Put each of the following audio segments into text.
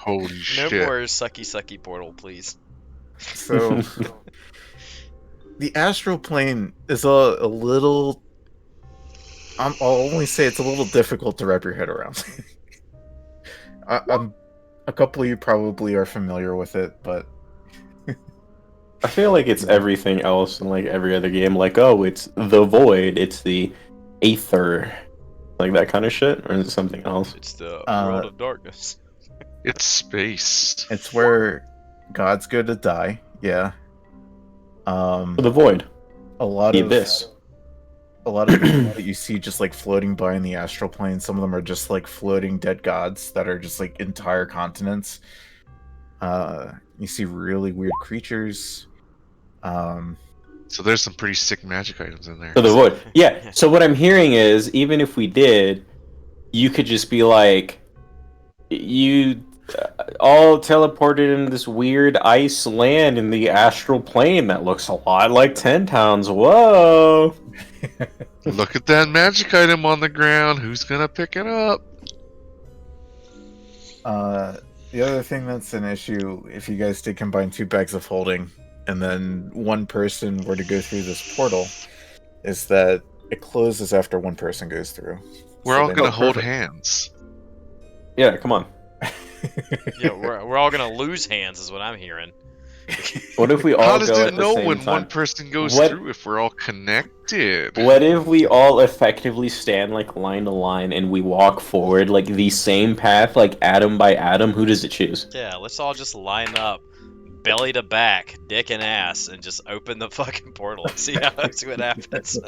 Holy No shit. more sucky portal, please. So the astral plane is a little. I'll only say it's a little difficult to wrap your head around. I'm a couple of you probably are familiar with it, but I feel like it's everything else in like every other game. Like, oh, it's the void, it's the aether, like that kind of shit, or is it something else? It's the world of darkness. It's space. it's where gods go to die. Yeah. The void, A lot the of abyss. a lot of people that you see just like floating by in the astral plane. Some of them are just like floating dead gods that are just like entire continents. You see really weird creatures. So there's some pretty sick magic items in there. So the void. Yeah. So what I'm hearing is, even if we did, you could just be like, you all teleported into this weird ice land in the astral plane that looks a lot like 10 Towns. Whoa. Look at that magic item on the ground. Who's gonna pick it up? The other thing that's an issue, if you guys did combine 2 bags of holding, and then one person were to go through this portal, is that it closes after one person goes through. We're So all they gonna know- hold perfect. hands. Yeah, come on. Yeah, we're all gonna lose hands, is what I'm hearing. What if we all How does go it at the know same when time? one person goes What- through if we're all connected? What if we all effectively stand like line to line and we walk forward like the same path, like atom by atom? Who does it choose? Yeah, let's all just line up, belly to back, dick and ass, and just open the fucking portal and see what happens.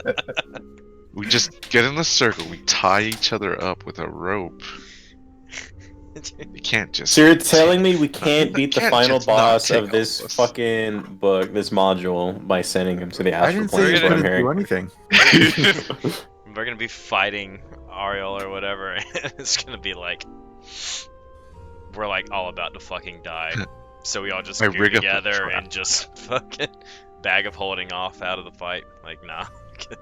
We just get in the circle. We tie each other up with a rope. You can't just. So you're telling me we can't beat the Can't final just not boss take of this all this. fucking book, this module, by sending him to the I astral didn't say plane? you Is what I'm couldn't hearing. do anything. We're gonna be fighting Ariel or whatever, and it's gonna be like we're like all about to fucking die. So we all just I go rig up a together trap. and just fucking bag of holding off out of the fight. Like, nah. Fuck this.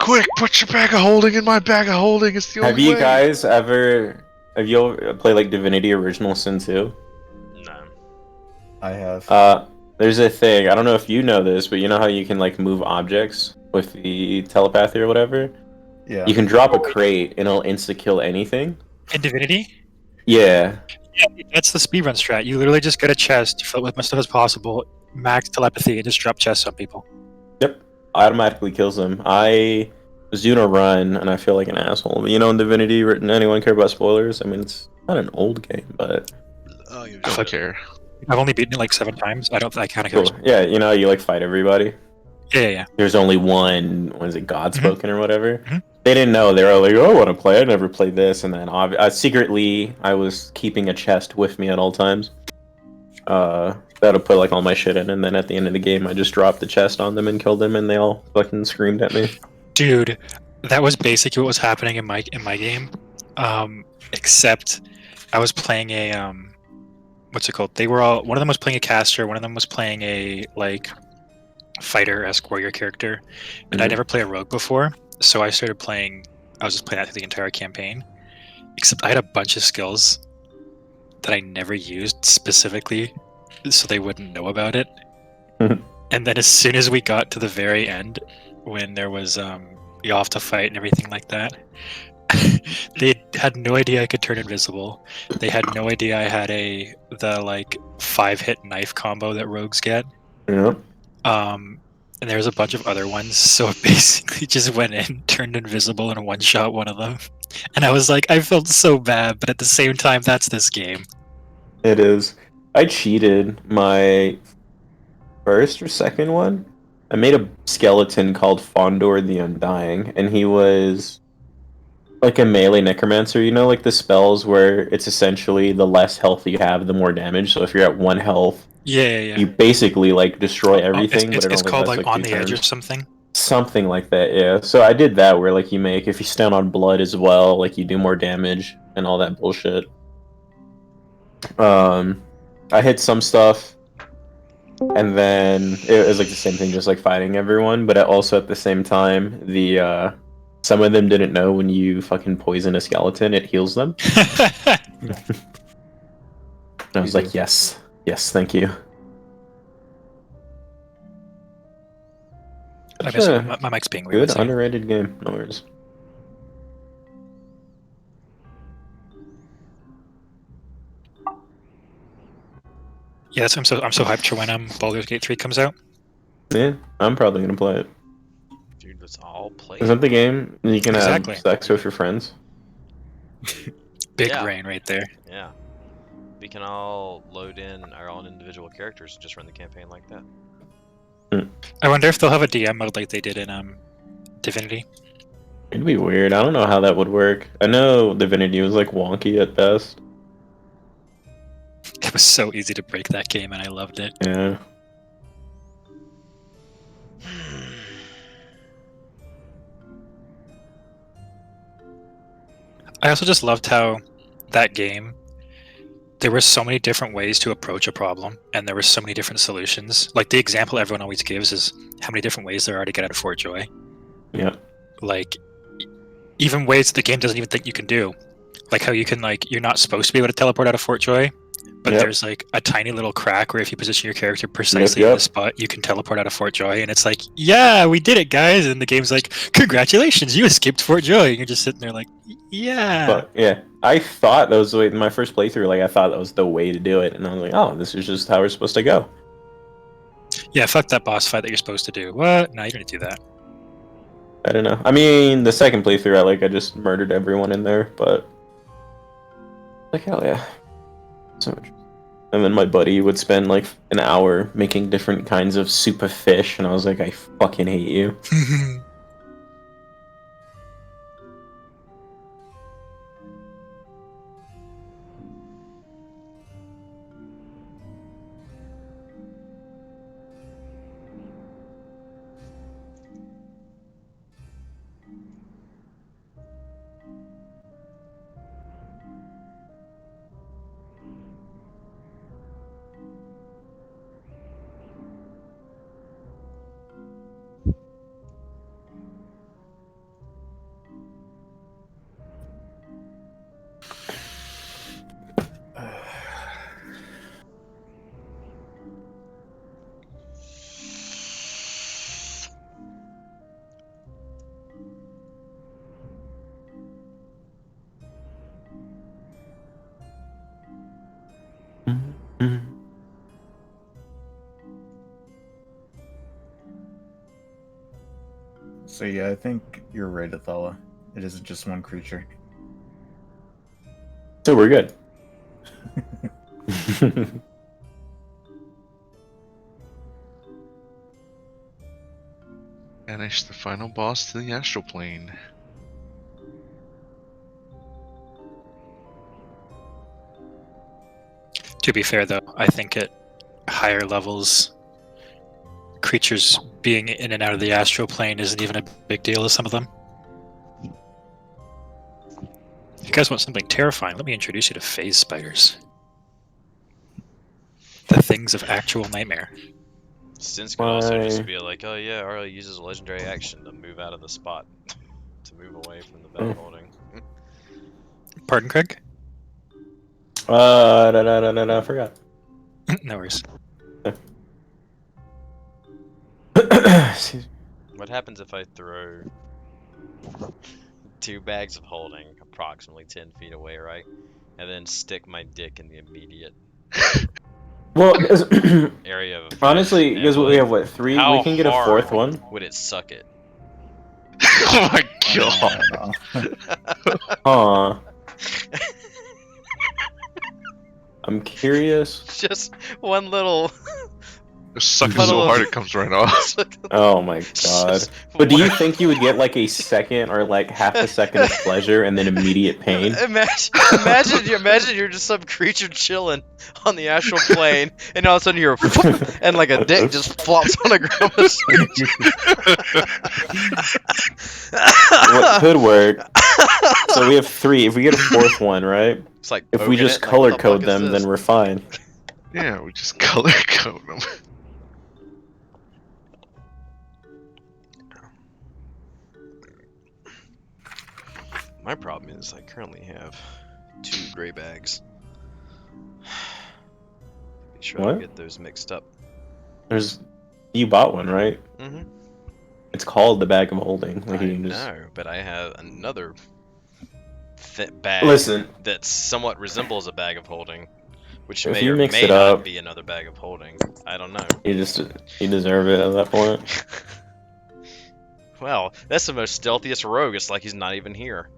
Quick, put your bag of holding in my bag of holding. It's the only Have you way. guys ever? Have you ever played like Divinity Original Sin 2? No. I have. There's a thing. I don't know if you know this, but you know how you can like move objects with the telepathy or whatever. Yeah. You can drop a crate and it'll insta kill anything. In Divinity? Yeah. Yeah, that's the speedrun strat. You literally just get a chest, fill it with as much stuff as possible, max telepathy, and just drop chests on people. Yep. Automatically kills them. I was doing a run and I feel like an asshole. But you know, in Divinity, anyone care about spoilers? I mean, it's not an old game, but Oh, you Fuck. don't care. I've only beaten it like 7 times. I kind of cool. Yeah, you know, you like fight everybody. Yeah. There's only one, what is it, Godspoken or whatever? Mhm. They didn't know. They were like, oh, I want to play. I never played this. And then secretly, I was keeping a chest with me at all times. That'll put like all my shit in. And then at the end of the game, I just dropped the chest on them and killed them. And they all fucking screamed at me. Dude, that was basically what was happening in my game. Except I was playing a what's it called? They were all, one of them was playing a caster, one of them was playing a like fighter-esque warrior character, and I Mhm. never played a rogue before, so I was just playing that through the entire campaign. Except I had a bunch of skills that I never used specifically, so they wouldn't know about it. Mhm. And then as soon as we got to the very end, when there was you off to fight and everything like that, they had no idea I could turn invisible. They had no idea I had the like 5-hit knife combo that rogues get. Yeah. And there was a bunch of other ones, so it basically just went in, turned invisible, and one-shot one of them. And I was like, I felt so bad, but at the same time, that's this game. It is. I cheated my first or second one. I made a skeleton called Fondor the Undying, and he was like a melee necromancer. You know, like the spells where it's essentially the less health you have, the more damage. So if you're at 1 health, Yeah. you basically like destroy Oh, everything. it's but it only called lasts, like like On 2 the Edge or turns. something. Something like that, yeah. So I did that where like you make, if you stand on blood as well, like you do more damage and all that bullshit. I hit some stuff, and then it was like the same thing, just like fighting everyone. But also at the same time, the some of them didn't know when you fucking poison a skeleton, it heals them. I was You like, do. yes, thank you. I Such miss a my mic's being weird. good, One second. underrated game. No worries. Yeah, I'm so hyped for when Baldur's Gate 3 comes out. Yeah, I'm probably gonna play it. Dude, let's all play Isn't it. the game you can Exactly. have sex with your friends? Big Yeah. brain right there. Yeah. We can all load in our own individual characters and just run the campaign like that. I wonder if they'll have a DM mode like they did in Divinity. It'd be weird. I don't know how that would work. I know Divinity was like wonky at best. It was so easy to break that game, and I loved it. Yeah. I also just loved how that game, there were so many different ways to approach a problem, and there were so many different solutions. Like the example everyone always gives is how many different ways there are to get out of Fort Joy. Yeah. Like even ways the game doesn't even think you can do. Like how you can you're not supposed to be able to teleport out of Fort Joy, but Yep. there's like a tiny little crack where if you position your character precisely in Yep. the spot, you can teleport out of Fort Joy, and it's like, yeah, we did it, guys. And the game's like, congratulations, you escaped Fort Joy. And you're just sitting there like, yeah. But yeah, I thought that was the way. My first playthrough, like I thought that was the way to do it, and I was like, oh, this is just how we're supposed to go. Yeah, fuck that boss fight that you're supposed to do. What? No, you didn't do that. I don't know. I mean, the second playthrough, I just murdered everyone in there, but like hell yeah, so much. And then my buddy would spend like an hour making different kinds of soup of fish, and I was like, I fucking hate you. So yeah, I think you're right, Athala. It isn't just one creature. So we're good. Banish the final boss to the astral plane. To be fair, though, I think at higher levels, creatures being in and out of the astral plane isn't even a big deal to some of them. If you guys want something terrifying, let me introduce you to phase spiders. The things of actual nightmare. Sins could also just Why? be like, oh yeah, Arlo uses a legendary action to move out of the spot, to move away from the bell holding. Pardon, Craig? I forgot. No worries. What happens if I throw 2 bags of holding approximately 10 feet away, right? And then stick my dick in the immediate Well, because area of effect? honestly, And because we have what, 3? how We can get a hard 4th one. would it suck it? Oh my I god. don't know. Huh. I'm curious. Just one little. Suck it Funnel so of- hard it comes right off. Oh my god. Just But do you one- think you would get like a second or like half a second of pleasure and then immediate pain? Imagine you're just some creature chilling on the astral plane, and all of a sudden you're and like a dick just flops on the ground. What could work? So we have 3. If we get a 4th one, right? It's like If we poking just it, like, color what the code fuck is them, this? then we're fine. Yeah, we just color code them. My problem is I currently have 2 gray bags. sure I What? don't get those mixed up. You bought one, right? Mm-hmm. It's called the bag of holding. Like I you can just know, but I have another bag listen. that somewhat resembles a bag of holding, which If may you or mix may it not up, be another bag of holding. I don't know. you deserve it at that point. Well, that's the most stealthiest rogue. It's like he's not even here.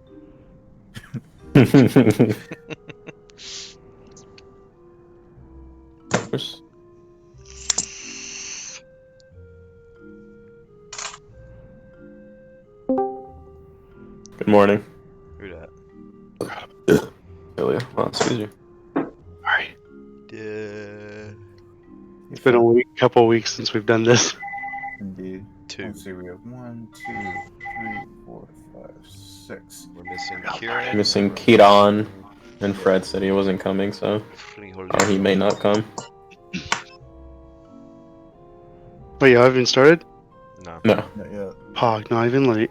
Good morning. Who that? Ilya. Well, excuse you. Alright. Yeah. It's been a couple weeks since we've done this. Indeed. Two. Let's see, we have 1, 2, 3, 4, 5, 6. We're missing Oh, Kieran. Missing Kiran, and Fred said he wasn't coming, so or he may not come. Wait, y'all haven't started? No. No. Not yet. Pog, not even late.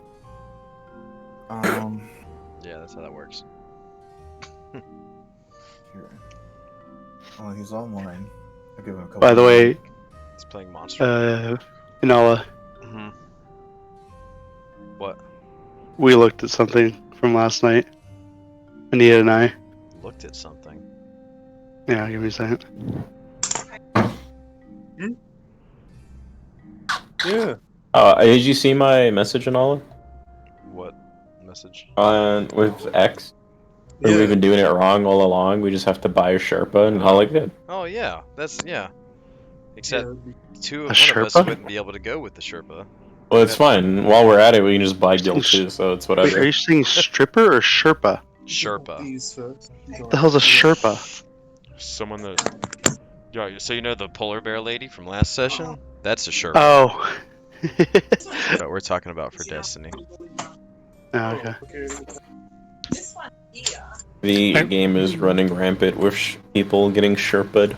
Yeah, that's how that works. Here. Oh, he's online. I'll give him a couple. By the way, He's playing Monster. Inala, Mm-hmm. What? we looked at something from last night. Anita and I. Looked at something. Yeah, give me a second. Yeah. Did you see my message and all? What message? With X? Or we've been doing it wrong all along. We just have to buy a Sherpa and call it good. Oh yeah, that's yeah. Except two of A one of us Sherpa? wouldn't be able to go with the Sherpa. Well, it's fine. While we're at it, we can just buy guild too, so it's Wait, are whatever. you saying stripper or Sherpa? Sherpa. What the hell's a Sherpa? Someone that. Yeah, so you know the polar bear lady from last session? That's a Sherpa. Oh. That's what we're talking about for Destiny. Oh, okay. The game is running rampant with people getting Sherpa'd.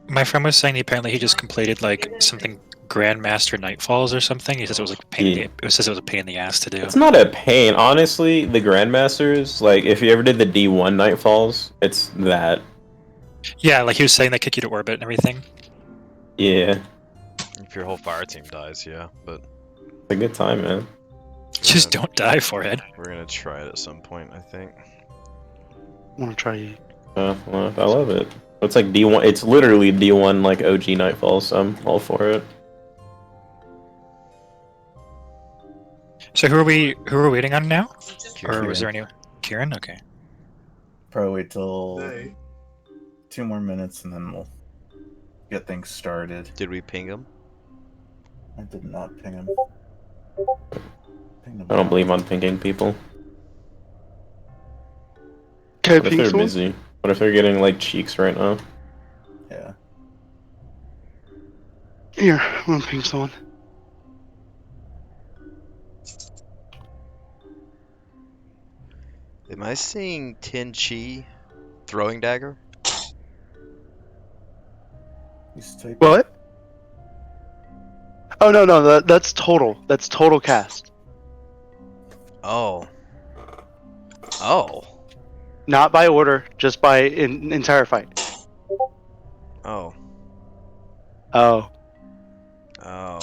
My friend was saying apparently he just completed like something Grandmaster Nightfalls or something. He says it was like a pain. Yeah. It says it was a pain in the ass to do. It's not a pain. Honestly, the Grandmasters, like, if you ever did the D1 Nightfalls, it's that. Yeah, like he was saying they kick you to orbit and everything. Yeah. If your whole fire team dies, yeah, but It's a good time, man. Just don't die for it. we're gonna try it at some point, I think. I want to try you. Well, I love it. It's like D1. It's literally D1 like OG Nightfall, so I'm all for it. So who are we waiting on now? Kieran. Or was there any Kieran? Okay. Probably wait till 2 more minutes and then we'll get things started. Did we ping him? I did not ping him. Ping him I don't back. believe on pinging people. Can I What if ping they're someone? busy? What if they're getting like cheeks right now? Yeah. Here, I'm gonna ping someone. Am I seeing Tin Chi throwing dagger? He's typing. What? Oh no, that's total. That's total cast. Oh. Oh. Not by order, just by entire fight. Oh. Oh. Oh.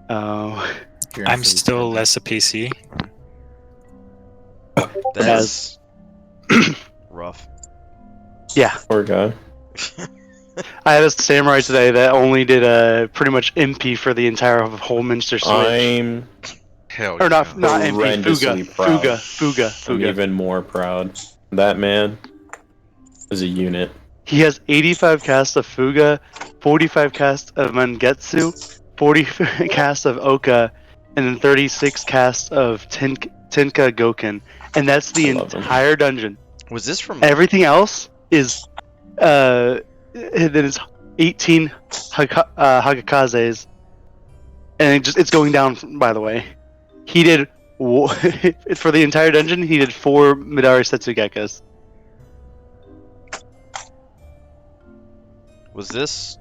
Oh. Kieran I'm said he's still typing. less a PC. That's rough. Yeah. Poor guy. I had a samurai today that only did pretty much MP for the entire whole Minster switch. I'm Hell Or not yeah. MP, horrendously Fuga. proud. I'm Fuga. even more proud. That man is a unit. He has 85 casts of Fuga, 45 casts of Mangetsu, 40 casts of Oka, and then 36 casts of Tenka Goken. And that's the I love him. entire dungeon. Was this from Everything else is then it's 18 Hagakazes. And it's going down, by the way. He did for the entire dungeon, he did 4 Midari Setsugekas. Was this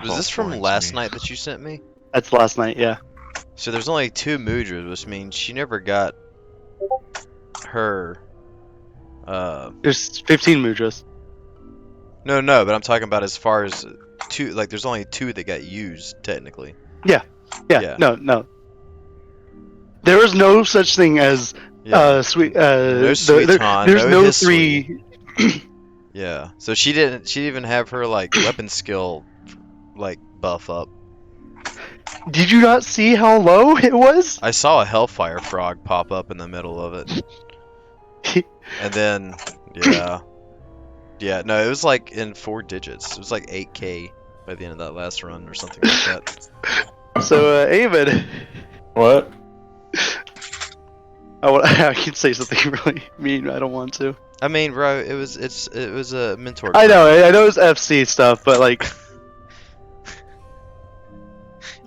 Oh, from boring to last me. night that you sent me? That's last night, yeah. So there's only 2 Mudras, which means she never got her There's 15 Mudras. No, but I'm talking about as far as two. Like, there's only 2 that got used technically. Yeah. Yeah. No. There is no such thing as Yeah. sweet. No Sweeton, there's no no Hisui. 3. Yeah. So she didn't even have her like weapon skill like buff up. Did you not see how low it was? I saw a Hellfire Frog pop up in the middle of it. And then, yeah, no, it was like in 4 digits. It was like 8K by the end of that last run or something like that. So, Eamon, What? I can say something really mean. I don't want to. I mean, bro, it was a mentor. I know it's FC stuff, but like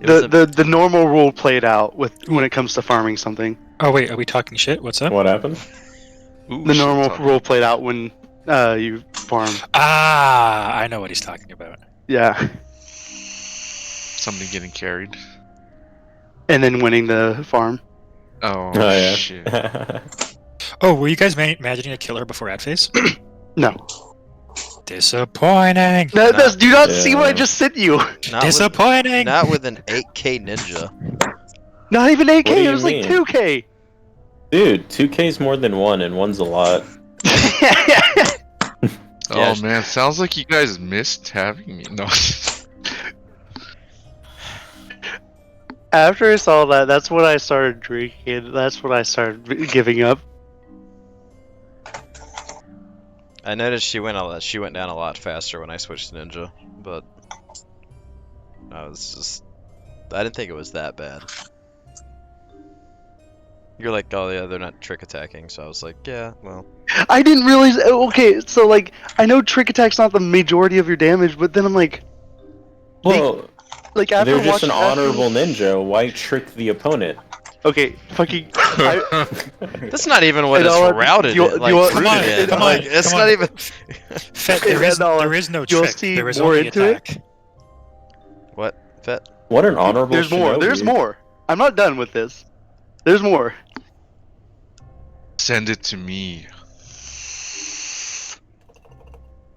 the normal rule played out with when it comes to farming something. Oh wait, are we talking shit? What's up? What happened? Ooh, The shit normal talk. rule played out when you farm. Ah, I know what he's talking about. Yeah, Somebody getting carried. and then winning the farm. Oh, Oh yeah. shit. Oh, were you guys imagining a killer before ad phase? No, Disappointing. do you not see what I Yeah. just sent you? not Disappointing. not with an 8K ninja. Not even 8K. What do It you was like mean? 2K. Dude, 2K is more than 1, and 1's a lot. Oh Yeah. man, sounds like you guys missed having me. No. After I saw that, that's when I started drinking. That's when I started giving up. I noticed she went down a lot faster when I switched to ninja, but I didn't think it was that bad. You're like, oh yeah, they're not trick attacking, so I was like, yeah, well. I didn't realize. Okay, so like I know trick attack's not the majority of your damage, but then I'm like Well, after they're just watching an honorable ninja. Why trick the opponent? Okay, fucking. That's not even what And it's all I- routed you- in, like, you want- Come on, rooted in. come Like, on, it's come not on. even. Fet, there is no You'll trick. see There is more only into it. attack. What? Fet? What an honorable There's more. shinobi. There's more. I'm not done with this. There's more. Send it to me.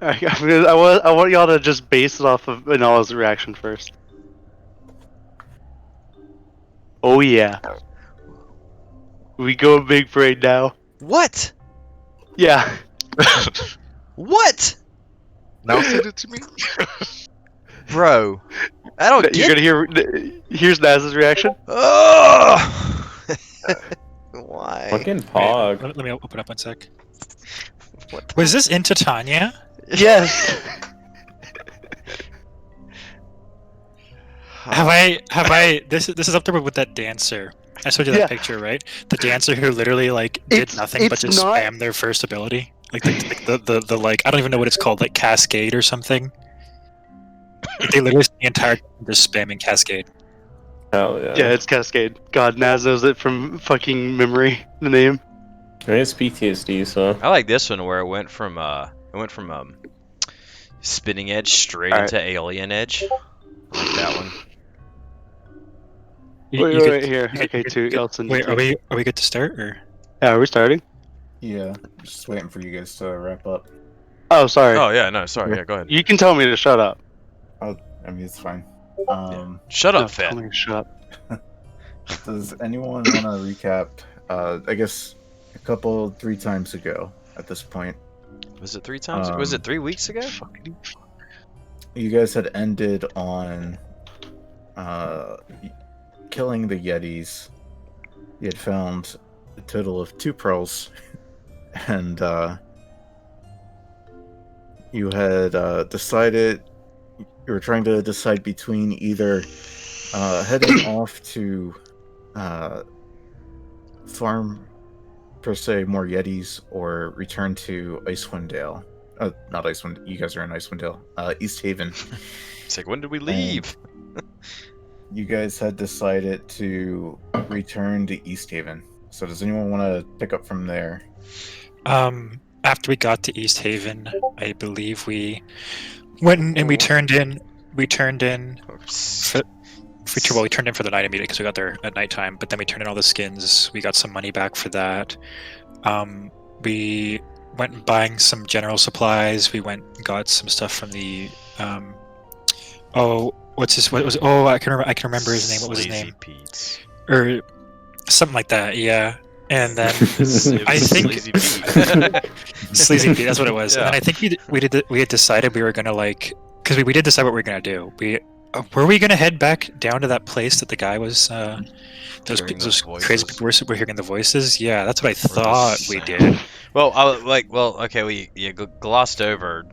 I want y'all to just base it off of Manala's reaction first. Oh yeah. We go big parade now. What? Yeah. What? Now send it to me. Bro. I don't You're get. gonna hear. Here's Naz's reaction. Ugh! Why? Fucking Wait, Pog. let me open up one sec. What the- Was this in Titania? Yes. Have I? This is up there with that dancer. I showed you that Yeah. picture, right? The dancer who literally like did nothing but it's just not- spam their first ability. Like the like I don't even know what it's called, like Cascade or something. Like, they literally spent the entire time just spamming Cascade. Hell yeah. Yeah, it's Cascade. God, Naz knows it from fucking memory. The name. I mean, it's PTSD, so. I like this one where it went from spinning edge straight Alright. into alien edge. I like that one. You could- Here. you could- Okay, you two. could- Elton. Wait, are we good to start or? Yeah, are we starting? Yeah, just waiting for you guys to wrap up. Oh, sorry. Oh yeah, no, sorry. Yeah, go ahead. You can tell me to shut up. I mean, it's fine. Shut No, up, Fet. tell me to shut up. Does anyone want to recap? I guess a couple, 3 times ago. At this point, Was it 3 times? Was it 3 weeks ago? you guys had ended on killing the Yetis. You had found a total of 2 pearls, and you had decided you were trying to decide between either heading off to farm per se more Yetis or return to Icewind Dale. Not Icewind. You guys are in Icewind Dale. East Haven. It's like, when did we leave? You guys had decided to return to East Haven. So does anyone want to pick up from there? After we got to East Haven, I believe we went and we turned in. We turned in. We turned in for the night immediately because we got there at nighttime. But then we turned in all the skins. We got some money back for that. We went buying some general supplies. We went and got some stuff from the what's his? What was? Oh, I can remember his name. What was his Sleazy name? Pete's. Or something like that. Yeah. And then It was I think Sleazy Pete. Sleazy Pete. That's what it was. Yeah. And then I think we had decided we were gonna because we did decide what we were gonna do. Were we gonna head back down to that place that the guy was? Hearing Those the crazy voices. people were hearing the voices. Yeah, that's what I thought we did. Well, okay, we glossed over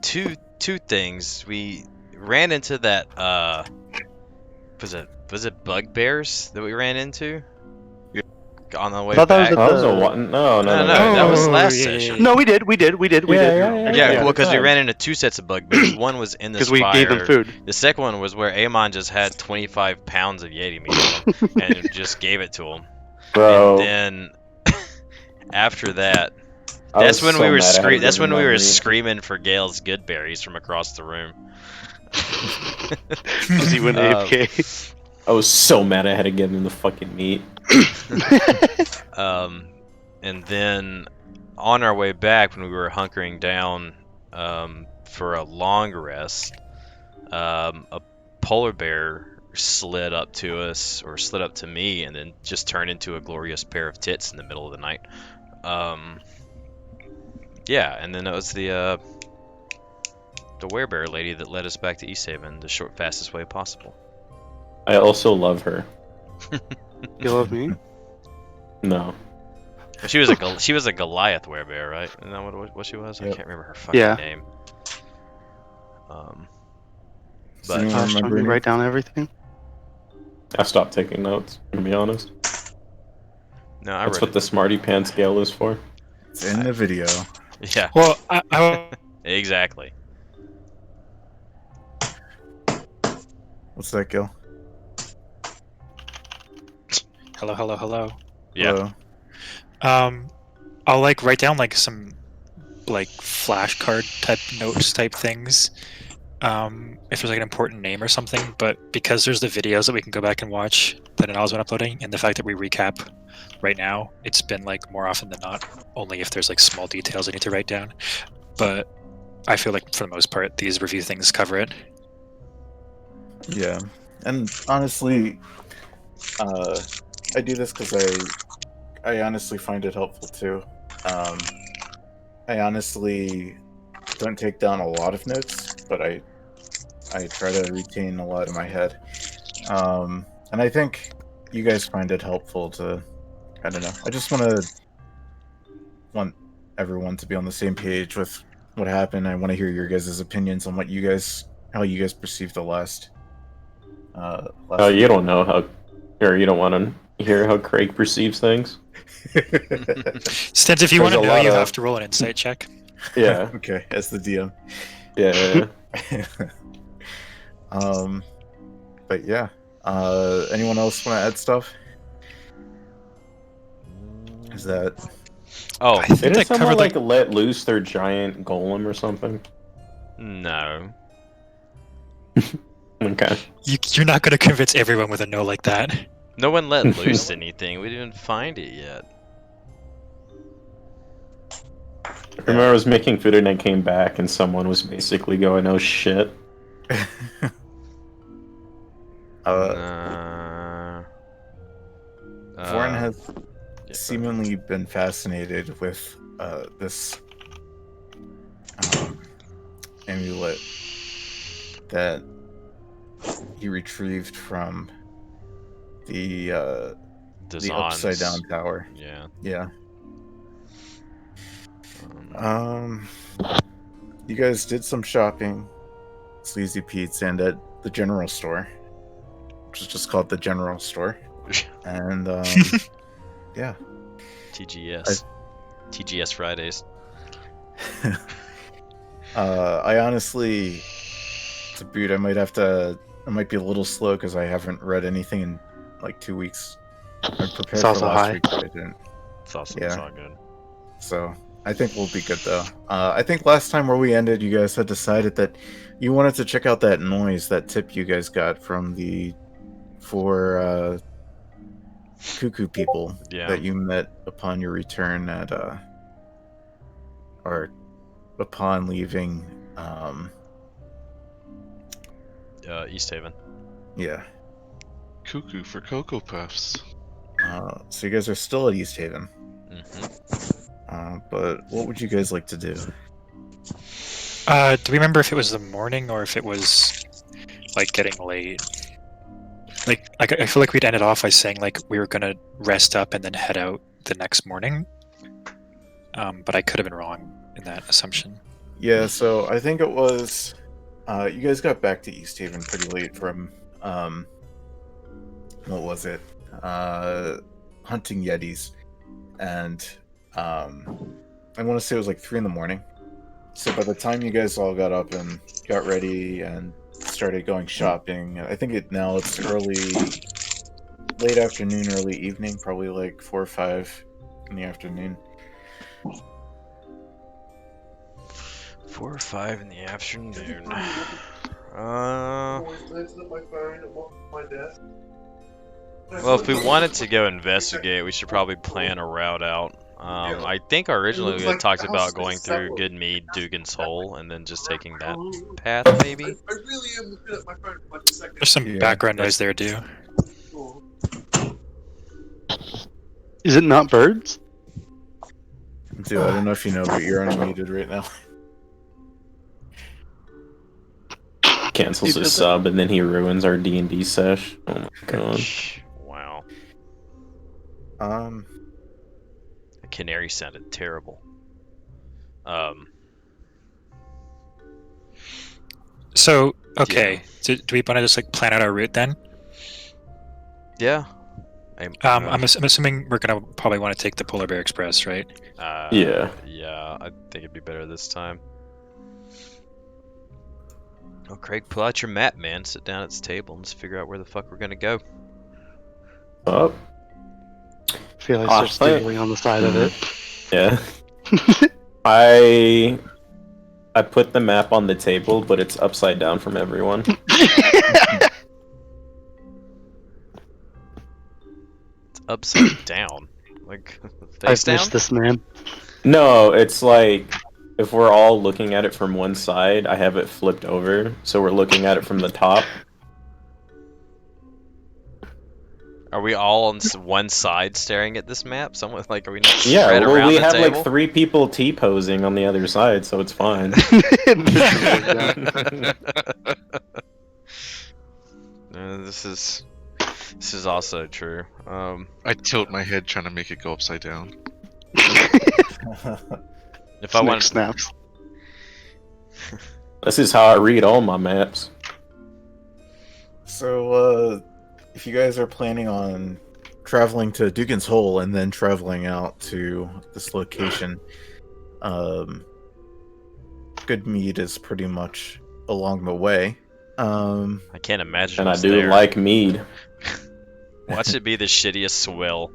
two things. We ran into that was it bugbears that we ran into on the way thought that was back? at That was a the- one. No, No, that was Oh, last yeah, session. No, we did. Yeah, Yeah. well, because we time. ran into two sets of bugbears. One was in this Because we fire. gave them food. The second one was where Amon just had 25 pounds of Yeti meat and just gave it to him. Bro. And then after that, I that's was when we so were mad I had to screaming. That's give when him we that were meat. screaming for Gail's good berries from across the room. Because he went AFK. I was so mad I had to give him the fucking meat. And then on our way back, when we were hunkering down for a long rest, a polar bear slid up to us, or slid up to me, and then just turned into a glorious pair of tits in the middle of the night. Yeah, and then it was the werebear lady that led us back to East Haven the fastest way possible. I also love her. You love me? No. She was a Goliath werebear, right? Isn't that what she was? I Yep. can't remember her fucking Yeah. name. Does But anyone Gosh, don't remember we any- write down everything? I stopped taking notes, to be honest. no, I That's read what the smarty pants scale is for. It's in the video. it. Yeah, Well, I exactly. What's that, Gil? hello. Yeah. Hello? I'll write down some flashcard type notes type things. If there's an important name or something, but because there's the videos that we can go back and watch that Anil's been uploading, and the fact that we recap right now, it's been more often than not, only if there's small details I need to write down. But I feel for the most part, these review things cover it. Yeah. And honestly, I do this because I honestly find it helpful too. I honestly don't take down a lot of notes, but I try to retain a lot in my head. And I think you guys find it helpful to, I don't know. I just want everyone to be on the same page with what happened. I want to hear your guys' opinions on how you guys perceived the last. Oh, you don't know how, or you don't want to hear how Craig perceives things. Stens, if you want There's to a know, lot you of- have to roll an insight check. Yeah, Okay, as the DM. yeah. But yeah. Anyone else want to add stuff? Is that Oh I think Didn't that someone covered let loose their giant golem or something? no. Okay. you're not going to convince everyone with a no like that. No one let loose anything. We didn't find it yet. I remember I was making food and I came back and someone was basically going, "Oh shit." Warren has yeah, seemingly been fascinated with this amulet that he retrieved from the Dazan's- upside down tower. Yeah. Yeah. Um, You guys did some shopping, Sleazy Pete's, and at the general store, which is just called the general store. And yeah. TGS. TGS Fridays. I honestly, to boot, I might be a little slow because I haven't read anything in 2 weeks. I prepared It's for also last high. week, but I didn't. It's awesome. Yeah. It's all good. So I think we'll be good though. I think last time where we ended, you guys had decided that you wanted to check out that noise, that tip you guys got from the 4 cuckoo people Yeah. that you met upon your return at or upon leaving, East Haven. yeah. Cuckoo for Cocoa Puffs. So you guys are still at East Haven. But what would you guys like to do? Do we remember if it was the morning or if it was like getting late? Like, I feel like we'd ended off by saying like we were gonna rest up and then head out the next morning. But I could have been wrong in that assumption. Yeah, so I think it was you guys got back to East Haven pretty late from what was it? Hunting Yetis. And I want to say it was like 3 in the morning. So by the time you guys all got up and got ready and started going shopping, I think it's late afternoon, early evening, probably like 4 or 5 in the afternoon. 4 or 5 in the afternoon. Well, if we wanted to go investigate, we should probably plan a route out. I think originally we had talked about going through Goodmead, Dugan's Hole, and then just taking that path, maybe. There's some Yeah, background noise there, too. Is it not birds? Dude, I don't know if you know, but you're unmuted right now. Cancels his sub and then he ruins our D&D sesh. Oh my god. Wow. Um, The canary sounded terrible. So, okay, do we want to just like plan out our route then? Yeah. I'm assuming we're gonna probably want to take the Polar Bear Express, right? Yeah. Yeah, I think it'd be better this time. Oh, Craig, pull out your map, man. Sit down at this table and let's figure out where the fuck we're gonna go. Up. I feel like Ah, there's stealing on the side of it. Yeah. I put the map on the table, but it's upside down from everyone. It's upside down. Like, face I've down? missed this, man. No, it's like if we're all looking at it from one side, I have it flipped over, so we're looking at it from the top. Are we all on one side staring at this map? Someone like, are we not Yeah, spread well, around we the have table? like 3 people T-posing on the other side, so it's fine. This is also true. I tilt my head trying to make it go upside down. If I want, snaps. This is how I read all my maps. so, if you guys are planning on traveling to Dugan's Hole and then traveling out to this location, Goodmead is pretty much along the way. I can't imagine. And I what's do there. like mead. Watch it be the shittiest swill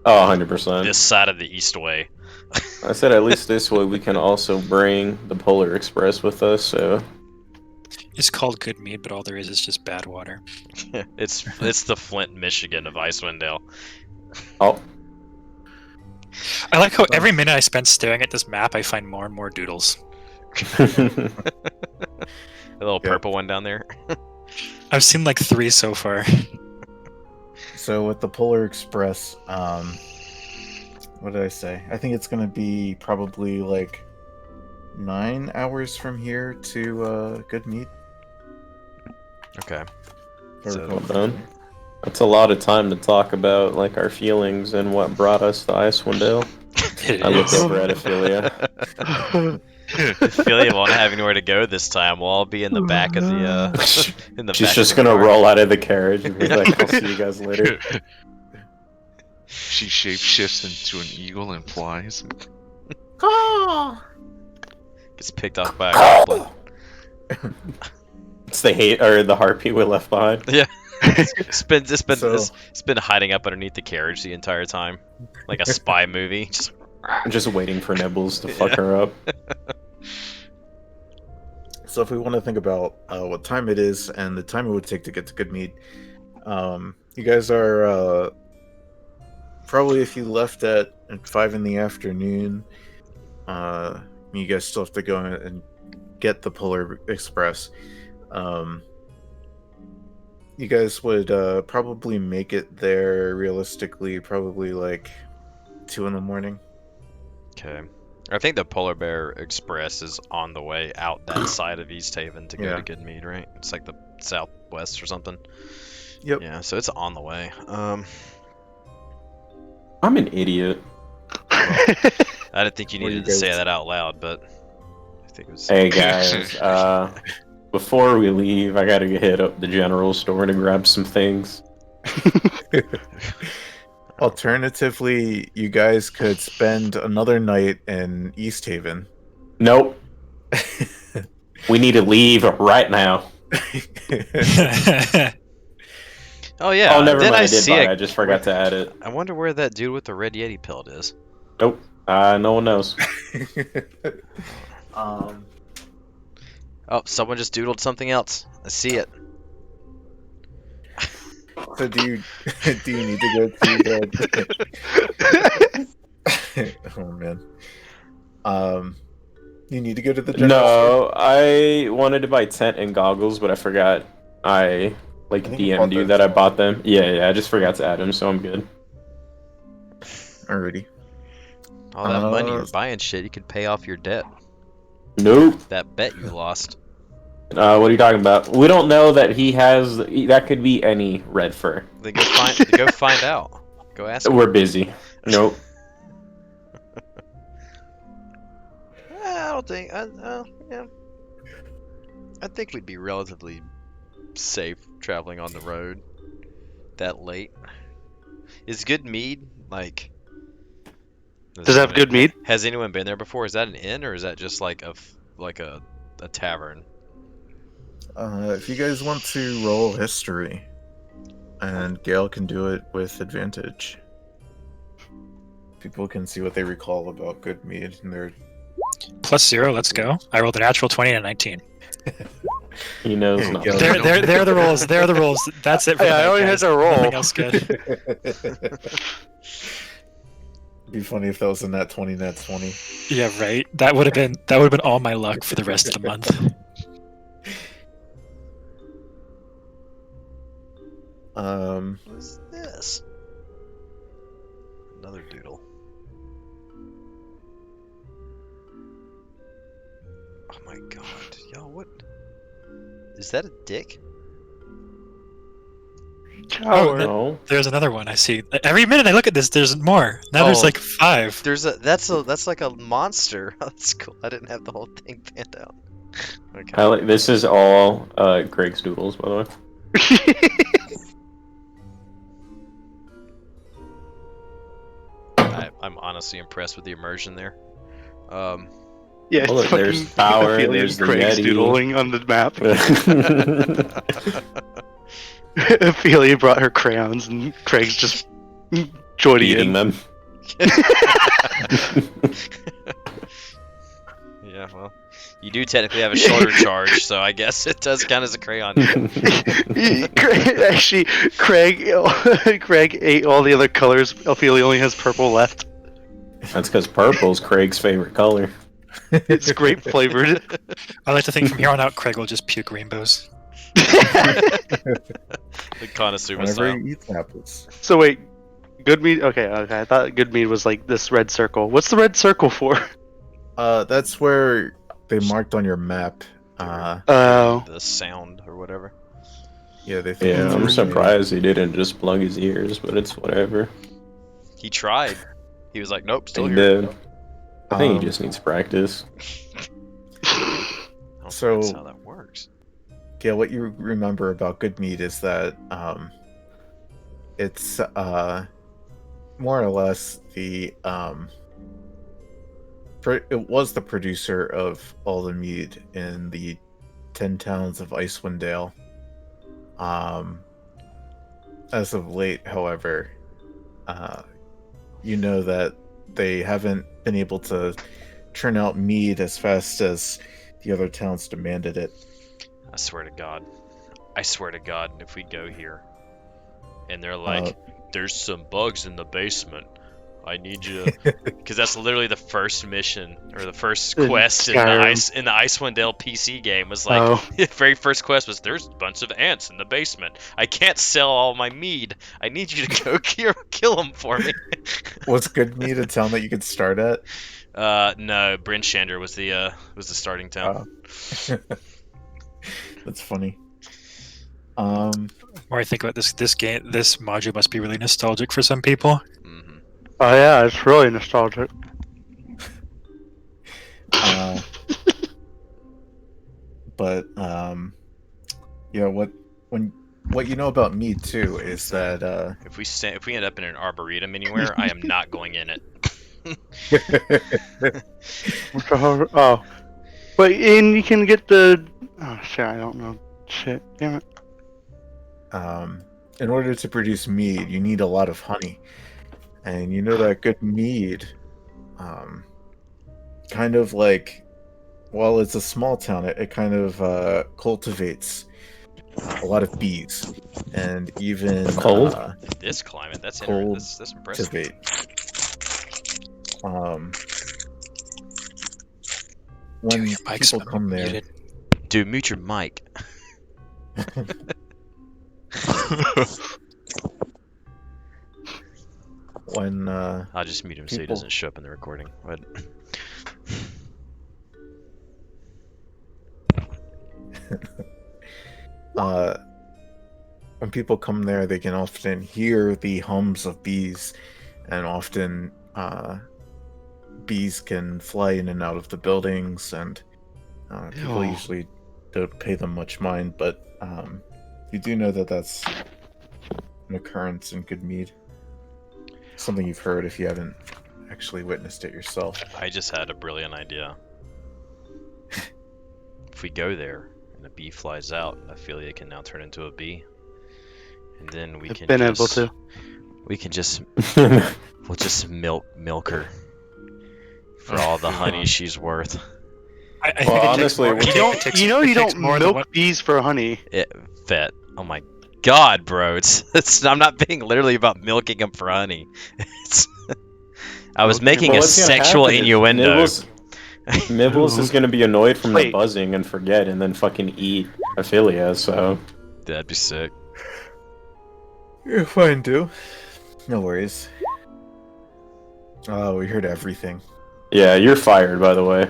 Oh, 100%. this side of the Eastway. I said at least this way we can also bring the Polar Express with us, so... It's called good mead, but all there is just bad water. It's the Flint, Michigan of Icewind Dale. Oh, I like how every minute I spend staring at this map, I find more and more doodles. The little Yeah. purple one down there. I've seen like 3 so far. So with the Polar Express, what did I say? I think it's gonna be probably like 9 hours from here to Goodmead. Okay. If I So- recall well done. correctly. That's a lot of time to talk about like our feelings and what brought us to Icewind Dale. I looked It is. over at Ophelia. Ophelia won't have anywhere to go this time. We'll all be in the back of the in the She's back just of the gonna car. roll out of the carriage and be like, I'll see you guys later. She shapeshifts into an eagle and flies. Gets picked off by a goblin. It's the harpy we left behind. It's been hiding up underneath the carriage the entire time, like a spy movie. Just waiting for Nibbles to fuck her up. So if we want to think about what time it is and the time it would take to get to Goodmead, you guys are probably, if you left at 5 in the afternoon, You guys still have to go and get the Polar Express. You guys would probably make it there realistically, probably like 2 in the morning. Okay. I think the Polar Bear Express is on the way out that side of East Haven to go Yeah. to Goodmead, right? It's like the southwest or something. Yep. Yeah, so it's on the way. I'm an idiot. I didn't think you What do needed you to say guys- that out loud, but I think it was. Hey guys, before we leave, I gotta hit up the general store to grab some things. Alternatively, you guys could spend another night in East Haven. Nope, we need to leave right now. Oh yeah. Oh, never then mind. I I did see buy. it. I just forgot to add it. I wonder where that dude with the red Yeti pelt is. Nope. No one knows. Oh, someone just doodled something else. I see it. So do you need to go to the oh man. You need to go to the general store? No, I wanted to buy tent and goggles, but I forgot. I think you DM'd bought you those. that I bought them. Yeah, I just forgot to add them, so I'm good. Alrighty. All that money you're Uh, buying shit, you could pay off your debt. Nope. That bet you lost. What are you talking about? We don't know that he has. That could be any red fur. Then go find out. Go ask him. We're busy. Nope. I don't think. Yeah. I think we'd be relatively safe traveling on the road that late. Is Good Mead like? Does it have good mead? Has anyone been there before? Is that an inn or is that just like a tavern? If you guys want to roll history, and Gale can do it with advantage. People can see what they recall about good mead and their +0, let's go. I rolled a natural 20 and a 19. He knows Hey, nothing. go. They're the rolls. They're the rolls. That's it for Yeah, I tonight, only guys. had to roll. Nothing else good. It'd be funny if that was a nat 20, nat 20. Yeah, right. That would have been all my luck for the rest of the month. What's this? Another doodle. Oh my god, yo, what? Is that a dick? Coward. No. There's another one I see. Every minute I look at this, there's more. Now there's Oh. like 5. That's like a monster. That's cool. I didn't have the whole thing planned out. Okay. This is all Greg's doodles, by the way. I'm honestly impressed with the immersion there. Yeah, Oh, look, fucking there's power, Ophelia there's the Craig's Yeti. doodling on the map. Ophelia brought her crayons, and Craig's just joining Eating in. them. Yeah, well, you do technically have a shorter charge, so I guess it does count as a crayon. Actually, Craig ate all the other colors. Ophelia only has purple left. That's because purple's Craig's favorite color. It's grape flavored. I like to think from here on out, Craig will just puke rainbows. The connoisseur Whenever style. he eats apples. So wait, good mead. Okay. I thought good mead was like this red circle. What's the red circle for? That's where they marked on your map. Oh. The sound or whatever. Yeah, they think Yeah, it's I'm really- surprised he didn't just plug his ears, but it's whatever. He tried. He was like, nope, still He here. did. I think Um, he just needs practice. I don't So- think that's how that works. Gail, what you remember about good mead is that it's more or less the it was the producer of all the mead in the 10 towns of Icewind Dale. As of late, however, you know that they haven't been able to churn out mead as fast as the other towns demanded it. I swear to God. If we go here and they're like, there's some bugs in the basement, I need you, because that's literally the first mission or the first In quest in Skyrim. the Icewind Dale PC game. Was like Oh, the very first quest was there's a bunch of ants in the basement. I can't sell all my mead. I need you to go kill them for me. What's good meat a town that you could start at? No, Bryn Shander was the starting town. That's funny. The more I think about this game, this module must be really nostalgic for some people. hmm oh yeah, it's really nostalgic. But yeah, what you know about me too is that If we end up in an arboretum anywhere, I am not going in it. What's the hell? Oh, but and you can get the. Oh shit! I don't know. Shit! Damn it! in order to produce mead, you need a lot of honey, and you know that good mead, kind of like, while it's a small town, it kind of cultivates a lot of bees, and even Cold? This climate, that's Cold that's impressive. cultivate. When Mike's people come there, muted. Dude, mute your mic. when I'll just mute him so he People- doesn't show up in the recording. But when people come there, they can often hear the hums of bees, and often bees can fly in and out of the buildings, and people Ew. usually don't pay them much mind, but you do know that that's an occurrence in good mead. Something you've heard if you haven't actually witnessed it yourself. I just had a brilliant idea. If we go there and a bee flies out, Ophelia can now turn into a bee, and then we I've can been just, able to. We can just we'll just milk her for all the honey she's worth. I think Well, it takes honestly, more- we I think don't- it takes- You know it you takes don't more than milk what- bees for honey. Vet. Oh my god, bro! It's I'm not being literally about milking them for honey. It's, I was Okay, making Well, a what's gonna sexual happen is innuendo. Nibbles is gonna be annoyed from the Wait. buzzing and forget, and then fucking eat Ophelia. So That'd be sick. You're fine, too. No worries. Oh, we heard everything. yeah, you're fired. By the way.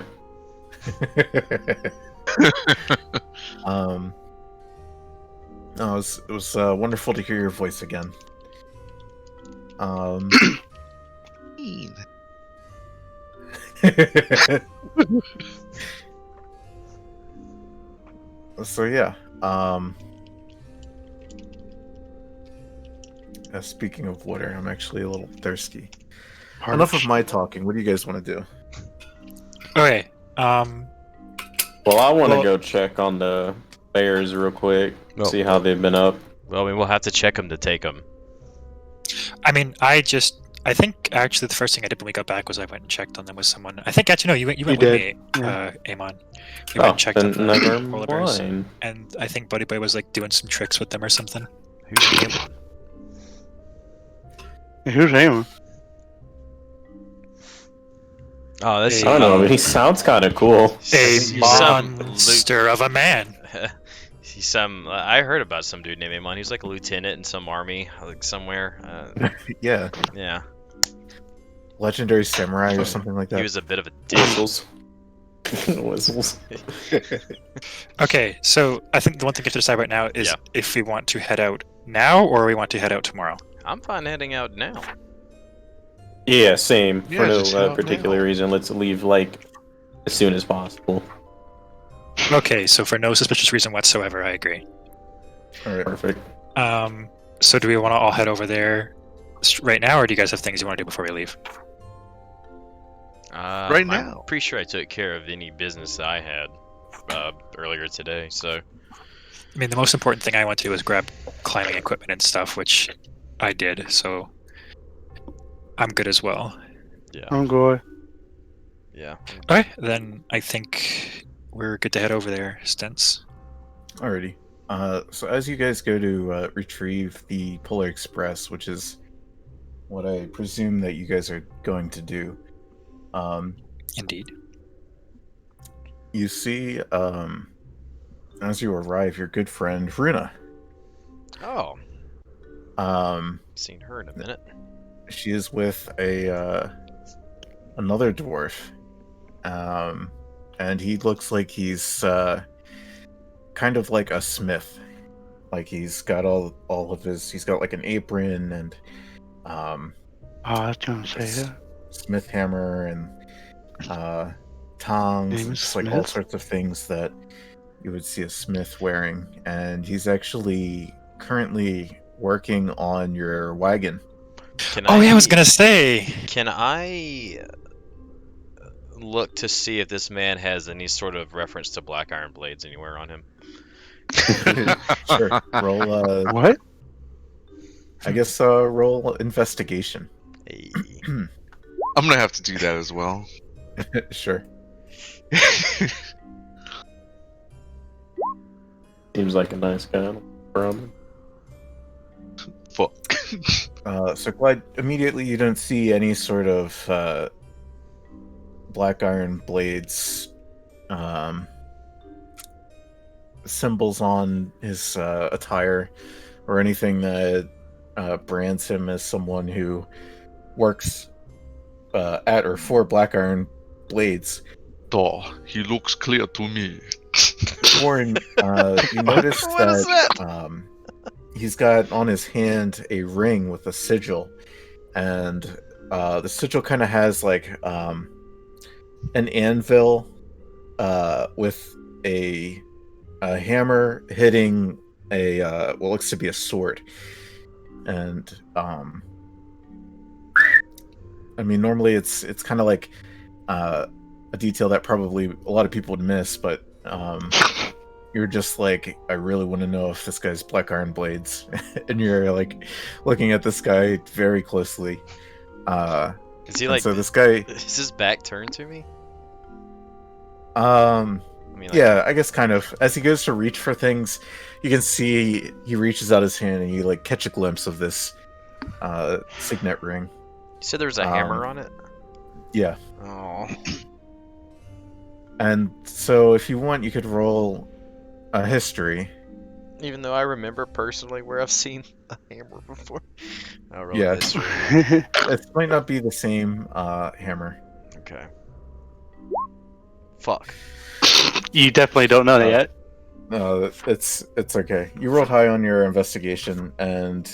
No, it was wonderful to hear your voice again. So yeah, speaking of water, I'm actually a little thirsty. Enough of my talking. What do you guys want to do? Okay. Well, I want to Well- go check on the bears real quick, Oh, see how they've been up. Well, I mean, we'll have to check them to take them. I mean, I think actually the first thing I did when we got back was I went and checked on them with someone. I think actually no, you went You with did. me, Yeah. Amon. We went and checked on then the never polar bears, mind. and I think Buddy Boy was like doing some tricks with them or something. Who's Amon? Who's Amon? Oh, that's Hey. I don't know, but he sounds kind of cool. A some monster of a man. He's some. I heard about some dude named Amon. He's like a lieutenant in some army, like somewhere. Yeah, Yeah, legendary samurai or something like that. he was a bit of a dick. Whistles. Whistles. Okay, so I think the one thing we have to decide right now is Yeah. if we want to head out now or we want to head out tomorrow. I'm fine heading out now. Yeah, same. Yeah, For just head no out particular now. reason, let's leave like as soon as possible. Okay, so for no suspicious reason whatsoever, I agree. All right. Perfect. So do we want to all head over there right now, or do you guys have things you want to do before we leave? I'm now. pretty sure I took care of any business I had earlier today. So I mean, the most important thing I want to do is grab climbing equipment and stuff, which I did, so I'm good as well. yeah, I'm good. yeah. Okay, then I think we're good to head over there, Stents. Alrighty. So as you guys go to retrieve the Polar Express, which is what I presume that you guys are going to do. Indeed. You see, as you arrive, your good friend Runa. Oh, Um, seen her in a minute. she is with another dwarf, and he looks like he's kind of like a smith. Like he's got all of his. He's got like an apron and I was gonna say that. smith hammer and tongs, Name and is just like all Smith? sorts of things that you would see a smith wearing. And he's actually currently working on your wagon. Oh yeah, I was gonna say. Can I look to see if this man has any sort of reference to black iron blades anywhere on him? Sure. Roll. What? I guess roll investigation. Hey. I'm gonna have to do that as well. Sure. Seems like a nice guy. From Fuck. So Clyde, immediately you don't see any sort of black iron blades symbols on his attire or anything that brands him as someone who works at or for black iron blades. He looks clear to me. Warren, you notice What is that he's got on his hand a ring with a sigil, and the sigil kind of has like an anvil with a hammer hitting a what looks to be a sword. And I mean, normally it's kind of like a detail that probably a lot of people would miss, but you're just like, I really want to know if this guy's black iron blades, and you're like looking at this guy very closely. Is he like? So this guy, Is his back turned to me? I I mean, like, yeah, I guess kind of. As he goes to reach for things, you can see he reaches out his hand, and you like catch a glimpse of this signet ring. You said there was a hammer on it. Yeah, Oh. and so if you want, you could roll a history. Even though I remember personally where I've seen a hammer before. I'll roll Yeah. this. It might not be the same hammer. Okay. Fuck. You definitely don't know that yet. No, it's okay. You rolled high on your investigation, and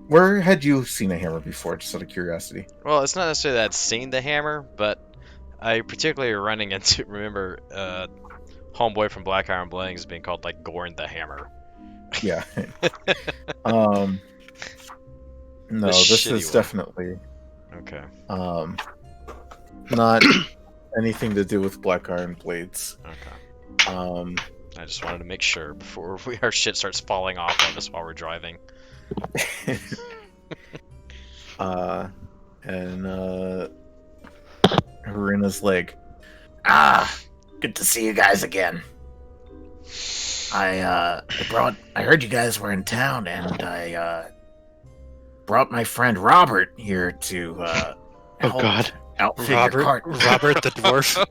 where had you seen a hammer before? Just out of curiosity. Well, it's not necessarily that I'd seen the hammer, but I particularly running into remember homeboy from Black Iron Blades being called like Gorn the Hammer. Yeah. No, The this shitty is one. definitely Okay. not anything to do with black iron blades. Okay. I just wanted to make sure before our shit starts falling off on us while we're driving. And Haruna's like, Good to see you guys again. I heard you guys were in town, and I brought my friend Robert here to help God. outfit your cart. Robert the dwarf.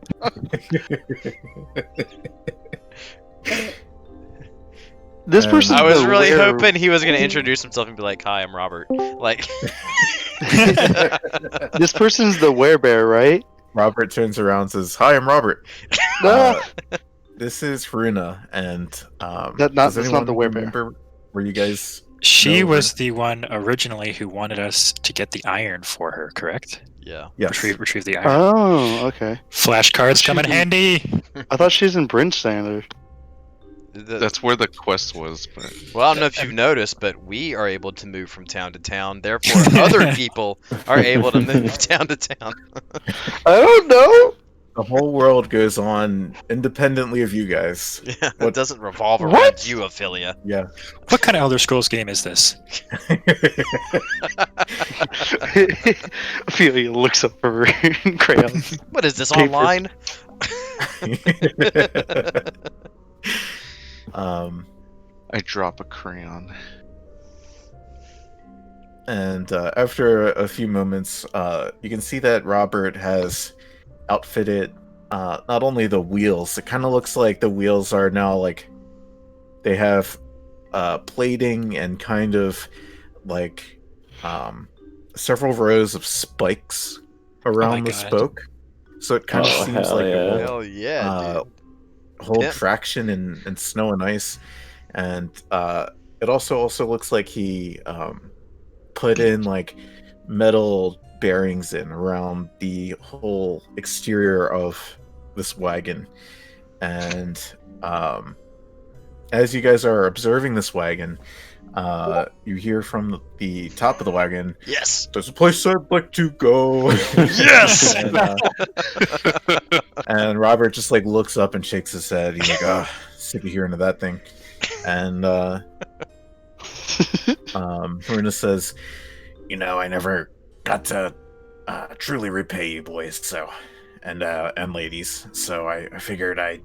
This person's I was the really were- hoping he was gonna introduce himself and be like, "Hi, I'm Robert." Like, This person's the werebear, right? Robert turns around and says, "Hi, I'm Robert. Ah, This is Haruna, and That's not the werebear. remember where you guys? She No, was the one originally who wanted us to get the iron for her, correct? yeah. Yes. Retrieve the iron. oh, okay. Flashcards come in She's- handy. I thought she's in Brinstandler. That's where the quest was, but Well, I don't know if you've noticed, but we are able to move from town to town. Therefore, other people are able to move town to town. I don't know. The whole world goes on independently of you guys. Yeah, What- it doesn't revolve around What? you, Ophelia. Yeah. What kind of Elder Scrolls game is this? Ophelia looks up for her crayons. What is this Paper. online? um, I drop a crayon. And after a few moments, you can see that Robert has outfitted not only the wheels. It kind of looks like the wheels are now like they have plating and kind of like several rows of spikes around the God. spoke. So it kind of Oh, seems hell like yeah. it will Hell yeah, uh, dude. hold Pimp. traction in snow and ice. And it also looks like he put in like metal bearings in around the whole exterior of this wagon. And as you guys are observing this wagon, you hear from the top of the wagon, Yes. "There's a place I'd like to go." Yes. And Robert just like looks up and shakes his head. He's like, "Ah, sick of hearing of that thing." And Haruna says, I never got to truly repay you boys, so and ladies. So I figured I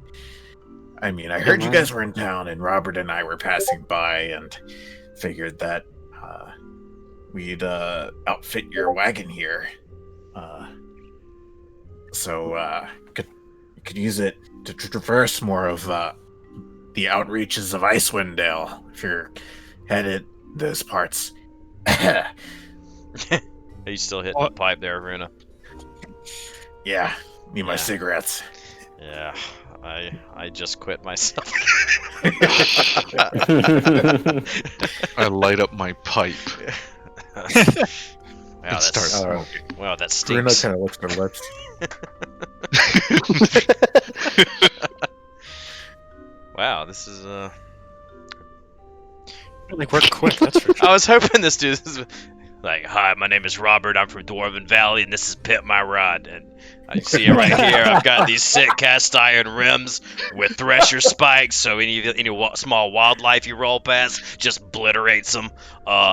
heard you man. guys were in town, and Robert and I were passing by, and figured that we'd outfit your wagon here, so could use it to traverse more of the outreaches of Icewind Dale if you're headed those parts. Are you still hitting the What? pipe there, Runa? Yeah, need my Yeah. cigarettes. Yeah. I just quit myself. I light up my pipe Wow, and start that's, smoking. wow, that Haruna stinks. kind of licks her lips. Wow, this is Like we're quick. That's for sure. I was hoping this dude was like, "Hi, my name is Robert. I'm from Dwarven Valley, and this is Pit My Rod." And you see it right here. I've got these sick cast iron rims with thresher spikes, so any small wildlife you roll past just obliterates them.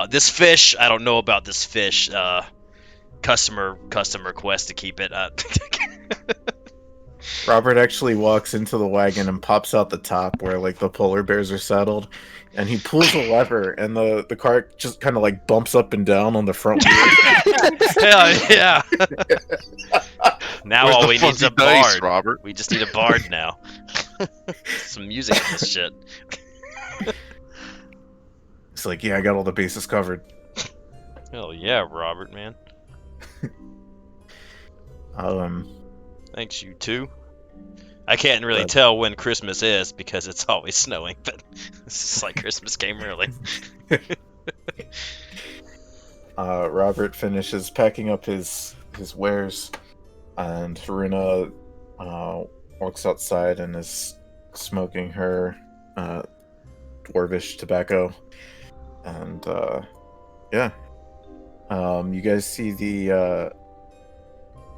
This fish, I don't know about this fish. Customer request to keep it. Robert actually walks into the wagon and pops out the top where like the polar bears are saddled, and he pulls a lever, and the car just kind of like bumps up and down on the front wheel. Hell yeah! Now Where's all the we need is a fuzzy dice, bard. Robert? We just need a bard now. Some music in this shit. It's like, yeah, I got all the bases covered. Hell yeah, Robert, man. Thanks, you too. I can't really tell when Christmas is because it's always snowing, but it's just like Christmas came early. Robert finishes packing up his wares, and Haruna walks outside and is smoking her dwarvish tobacco. And yeah, you guys see the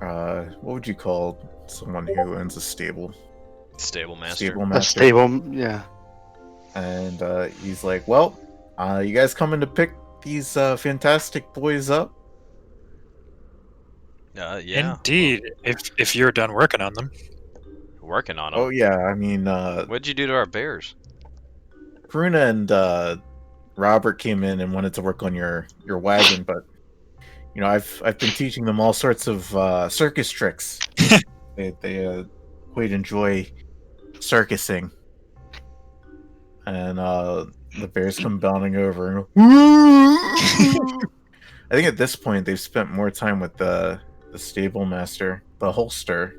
what would you call someone who owns a stable? Stable master. Stable A master. stable, yeah. And he's like, "Well, you guys coming to pick these fantastic boys up?" Yeah. Indeed. If you're done working on them. Working on them. Oh yeah, I mean, What'd you do to our bears? Bruna and Robert came in and wanted to work on your wagon, but I've been teaching them all sorts of circus tricks. They quite enjoy circusing, and the bears come bounding over. And, I think at this point they've spent more time with the stable master, the hostler,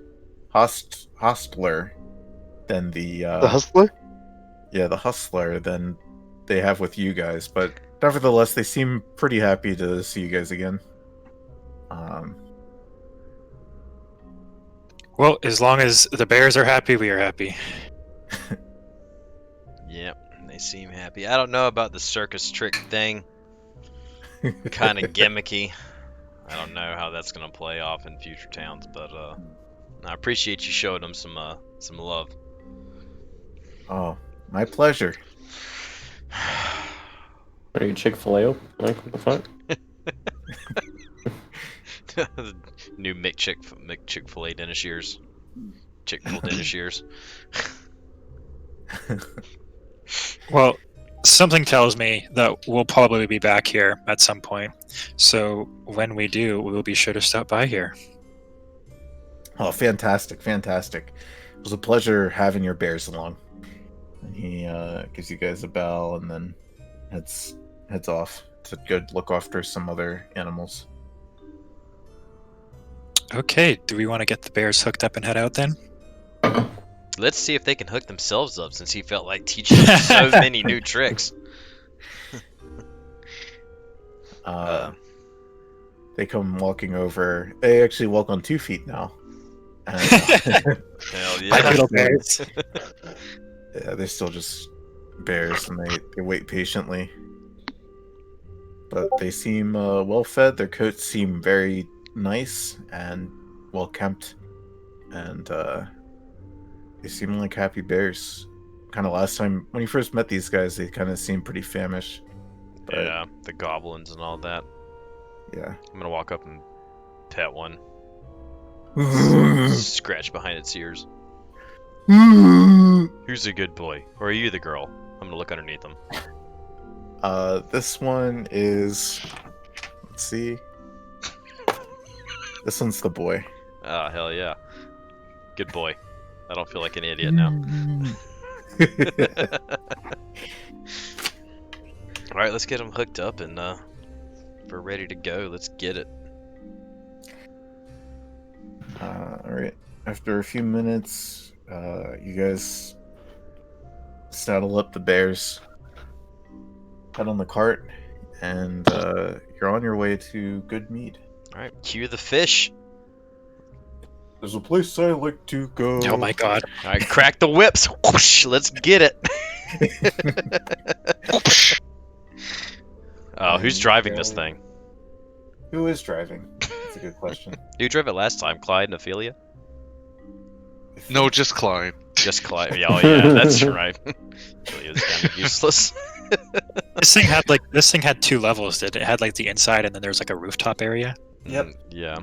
than the The hustler? yeah, the hustler than they have with you guys. But nevertheless, they seem pretty happy to see you guys again. Well, as long as the bears are happy, we are happy. Yep, they seem happy. I don't know about the circus trick thing. Kind of gimmicky. I don't know how that's gonna play off in future towns, but I appreciate you showing them some love. Oh, My pleasure. Are you Chick-fil-A? Like, what the fuck? The new Chick-fil-A dinner shears. Chick-fil-A dinner shears. Well, Something tells me that we'll probably be back here at some point. So when we do, we will be sure to stop by here. Oh, fantastic, fantastic. It was a pleasure having your bears along. And he gives you guys a bell and then heads off to go look after some other animals. Okay, do we want to get the bears hooked up and head out then? Let's see if they can hook themselves up since he felt like teaching them so many new tricks. They come walking over. They actually walk on 2 feet now. And, Hell Hi, yeah. little bears. yeah, they're still just bears, and they wait patiently. But they seem well fed. Their coats seem very nice and well kept, and they seem like happy bears. Kind of last time when you first met these guys, they kind of seemed pretty famished. But, Yeah, the goblins and all that. yeah. I'm gonna walk up and pet one. Scratch behind its ears. Who's a good boy? Or are you the girl? I'm gonna look underneath them. This one is. Let's see. This one's the boy. Ah, hell yeah. Good boy. I don't feel like an idiot now. Alright, let's get them hooked up and we're ready to go. Let's get it. Alright. After a few minutes, you guys saddle up the bears, head on the cart, and you're on your way to Good Mead. Alright, cue the fish. There's a place I like to go. Oh my god. Alright, crack the whips. Whoosh, let's get it. Oh, who's driving this thing? Who is driving? That's a good question. Who drove it last time? Clyde and Ophelia? No, just Clyde. Just Clyde. Yeah, oh yeah, that's right. Ophelia's kind of useless. This thing had 2 levels, did it? It had like the inside and then there was like a rooftop area. Yep. Yeah.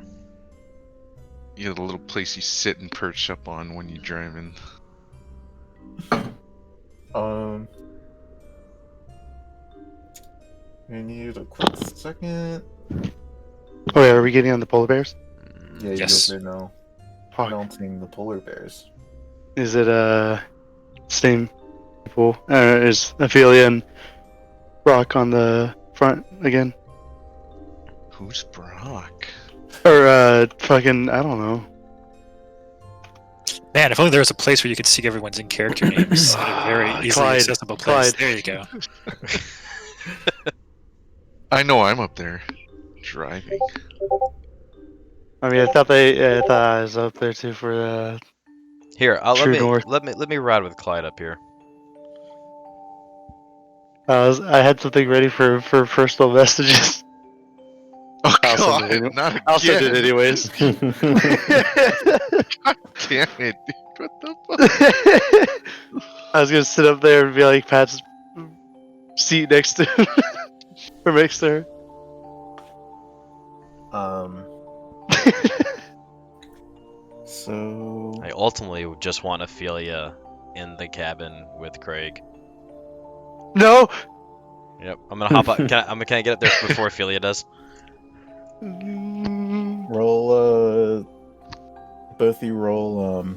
You know, the little place you sit and perch up on when you're driving. I need a quick second. Oh yeah, are we getting on the polar bears? Yeah, you Yes. guys are now Fuck. mounting the polar bears. Is it same people? Is Ophelia and Brock on the front again? Who's Brock? Or fucking I don't know. Man, if only there was a place where you could see everyone's in character names in a very easily Clyde. accessible place. Clyde. There you go. I know I'm up there. Driving. I mean, I thought I was up there too for the. Here, True north. let me ride with Clyde up here. I had something ready for personal messages. Oh I'll send it god, anyway. not again. I'll send it anyways. Damn it, dude. What the fuck? I was gonna sit up there and be like Pat's seat next to him. Or next to her. So I ultimately just want Ophelia in the cabin with Craig. No. Yep, I'm gonna hop up. Can I get up there before Ophelia does? roll both of you roll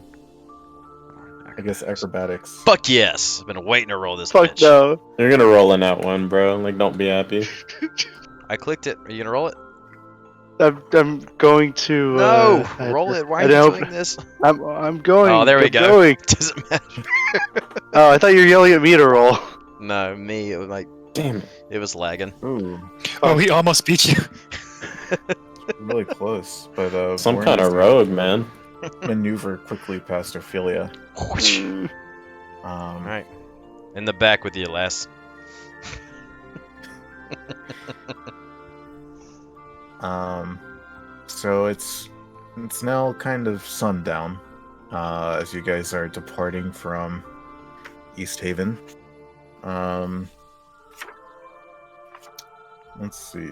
I guess acrobatics. Fuck yes! I've been waiting to roll this Fuck bitch. no. You're gonna roll in that one, bro. Like, don't be happy. I clicked it. Are you gonna roll it? I'm going to. No! I- Roll it. Why I are you don't- doing this? I'm going. Oh, there we I'm go. Going. Doesn't matter. Oh, I thought you were yelling at me to roll. No, me. It was like Damn it. it was lagging. Ooh, Oh, we almost beat you. really close. But Some Warren kind of is rogue, man. maneuver quickly past Ophelia. Alright. In the back with you, lass. So it's now kind of sundown, as you guys are departing from East Haven. Let's see.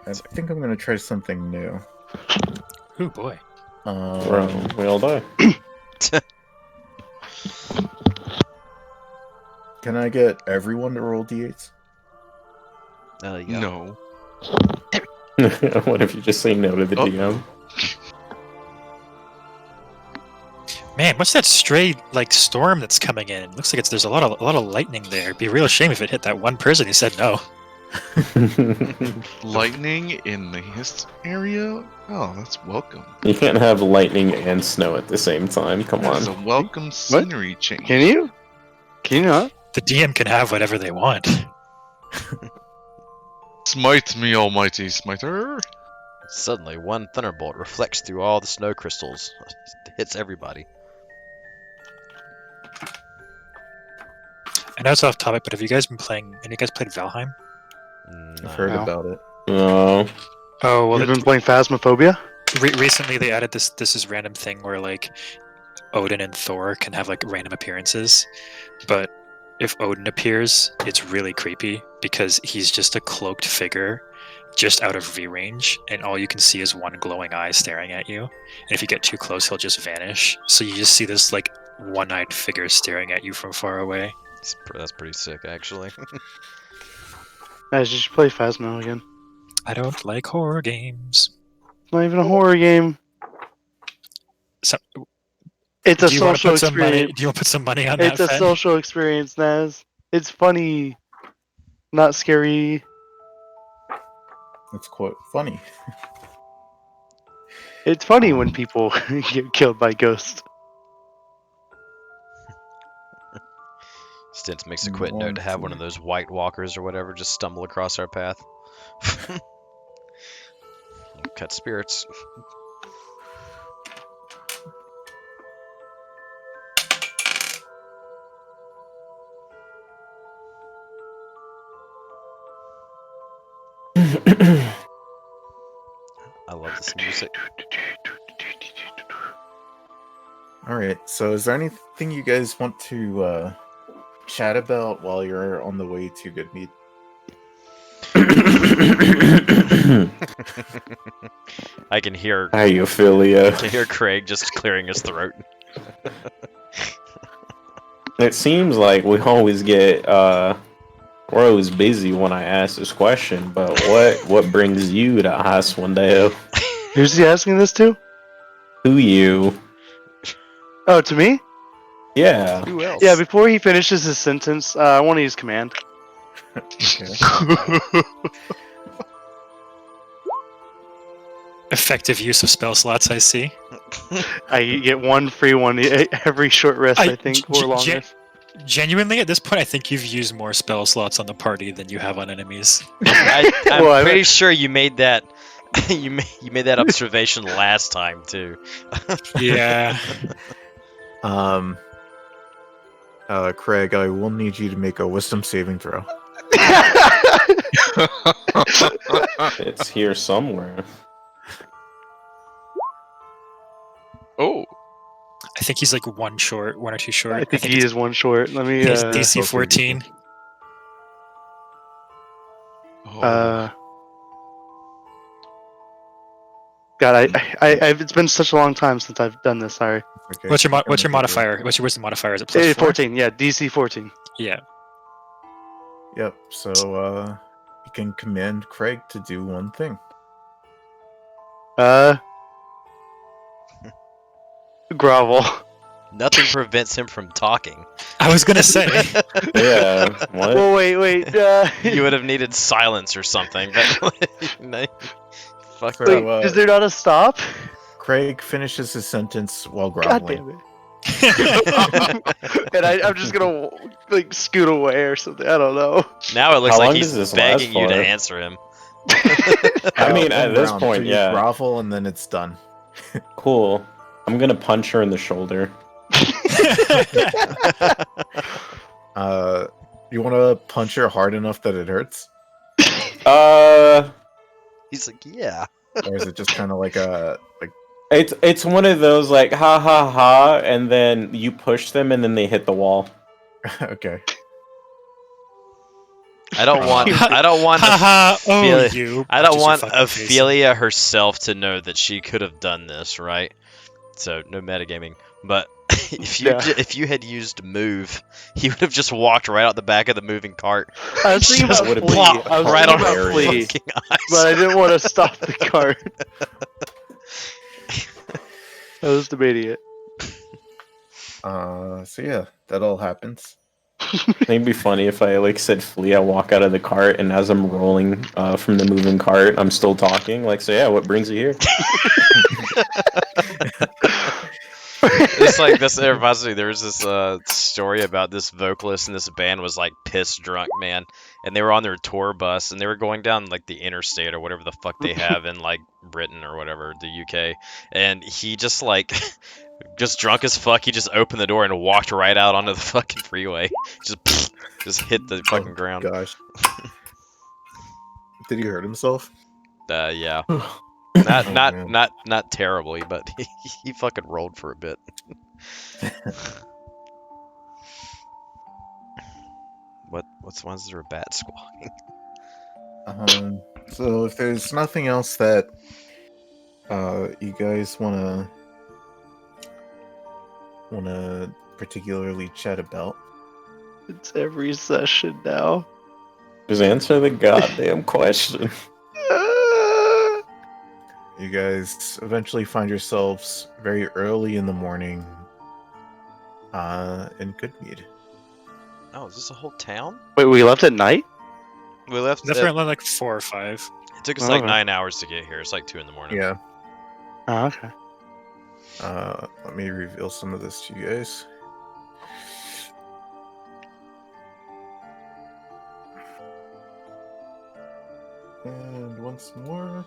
I think I'm gonna try something new. Oh boy. Bro, we all die. Can I get everyone to roll d8s? Yeah. No. What if you just say no to the Oh. DM? Man, what's that stray storm that's coming in? Looks like there's a lot of lightning there. It'd be a real shame if it hit that one person who said no. Lightning in this area? Oh, that's welcome. You can't have lightning and snow at the same time. Come That's a on. welcome scenery change. Can you? Can you not? The DM can have whatever they want. Smite me, almighty smiter. Suddenly, one thunderbolt reflects through all the snow crystals. It hits everybody. I know it's off topic, but have you guys been playing? Any of you guys played Valheim? I've heard No. about it. Oh. Oh well, You've been playing Phasmophobia? recently they added this is random thing where Odin and Thor can have random appearances, but if Odin appears, it's really creepy because he's just a cloaked figure just out of V range, and all you can see is one glowing eye staring at you. And if you get too close, he'll just vanish. So you just see this one-eyed figure staring at you from far away. That's pretty sick, actually. Guys, you should play Phasmo again. I don't like horror games. It's not even a horror game. So, It's a do you want to social put some money? experience. Do you want to put some money on It's that? a Fen? social experience, Naz. It's funny. Not scary. That's quite funny. It's funny when people get killed by ghosts. Stintz makes a quick note to have one of those White Walkers or whatever just stumble across our path. Cut spirits. I love this music. All right. So, is there anything you guys want to chat about while you're on the way to Goodmead? I can hear How you feel, Leo? Craig just clearing his throat. It seems like we always get we're always busy when I ask this question, but what brings you to Icewind? Who's he asking this to? Who you? Oh, to me? Yeah. Who else? Yeah, before he finishes his sentence, I want to use command. Effective use of spell slots, I see. I get one free one every short rest, I think, or long rest. Genuinely, at this point, I think you've used more spell slots on the party than you have on enemies. I'm Well, pretty sure you made that. You made that observation last time too. Yeah. Craig, I will need you to make a wisdom saving throw. It's here somewhere. Oh, I think he's one or two short. I think he is one short. Let me. He's DC 14. oh. God, it's been such a long time since I've done this. Sorry. Okay. What's your modifier? What's your wisdom modifier? Is it plus 4? 14. Yeah, DC 14. Yeah. Yep. So, you can command Craig to do one thing. Grovel. Nothing prevents him from talking. I was gonna say. Yeah. What? Well, wait. You would have needed silence or something. But no, fuck. So, Wait, is there not a stop? Craig finishes his sentence while God groveling. damn it. And I'm just gonna scoot away or something. I don't know. Now it looks How like long he's does this begging last you to for? answer him. I mean, at One this round, point, so you yeah. grovel and then it's done. Cool. I'm gonna punch her in the shoulder. You want to punch her hard enough that it hurts, He's like, yeah. or is it just kind of like a It's one of those ha ha ha, and then you push them, and then they hit the wall. okay? I don't want. Haha, Ophelia- you. I don't Just your want fucking face. Ophelia herself to know that she could have done this, right? So no metagaming, but if you had used move, he would have just walked right out the back of the moving cart. I was thinking Just about would've Flea. been plop I was right thinking on about her Flea, fucking eyes. but I didn't want to stop the cart. I was debating it. So yeah, that all happens. It'd be funny if I like said flee, I walk out of the cart, and as I'm rolling from the moving cart, I'm still talking. Like, so yeah, what brings you here? It's like this. It reminds me. There was this story about this vocalist in this band was like piss drunk, man, and they were on their tour bus and they were going down like the interstate or whatever the fuck they have in like Britain or whatever, the UK, and he just like just drunk as fuck. He just opened the door and walked right out onto the fucking freeway. Just hit the fucking ground. Gosh. Did he hurt himself? Yeah. Oh, man. Not terribly, but he fucking rolled for a bit. What's why is there a bat squawking? So if there's nothing else that you guys wanna particularly chat about, It's every session now. Just answer the goddamn question. you guys eventually find yourselves very early in the morning in Goodmead. Oh, is this a whole town? Wait, we left at night? We left. That's around like 4 or 5. It took us Oh, like okay. 9 hours to get here. It's like 2 in the morning. Yeah. Oh, okay. Let me reveal some of this to you guys. And once more.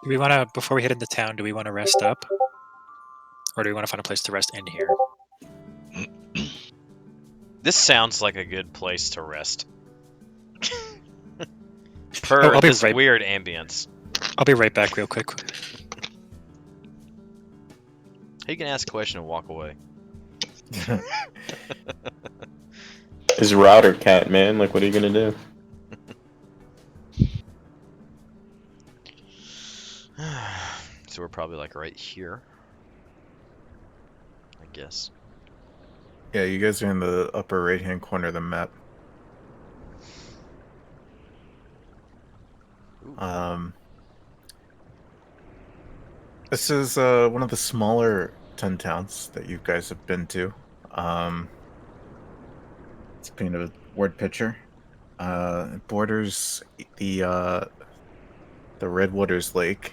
Do we want to, before we head into town, do we want to rest up? Or do we want to find a place to rest in here? This sounds like a good place to rest. Oh, Per I'll be this right- weird ambience. I'll be right back real quick. You can ask a question and walk away. Is router cat, man? Like, what are you gonna do? So we're probably like right here. I guess. Yeah, you guys are in the upper right-hand corner of the map. This is one of the smaller 10 towns that you guys have been to. It's painted a word picture. It borders the Redwaters Lake.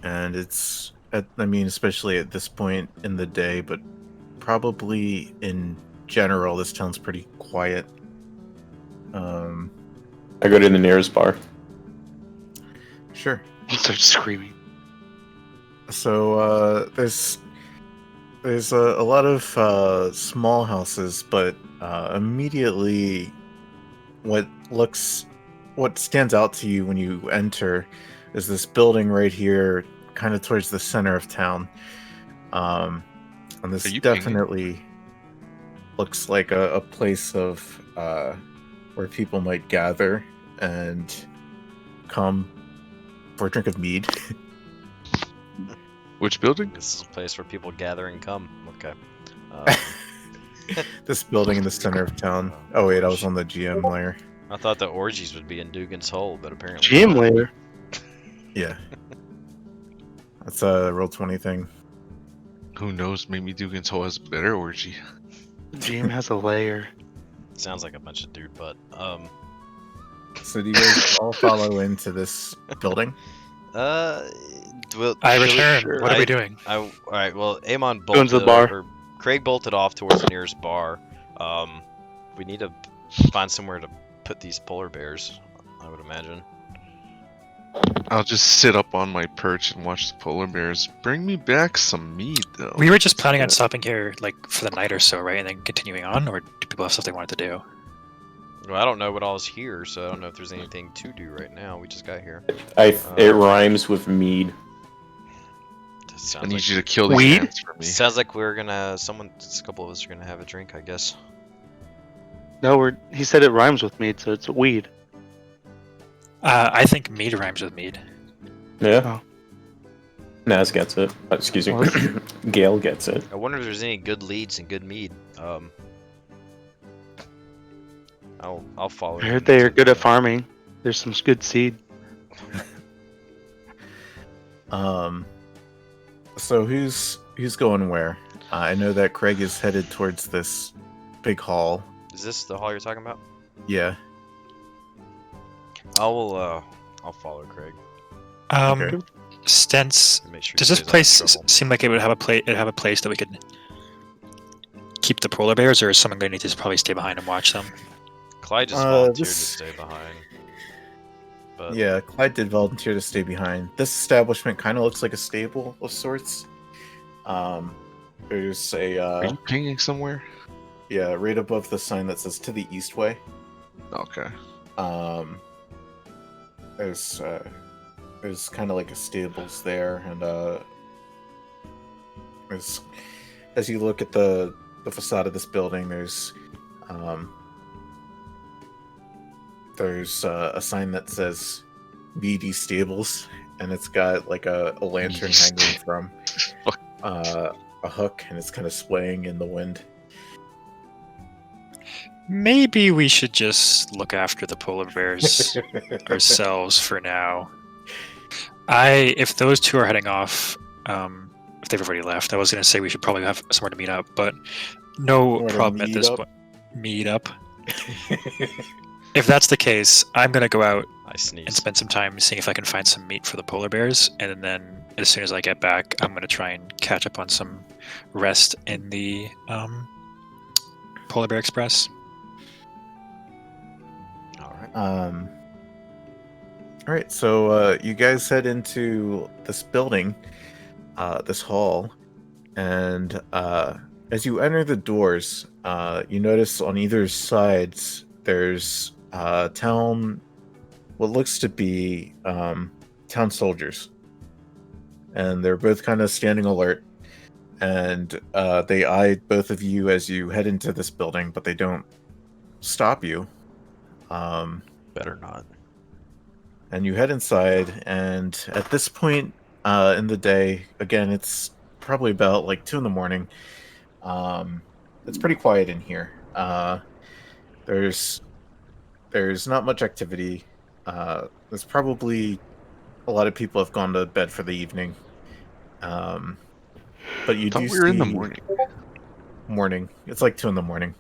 And it's especially at this point in the day, but probably in general, this town's pretty quiet. I go to the nearest bar. Sure. He starts screaming. So there's a lot of small houses, but immediately what stands out to you when you enter is this building right here, kind of towards the center of town. And this Are you pinging? definitely looks like a place of where people might gather and come for a drink of mead. Which building? This is a place where people gather and come. Okay. This building in the center of town. Oh wait, I was on the GM layer. I thought the orgies would be in Dugan's Hole, but apparently GM not. later. Yeah. That's a Roll20 thing. Who knows? Maybe Dugan's Hole has a better orgy. GM has a layer. Sounds like a bunch of dude butt. So do you guys all follow into this building? Well, I should we- return. What are I- we doing? All right. Well, Amon Going bolted to the bar. or Craig bolted off towards the nearest bar. We need to find somewhere to put these polar bears. I would imagine. I'll just sit up on my perch and watch the polar bears. Bring me back some meat, though. We were just planning on stopping here like for the night or so, right? And then continuing on? Or do people have stuff they wanted to do? Well, I don't know what all is here, so I don't know if there's anything to do right now. We just got here. It rhymes with mead. That I sounds need like, you to kill these Weed? ants for me. sounds like we're gonna. A couple of us are gonna have a drink, I guess. No, he said it rhymes with mead, so it's weed. I think mead rhymes with mead. Yeah. Oh. Naz gets it. Excuse me. Well, Gale gets it. I wonder if there's any good leads and good mead. I'll follow. I him heard they are to good the- at farming. There's some good seed. So who's going where? I know that Craig is headed towards this big hall. Is this the hall you're talking about? Yeah. I'll follow Craig. Okay. Stents. And make sure he Does this stays out of place trouble. seem like it would have a place that we could keep the polar bears, or is someone going to need to probably stay behind and watch them? Clyde just volunteered to this- stay behind. But Yeah, Clyde did volunteer to stay behind. This establishment kind of looks like a stable of sorts. There's a Are you pinging somewhere? yeah, right above the sign that says "To the East Way." Okay. There's kind of like a stables there, and as you look at the facade of this building, there's a sign that says "BD Stables," and it's got like a lantern hanging from a hook, and it's kind of swaying in the wind. Maybe we should just look after the polar bears ourselves for now. If those two are heading off, if they've already left, I was going to say we should probably have somewhere to meet up, but no Somewhere to problem at meet this up? point. Meet up. If that's the case, I'm going to go out I and sneezed. spend some time seeing if I can find some meat for the polar bears, and then as soon as I get back, I'm going to try and catch up on some rest in the Polar Bear Express. All right. All right, so you guys head into this building, this hall, and as you enter the doors, you notice on either sides there's what looks to be town soldiers, and they're both kind of standing alert, and they eye both of you as you head into this building, but they don't stop you. Better not. And you head inside, and at this point in the day, again, it's probably about like 2 in the morning. It's pretty quiet in here. There's not much activity. There's probably a lot of people have gone to bed for the evening. But you I thought do we were in the see- morning. Morning. It's like 2 in the morning.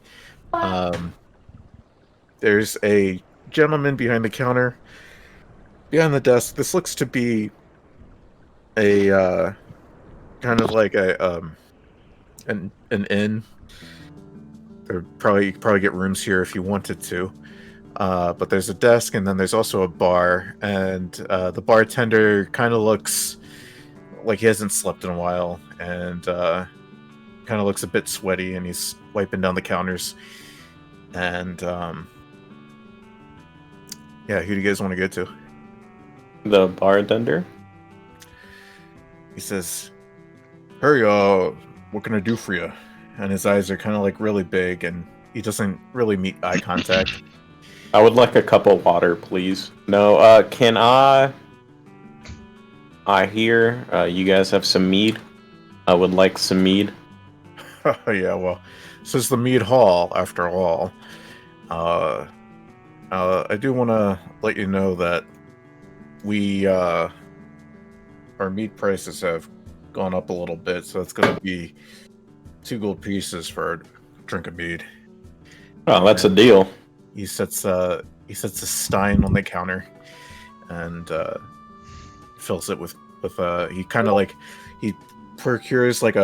There's a gentleman behind the counter, behind the desk. This looks to be a kind of like an inn. You could probably get rooms here if you wanted to. But there's a desk, and then there's also a bar, and the bartender kind of looks like he hasn't slept in a while, and kind of looks a bit sweaty, and he's wiping down the counters. And yeah, who do you guys want to go to? The bartender. He says, "Hey, what can I do for you?" And his eyes are kind of like really big, and he doesn't really meet eye contact. I would like a cup of water, please. No, can I hear you guys have some mead. I would like some mead. Yeah, well, this is the mead hall, after all. I do want to let you know that our meat prices have gone up a little bit, so it's going to be 2 gold pieces for a drink of mead. Oh, that's a deal. He sets a stein on the counter and fills it with he kind of like he procures like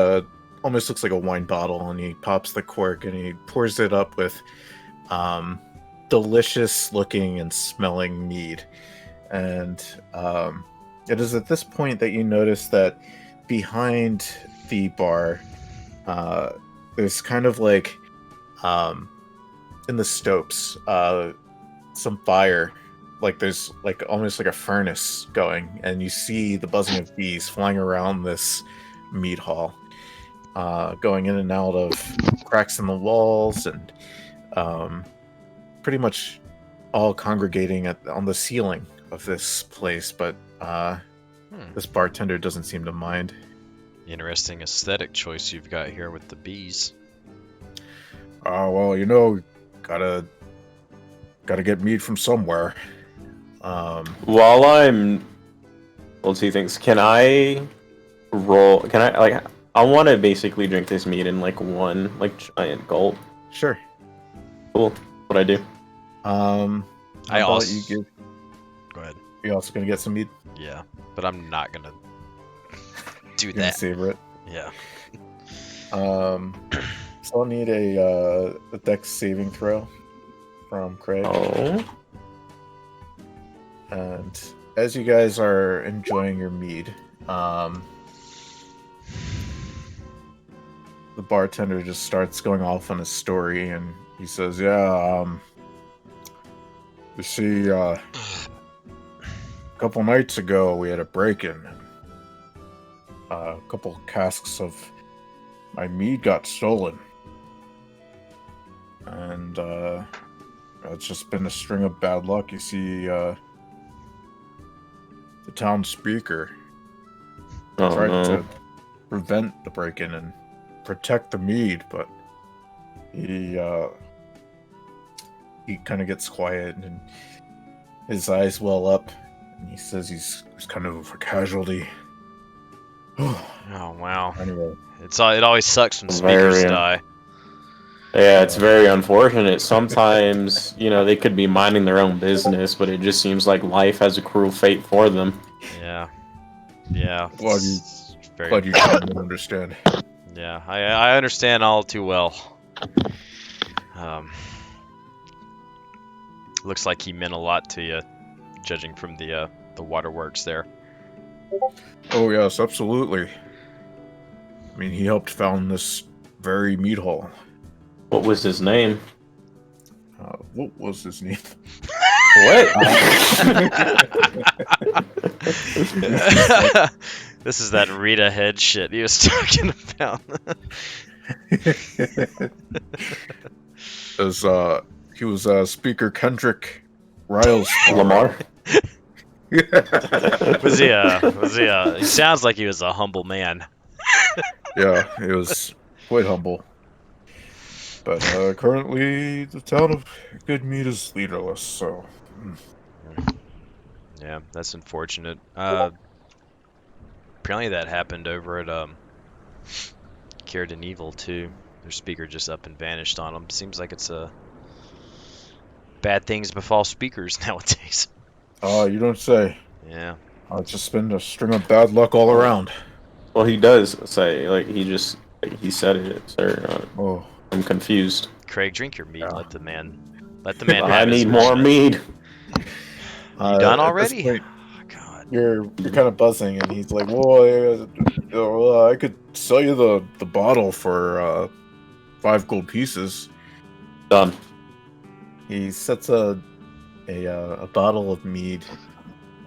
almost looks like a wine bottle, and he pops the cork and he pours it up with delicious looking and smelling mead. And it is at this point that you notice that behind the bar there's kind of like in the stopes some fire, like there's like almost like a furnace going, and you see the buzzing of bees flying around this mead hall, going in and out of cracks in the walls, and pretty much all congregating on the ceiling of this place, but Hmm. this bartender doesn't seem to mind. Interesting aesthetic choice you've got here with the bees. Well, gotta get meat from somewhere. While I'm, let's see things. Can I roll? Can I like? I want to basically drink this meat in like one like giant gulp. Sure. Cool. What I do? How I about also. you give? Go ahead. You also gonna get some meat? Yeah, but I'm not gonna do You gonna that. savor it. Yeah. So I'll need a dex saving throw from Craig. Oh. And as you guys are enjoying your mead, the bartender just starts going off on his story, and he says, "Yeah, you see, a couple nights ago we had a break-in. A couple casks of my mead got stolen, and it's just been a string of bad luck. You see, the town speaker Oh tried no. to prevent the break-in and protect the mead, but he kind of gets quiet and his eyes well up, and he says he's kind of a casualty." Oh wow. Anyway, It always sucks when speakers Very, die. Yeah, it's very unfortunate. Sometimes, they could be minding their own business, but it just seems like life has a cruel fate for them. Yeah. Yeah. Glad you- it's very. glad you can understand. Yeah, I understand all too well. Looks like he meant a lot to you, judging from the waterworks there. Oh yes, absolutely. I mean, he helped found this very meat hall. What was his name? What was his name? What? This is that Rita head shit he was talking about. He was Speaker Kendrick Riles Lamar? Was he he sounds like he was a humble man. Yeah, he was quite humble. But currently, the town of Good Meat is leaderless, so... Yeah, that's unfortunate. Apparently that happened over at Caridan Evil too. Their speaker just up and vanished on them. Seems like it's bad things befall speakers nowadays. Oh, you don't say. Yeah. It's just been a string of bad luck all around. Well, he does say, he said it, sir. Oh, I'm confused. Craig, drink your mead. Yeah. Let the man I have his need more moment. mead. You done at already? this point, Oh, God. you're kind of buzzing, and he's like, "Well, I could sell you the bottle for 5 gold pieces." Done. He sets a bottle of mead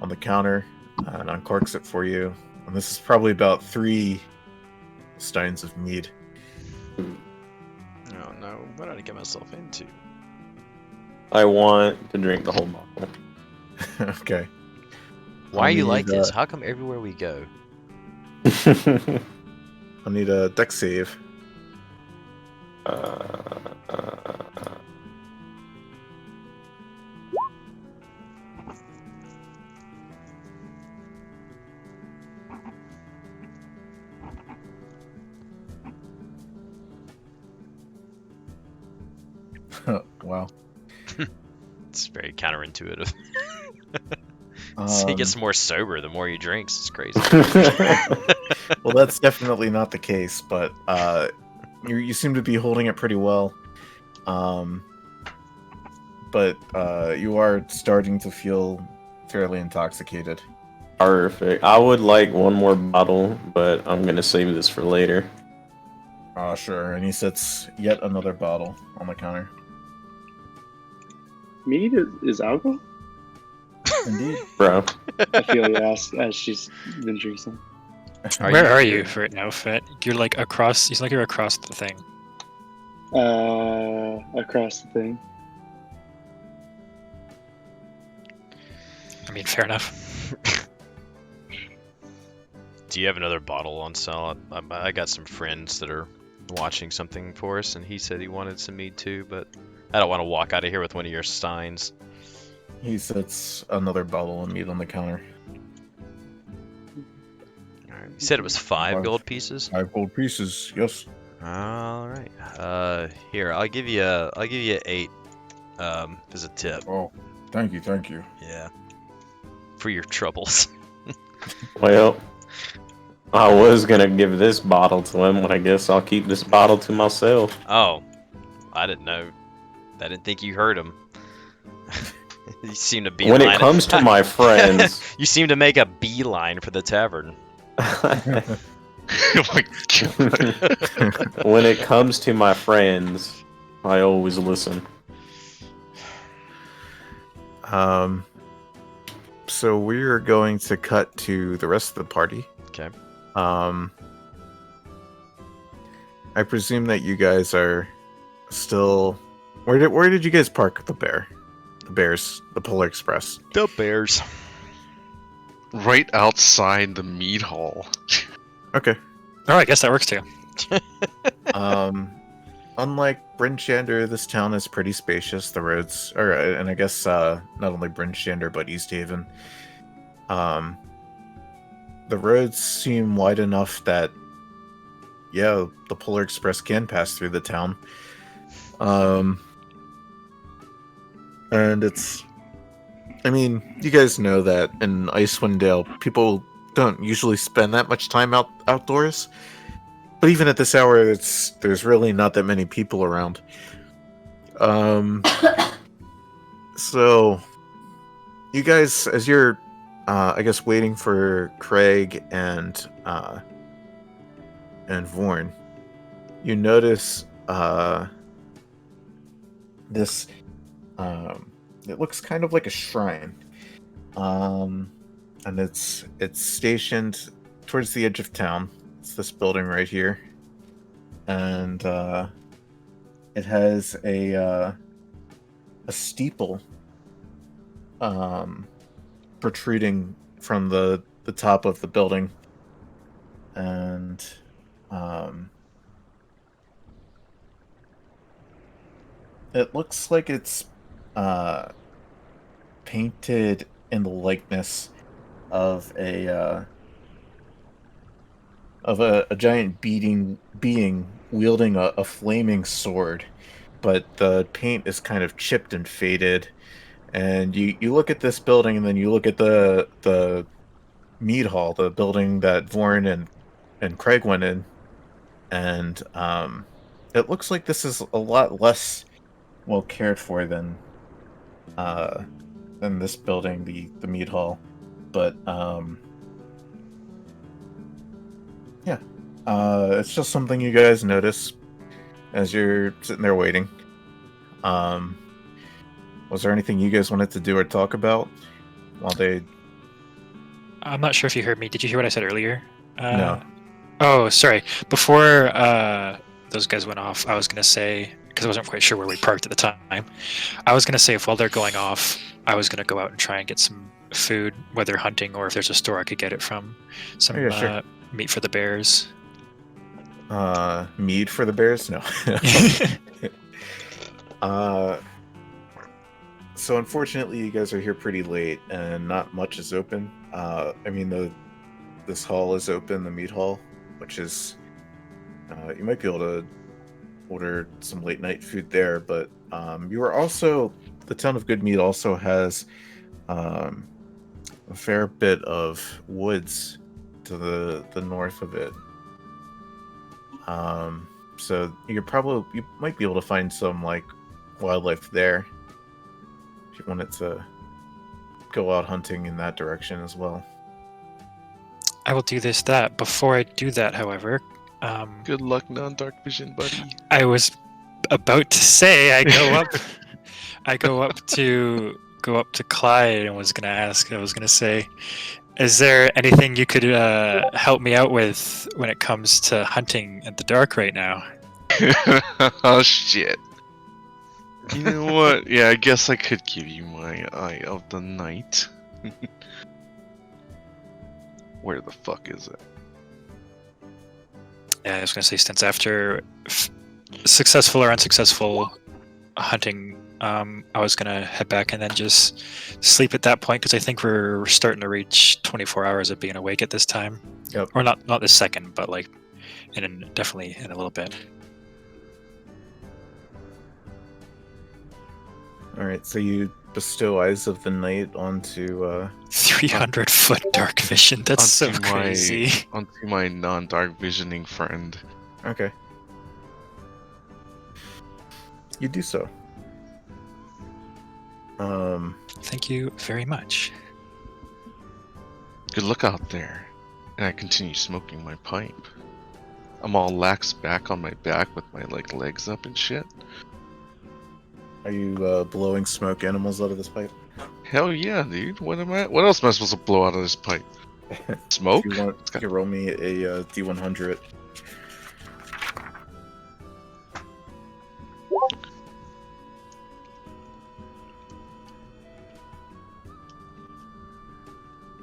on the counter and uncorks it for you. And this is probably about 3 steins of mead. Oh no, what did I get myself into? I want to drink the whole bottle. Okay. Why are you need, like this? How come everywhere we go? I'll need a dex save. Wow. It's very counterintuitive. He gets more sober the more he drinks. It's crazy. Well, that's definitely not the case, but you seem to be holding it pretty well. But you are starting to feel fairly intoxicated. Perfect. I would like one more bottle, but I'm gonna save this for later. Sure. And he sets yet another bottle on the counter. Mead is alcohol? Indeed. Bro. I feel you asked as she's been drinking. Where are you for now, Fet? You're like across. It's like you're across the thing. Across the thing. I mean, fair enough. Do you have another bottle on sale? I got some friends that are watching something for us, and he said he wanted some mead too, but I don't want to walk out of here with one of your steins. He sets another bottle of meat on the counter. All right. You said it was 5 gold pieces. 5 gold pieces, yes. All right. Here, I'll give you 8 as a tip. Oh, thank you. Yeah. For your troubles. Well, I was gonna give this bottle to him, but I guess I'll keep this bottle to myself. Oh, I didn't know. I didn't think you heard him. You seem to be. When it comes to my friends, you seem to make a beeline for the tavern. Oh my god. when it comes to my friends, I always listen. So we're going to cut to the rest of the party. Okay. I presume that you guys are still. Where did you guys park the bears, the Polar Express? The bears. Right outside the mead hall. Okay. Oh, I guess that works too. Unlike Bryn Shander, this town is pretty spacious. The roads are, and I guess not only Bryn Shander but East Haven. The roads seem wide enough that, yeah, the Polar Express can pass through the town. And it's, I mean, you guys know that in Icewind Dale, people don't usually spend that much time outdoors. But even at this hour, there's really not that many people around. So you guys, as you're, I guess, waiting for Craig and Vorn, you notice this. It looks kind of like a shrine, and it's stationed towards the edge of town. It's this building right here, and it has a steeple protruding from the top of the building, and it looks like it's painted in the likeness of a giant being wielding a flaming sword, but the paint is kind of chipped and faded. And you look at this building, and then you look at the mead hall, the building that Vorn and Craig went in, and it looks like this is a lot less well cared for than this building, the mead hall. But yeah, it's just something you guys notice as you're sitting there waiting. Was there anything you guys wanted to do or talk about while they? I'm not sure if you heard me. Did you hear what I said earlier? No. Oh, sorry. Before those guys went off, I was going to say, because I wasn't quite sure where we parked at the time, I was going to say if while they're going off, I was going to go out and try and get some food, whether hunting or if there's a store I could get it from. Some sure. Meat for the bears. Mead for the bears? No. So unfortunately, you guys are here pretty late, and not much is open. I mean, this hall is open, the meat hall, which is you might be able to order some late night food there. But you are also, the town of Good Meat also has a fair bit of woods to the north of it. So you might be able to find some like wildlife there if you wanted to go out hunting in that direction as well. I will do that. Before I do that, however, Good luck, non-dark vision, buddy. I was about to say I go up to Clyde and was gonna ask. I was gonna say, is there anything you could help me out with when it comes to hunting in the dark right now? Oh shit. You know what? Yeah, I guess I could give you my eye of the night. Where the fuck is it? Yeah, I was gonna say, since after successful or unsuccessful hunting, I was gonna head back and then just sleep at that point because I think we're starting to reach 24 hours of being awake at this time. Yep. Or not this second, but like definitely in a little bit. All right, so you bestow Eyes of the Night onto 300-foot dark vision. That's so Onto crazy. Onto my non-dark visioning friend. Okay. You do so. Thank you very much. Good luck out there. And I continue smoking my pipe. I'm all lax back on my back with my legs up and shit. Are you blowing smoke animals out of this pipe? Hell yeah, dude. What else am I supposed to blow out of this pipe? Smoke? If you want, you can roll me a D100.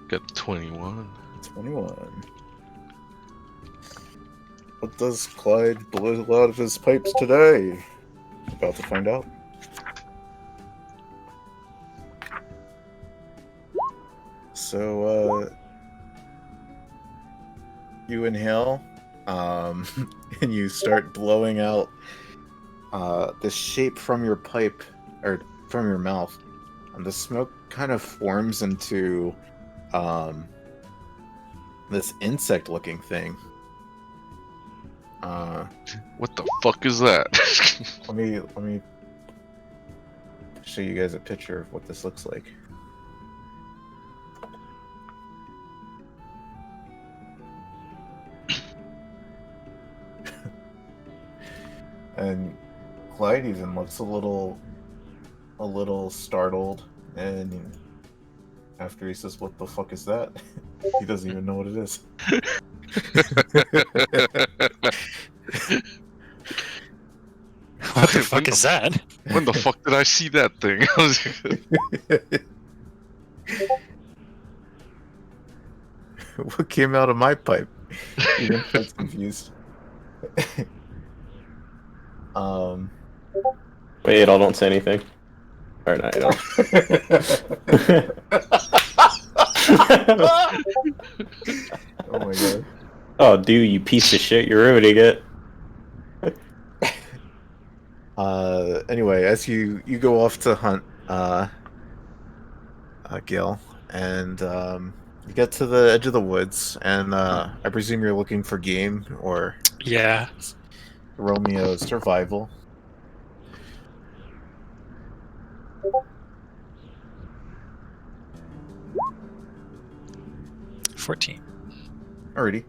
Got 21. 21. What does Clyde blow out of his pipes today? About to find out. So, you inhale, and you start blowing out this shape from your pipe, or from your mouth. And the smoke kind of forms into this insect-looking thing. What the fuck is that? Let me show you guys a picture of what this looks like. And Clyde even looks a little startled, and after he says, "What the fuck is that?" he doesn't even know what it is. What the fuck is that? When the fuck did I see that thing? What came out of my pipe? Even Clyde's confused. Wait, I don't say anything. Or no, I don't. Oh my god. Oh, dude, you piece of shit, you're ruining it. Anyway, as you go off to hunt, Gil, and you get to the edge of the woods, and I presume you're looking for game, or Yeah. Romeo survival. $14. Alrighty.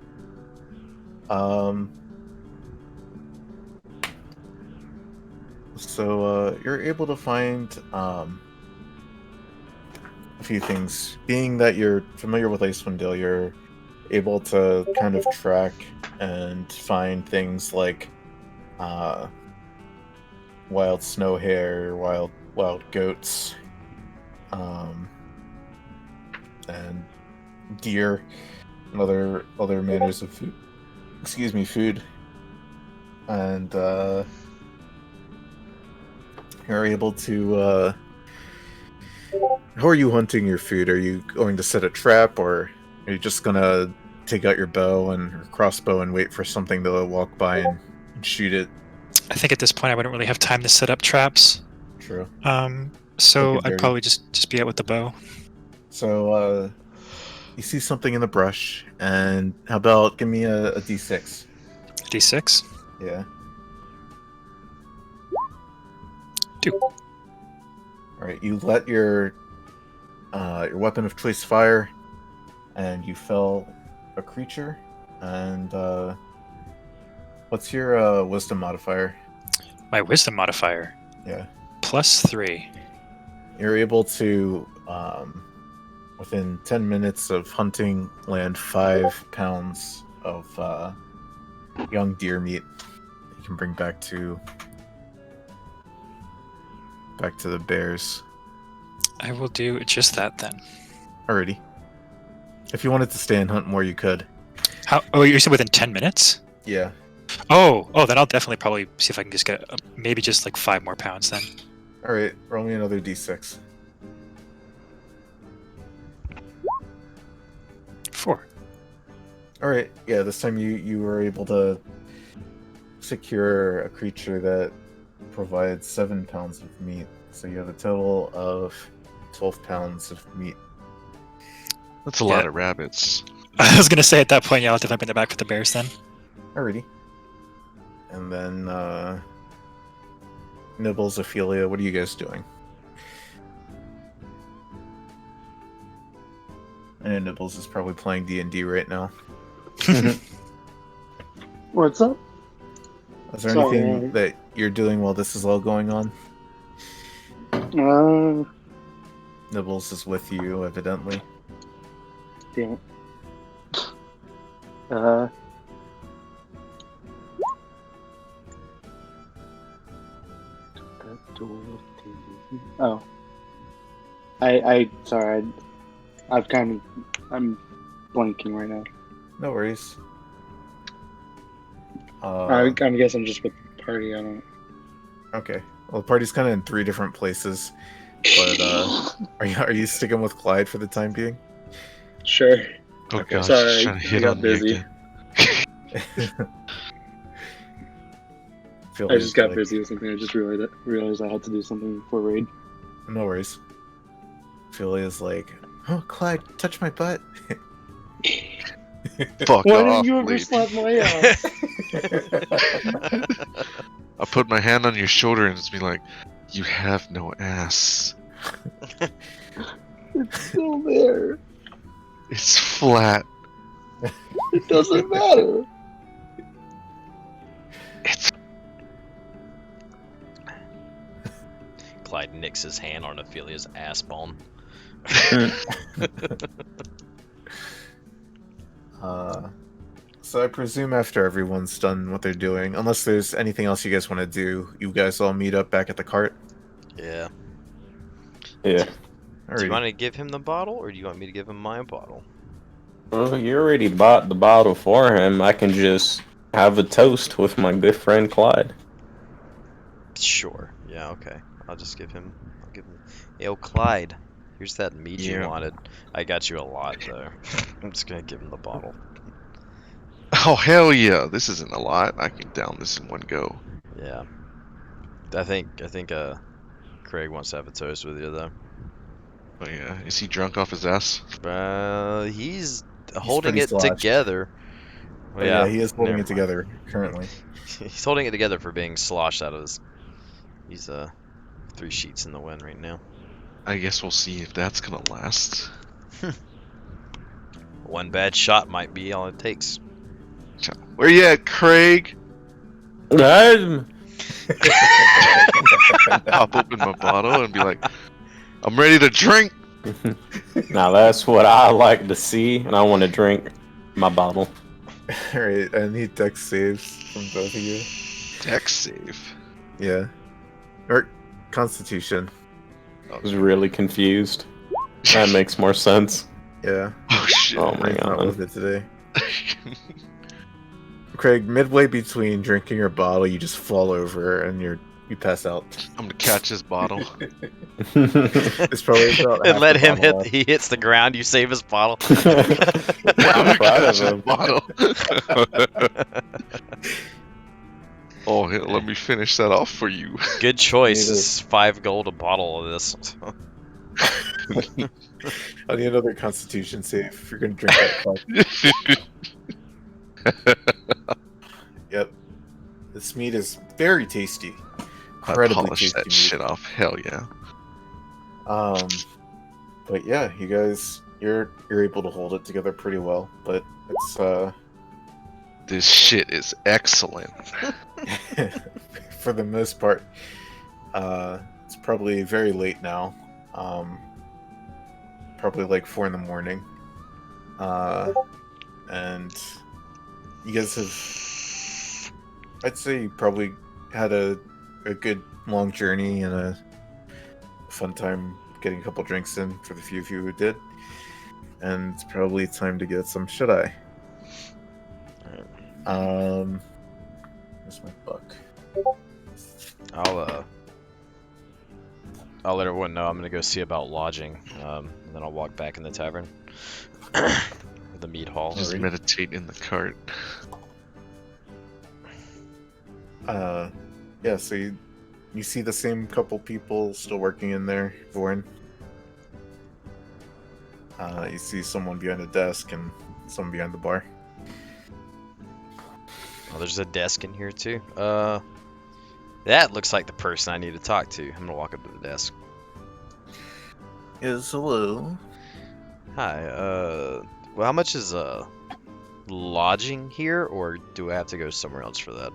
So you're able to find a few things. Being that you're familiar with Icewind Dale, you're able to kind of track and find things like wild snow hare, wild goats, and deer, and other manners of food. Excuse me, food. And you're able to. How are you hunting your food? Are you going to set a trap, or are you just gonna take out your bow or crossbow and wait for something to walk by and shoot it? I think at this point I wouldn't really have time to set up traps. True. So Looking I'd probably just be out with the bow. So you see something in the brush, and how about give me a D6? D6. Yeah. 2. All right. You let your weapon of choice fire, and you fell a creature. And what's your wisdom modifier? My wisdom modifier. Yeah. +3. You're able to, within 10 minutes of hunting, land 5 pounds of young deer meat. You can bring back to the bears. I will do just that then. Alrighty. If you wanted to stay and hunt more, you could. How? Oh, you said within 10 minutes? Yeah. Oh, then I'll definitely probably see if I can just get maybe just like 5 more pounds then. Alright, roll me another d6. 4. Alright, yeah, this time you were able to secure a creature that provides 7 pounds of meat. So you have a total of 12 pounds of meat. That's a lot of rabbits. I was gonna say at that point, yeah, I'll definitely bring it back for the bears then. Alrighty. And then, Nibbles, Ophelia, what are you guys doing? I know Nibbles is probably playing D&D right now. What's up? Is there Sorry. anything that you're doing while this is all going on? Nibbles is with you, evidently. Damn it. Oh. Sorry, I'm blanking right now. No worries. I guess I'm just with the party, I don't... Okay. Well, the party's kind of in 3 different places, but are you sticking with Clyde for the time being? Sure. Oh Okay. gosh, Sorry, she's trying to I hit got on me busy. again. I just got busy with something. I just realized I had to do something before raid. No worries. Ophelia's like, oh, Clyde, touch my butt. Fuck Why off, didn't you ever lady. slap my ass? I put my hand on your shoulder and it's be like, you have no ass. It's still there. It's flat. It doesn't matter. It's Clyde nicks his hand on Ophelia's ass bone. So I presume after everyone's done what they're doing, unless there's anything else you guys want to do, you guys all meet up back at the cart? Yeah. Yeah. Do you Alrighty. want to give him the bottle, or do you want me to give him my bottle? Well, you already bought the bottle for him. I can just have a toast with my good friend Clyde. Sure. Yeah. Okay. I'll just give him. I'll give him. Yo, Clyde. Here's that meat you Yeah. wanted. I got you a lot though. I'm just gonna give him the bottle. oh hell yeah! This isn't a lot. I can down this in one go. Yeah. I think Craig wants to have a toast with you though. Oh yeah, is he drunk off his ass? He's holding pretty it sloshed. together. But yeah, he is holding never it together currently. mind. He's holding it together for being sloshed out of his. He's 3 sheets in the wind right now. I guess we'll see if that's gonna last. One bad shot might be all it takes. Where you at, Craig? I'm... Pop open my bottle and be like, I'm ready to drink. Now that's what I like to see, and I want to drink my bottle. Alright, I need dex saves from both of you. Dex save. Yeah. Or Constitution. I was really confused. That makes more sense. Yeah. Oh shit. Oh my I'm not god. with it today. Craig, midway between drinking your bottle, you just fall over and you pass out. I'm gonna catch this bottle. It's probably about And half let the him bottle hit. He hits the ground. You save his bottle. I'm proud of him. Bottle. Oh, here, let me finish that off for you. Good choice. Need a- It's 5 gold a bottle of this. I need another Constitution save if you're gonna drink that cup. Yep. This meat is very tasty. I Incredibly polish tasty that meat. shit off. Hell yeah. But yeah, you guys, you're able to hold it together pretty well. But it's This shit is excellent. for the most part, it's probably very late now. Probably like 4 in the morning. And you guys have, I'd say you probably had a good long journey and a fun time getting a couple drinks in for the few of you who did. and it's probably time to get some shut eye. Where's my book? I'll let everyone know I'm gonna go see about lodging, and then I'll walk back in the tavern. The meat hall. Just meditate in the cart. Yeah, so you see the same couple people still working in there, Vorn. You see someone behind a desk and someone behind the bar. Oh, there's a desk in here too. That looks like the person I need to talk to. I'm gonna walk up to the desk. Yes, hello. Hi. Well, how much is lodging here, or do I have to go somewhere else for that?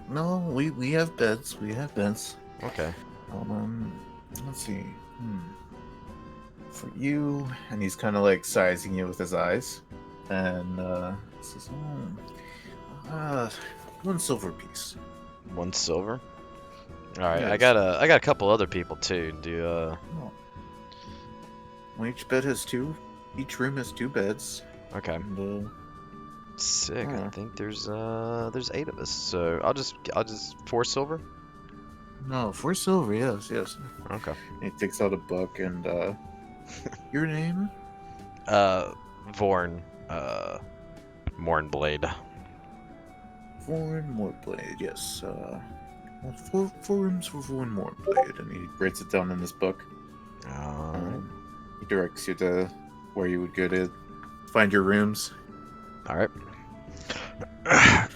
No, we have beds. We have beds. Okay. Let's see. For you, and he's kind of like sizing you with his eyes, and says, one silver piece. 1 silver. All right. Yes. I got a couple other people too. Well, each bed has two. Each room has 2 beds. Okay. And, Sick. I Yeah. think there's 8 of us, so I'll just 4 silver. no, 4 silver. Yes. Okay. And he takes out a book and your name? Vorn. Mornblade. Vorn Moorblade. Yes. Well, four rooms for Vorn Moorblade, and he writes it down in his book. He directs you to where you would go to find your rooms. All right.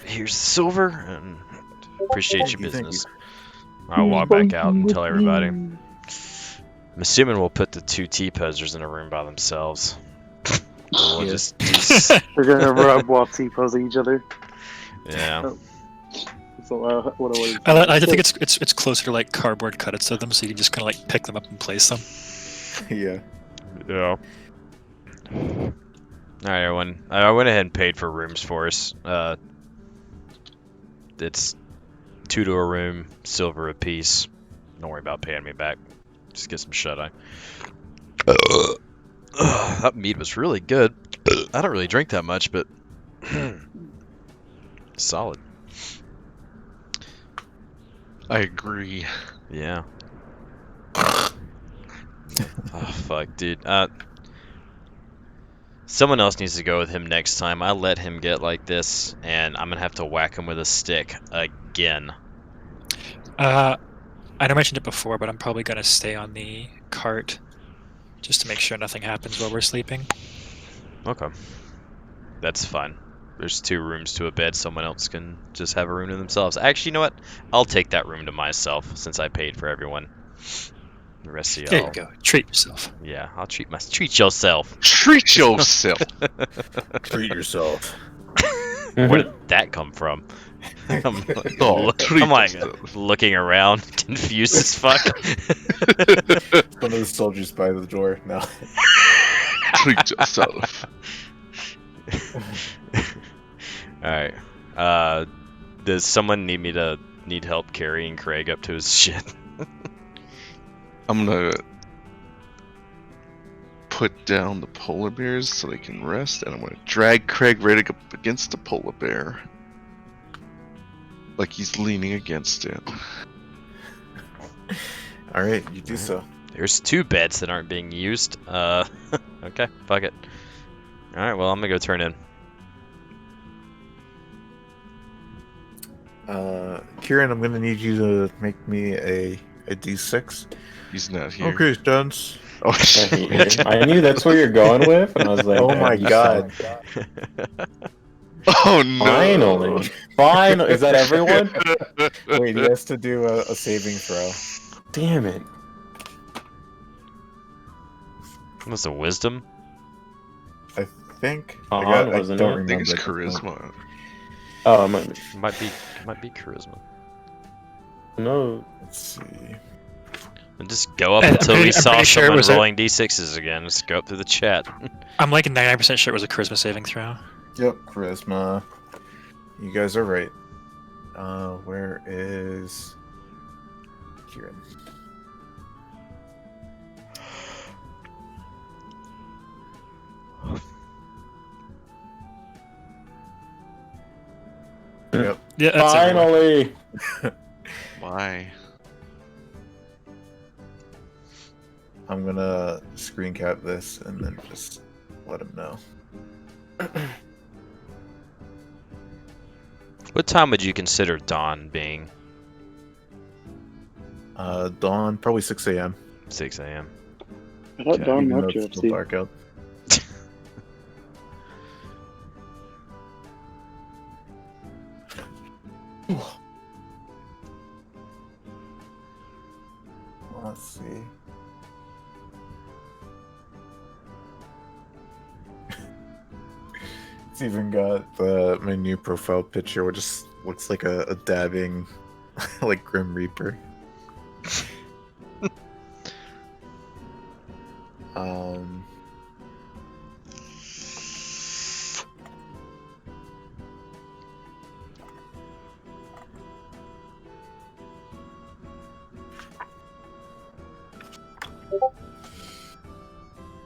Here's the silver, and appreciate Thank your you, thank business. I'll walk back out and tell everybody. I'm assuming we'll put the 2 T-posers in a room by themselves. We'll Yeah. just use... They're gonna rub while T-posing each other. Yeah. So what I I like to think it's closer to like cardboard cutout of them, so you can just kind of like pick them up and place them. Yeah. Yeah. Alright, everyone. I went ahead and paid for rooms for us. It's 2 to a room, silver a piece. Don't worry about paying me back. Just get some shut-eye. That meat was really good. I don't really drink that much, but solid. I agree. Yeah. Oh, fuck, dude. Someone else needs to go with him next time. I let him get like this, and I'm gonna have to whack him with a stick again. I know I mentioned it before, but I'm probably gonna stay on the cart just to make sure nothing happens while we're sleeping. Okay. That's fine. There's 2 rooms to a bed. Someone else can just have a room to themselves. Actually, you know what? I'll take that room to myself since I paid for everyone. The rest of There y'all. you go. Treat yourself. Yeah, I'll treat yourself. Treat yourself. Treat yourself. Where did that come from? I'm Treat like yourself. looking around, confused as fuck. One of the soldiers by the door. No. Treat yourself. Alright. Does someone need help carrying Craig up to his shit? I'm gonna put down the polar bears so they can rest, and I'm gonna drag Craig right up against the polar bear. Like he's leaning against it. Alright, you do so. There's 2 beds that aren't being used. Okay, fuck it. Alright, well, I'm gonna go turn in. Kieran, I'm gonna need you to make me a d6. He's not here. Okay, Stance. Oh shit. I knew that's where you're going with, and I was like, Oh my god. Oh no. Finally. Is that everyone? Wait, he has to do a saving throw. Damn it. What's the wisdom? I think. On, I wasn't don't it? I think it's remember at this point. charisma. Oh, it might be. Might be charisma. No. Let's see. And just go up I'm until pretty- we I'm saw pretty sure it someone was a- rolling d6s again. Just go up through the chat. I'm like 99% sure it was a charisma saving throw. Yep, charisma. You guys are right. Where is Kieran? Yeah, that's everyone. Finally! Why? I'm gonna screen cap this and then just let him know. What time would you consider dawn being? Dawn, probably 6 a.m. 6 a.m. I thought Okay. Dawn Even though left it's still UFC. dark out. Let's see. It's even got my new profile picture, which just looks like a dabbing, like Grim Reaper. um.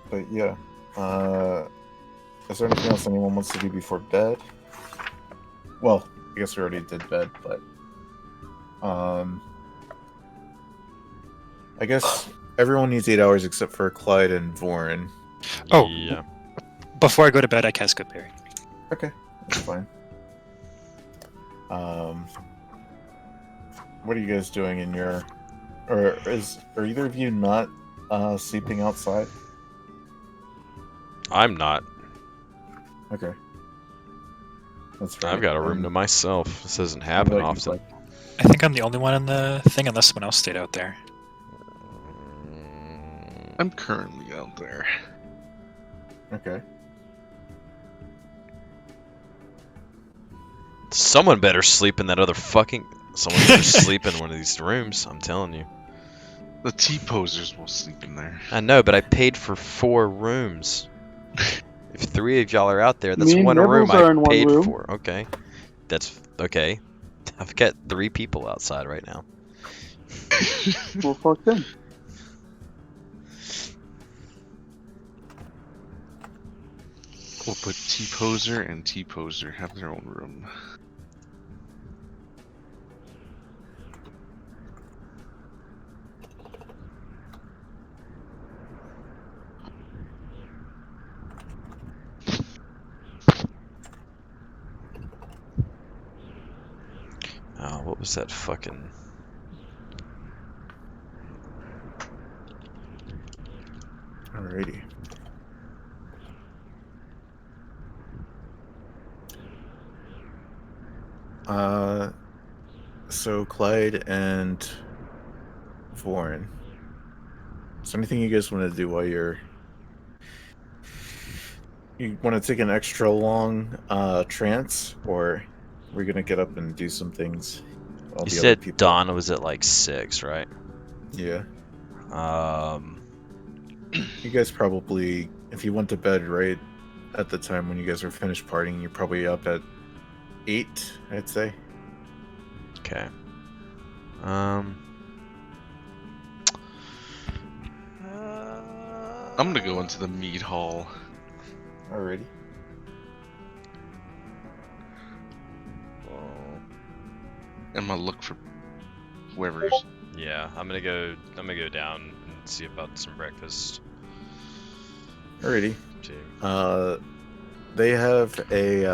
But yeah, is there anything else anyone wants to do before bed? Well, I guess we already did bed, but I guess everyone needs 8 hours except for Clyde and Vorin. Oh. Yeah. Before I go to bed, I cast Good Berry. Okay, that's fine. What are you guys doing in your, are either of you not sleeping outside? I'm not. Okay. That's right. I've got a room to myself. This doesn't happen let you often. play. I think I'm the only one in the thing, unless someone else stayed out there. I'm currently out there. Okay. Someone better sleep in that other fucking. Someone better sleep in one of these rooms. I'm telling you. The T-posers will sleep in there. I know, but I paid for 4 rooms. If 3 of y'all are out there, that's Me and one room Nibbles are I in one paid room. for. Okay, that's okay. I've got 3 people outside right now. Well, fuck them. We'll put T-poser and T-poser have their own room. Oh, what was that fucking? Alrighty. So Clyde and Vorin. Is there anything you guys want to do while you want to take an extra long trance, or we're gonna get up and do some things? All You the said other people. dawn was at like 6, right? Yeah. You You guys probably, if you went to bed right at the time when you guys were finished partying, you're probably up at 8, I'd say. Okay. I'm gonna go into the mead hall. Alrighty. I'm gonna look for whoever's. Yeah, I'm gonna go down and see about some breakfast Alrighty. too. They have a,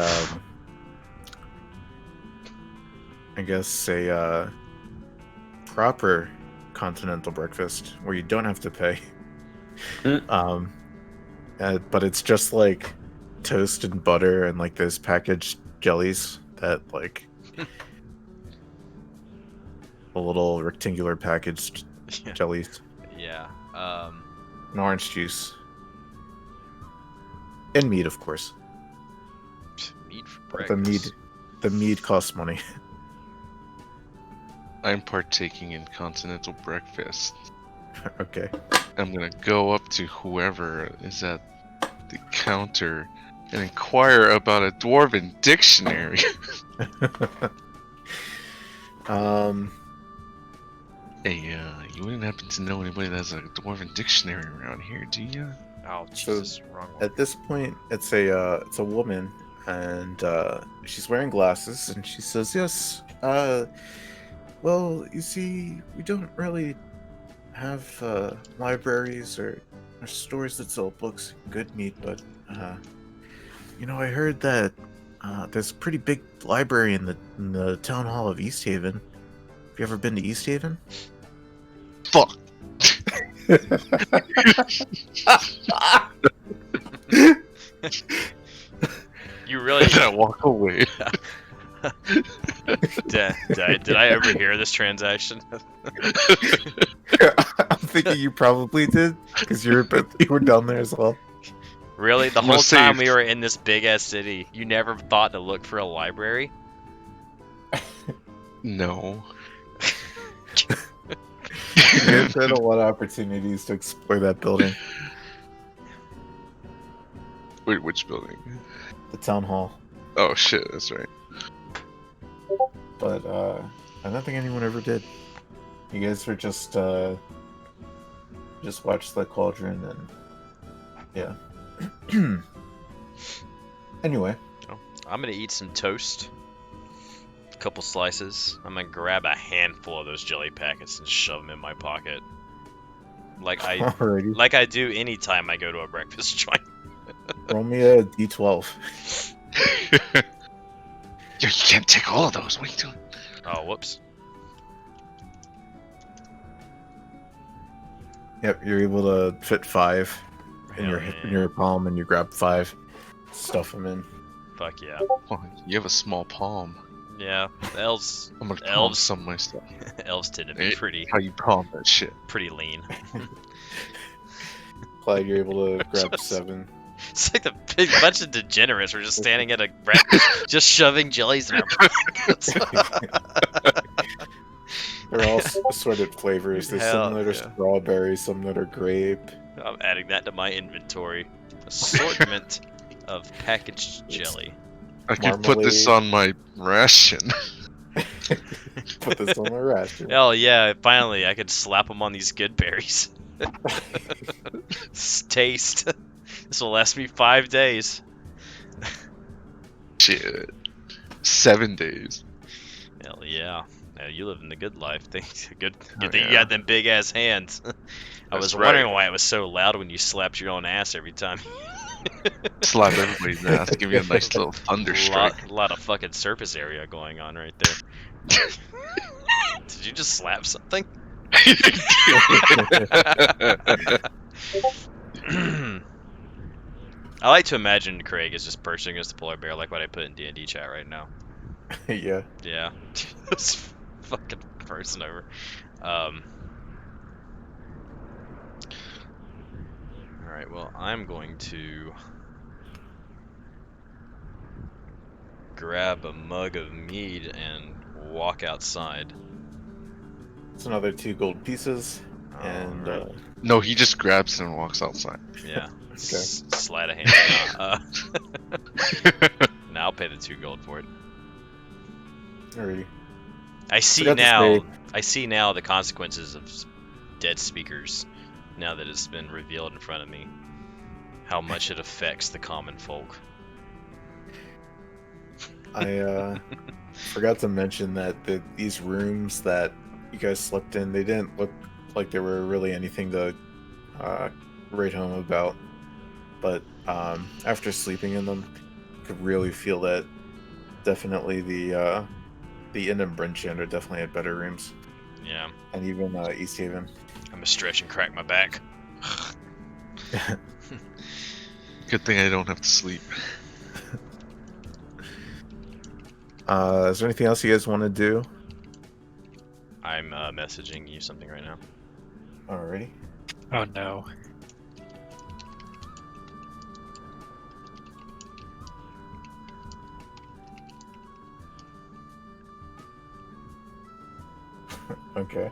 I guess a proper continental breakfast where you don't have to pay. But it's just like toast and butter and like those packaged jellies that like a little rectangular packaged Yeah. jellies Yeah. and orange juice and meat, of course. Meat for But breakfast. the mead costs money. I'm partaking in continental breakfast. Okay. I'm gonna go up to whoever is at the counter and inquire about a dwarven dictionary. Hey, you wouldn't happen to know anybody that has a dwarven dictionary around here, do you? Oh So, Jesus, wrong one. At this point, it's a woman. and she's wearing glasses, and she says, "Yes. Well, you see, we don't really have libraries or stores that sell books and good meat, but I heard that there's a pretty big library in the town hall of East Haven. Have you ever been to East Haven?" Fuck. You really And I walk away. did I overhear this transaction? I'm thinking you probably did, because you were down there as well. Really? The I'm whole gonna say time if- we were in this big ass city, you never thought to look for a library? No. You guys had a lot of opportunities to explore that building, Wait, which building? the town hall. Oh shit, that's right. But I don't think anyone ever did. You guys were just watched the cauldron and yeah. Anyway, I'm gonna eat some toast. A couple slices. I'm gonna grab a handful of those jelly packets and shove them in my pocket. Like alrighty. like I do anytime I go to a breakfast joint. Roll me a d12. You can't take all of those. What are you doing? Oh, whoops. Yep, you're able to fit 5 in Hell in yeah. your palm, and you grab 5, stuff them in. Fuck yeah. Oh, you have a small palm. Yeah. Elves I'm gonna palm Elves. some of my stuff. elves tend to be Hey, pretty How you palm that shit? lean. Clyde, you're able to grab 7. It's like a big bunch of degenerates were just standing at a breakfast, just shoving jellies in our pockets. They're all assorted flavors. There's Hell some that are yeah. strawberry, some that are grape. I'm adding that to my inventory. Assortment of packaged jelly. I can put this on my ration. Put this on my ration. Hell yeah, finally I could slap them on these good berries. Taste. This will last me 5 days. Shit. 7 days. Hell yeah. Yeah, you live in the good life. Good Oh, thing you yeah. got them big ass hands. I That's was right. wondering why it was so loud when you slapped your own ass every time. Slap everybody's ass. Give me a nice little thunderstruck. lot of fucking surface area going on right there. Did you just slap something? I like to imagine Craig is just perching against the polar bear like what I put in D&D chat right now. Yeah. Yeah. This fucking person over. Alright, well, I'm going to grab a mug of mead and walk outside. It's another 2 gold pieces, and Alright. No, he just grabs it and walks outside. Yeah. Okay. Slide a hand. Now I'll pay the 2 gold for it. alrighty. I see Forgot to now. say- I see now the consequences of dead speakers. Now that it's been revealed in front of me, how much it affects the common folk. I forgot to mention that these rooms that you guys slept in, they didn't look like they were really anything to write home about. But after sleeping in them, you could really feel that definitely the Inn and Brinchand are definitely had better rooms. Yeah, And even East Haven. I'm gonna stretch and crack my back. Good thing I don't have to sleep. Is there anything else you guys want to do? I'm messaging you something right now. Alrighty. Oh no. Okay.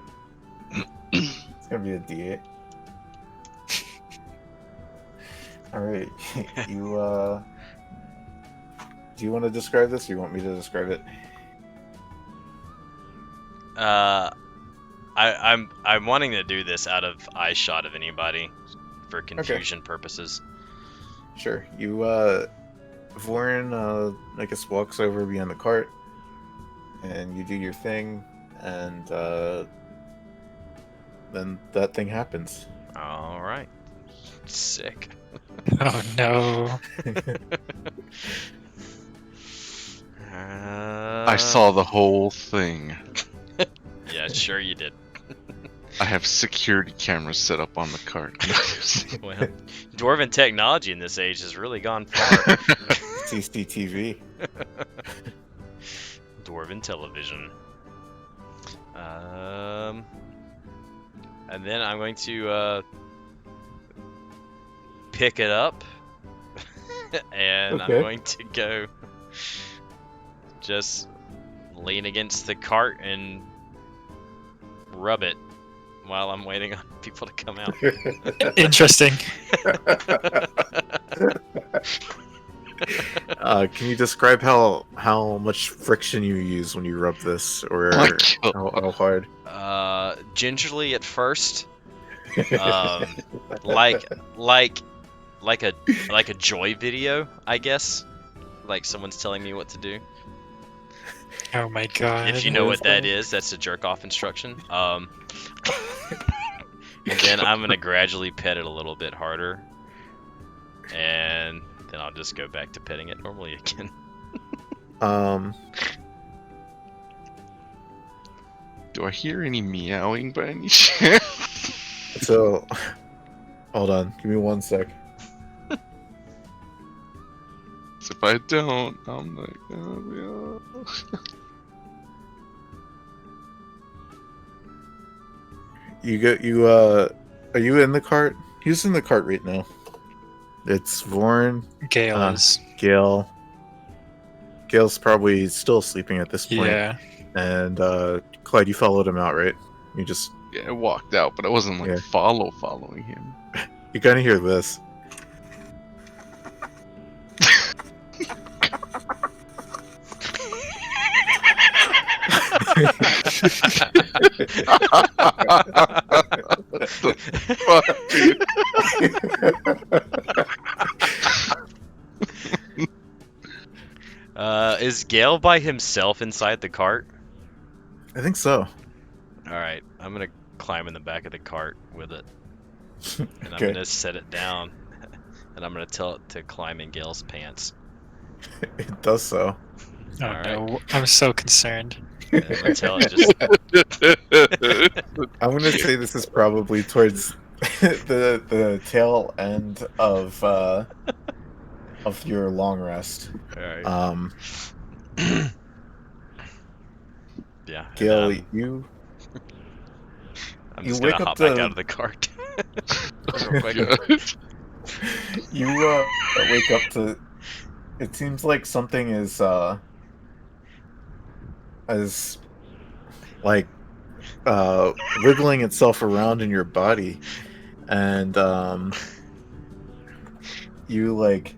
It's gonna be a D8. Alright. You do you want to describe this, or you want me to describe it? I'm wanting to do this out of eye shot of anybody for confusion purposes. Sure. Vorin, I guess, walks over behind the cart, and you do your thing, and then that thing happens. All right. Sick. Oh no. I saw the whole thing. Yeah, sure you did. I have security cameras set up on the cart. Well, dwarven technology in this age has really gone far. CCTV. Dwarven television. And then I'm going to pick it up, and I'm Okay. going to go just lean against the cart and rub it while I'm waiting on people to come out. Interesting. Can you describe how much friction you use when you rub this, or how hard? Gingerly at first, like a joy video, I guess. Like someone's telling me what to do. Oh my god. If you know what that is, that's a jerk off instruction. And then I'm gonna gradually pet it a little bit harder, and then I'll just go back to petting it normally again. Do I hear any meowing by any chance? So, hold on, give me 1 sec. If I don't, I'm like, oh, yeah. Are you in the cart? Who's in the cart right now? It's Vorin, Gale is. Gale. Gale's probably still sleeping at this point. Yeah. And Clyde, you followed him out, right? You just Yeah, I walked out, but I wasn't like Yeah. following him. you gotta hear this. What the fuck, dude? Is Gale by himself inside the cart? I think so. Alright, I'm gonna climb in the back of the cart with it. And I'm Okay. gonna set it down. And I'm gonna tell it to climb in Gale's pants. It does so. Oh Alright. no. I'm so concerned. And I'm gonna tell it just I'm gonna say this is probably towards the tail end of your long rest. Alright. Yeah. and, Gale, you I'm you just wake gonna up hop back to- out of the cart. Oh my God. you wake up to. It seems like something is like wiggling itself around in your body, and you like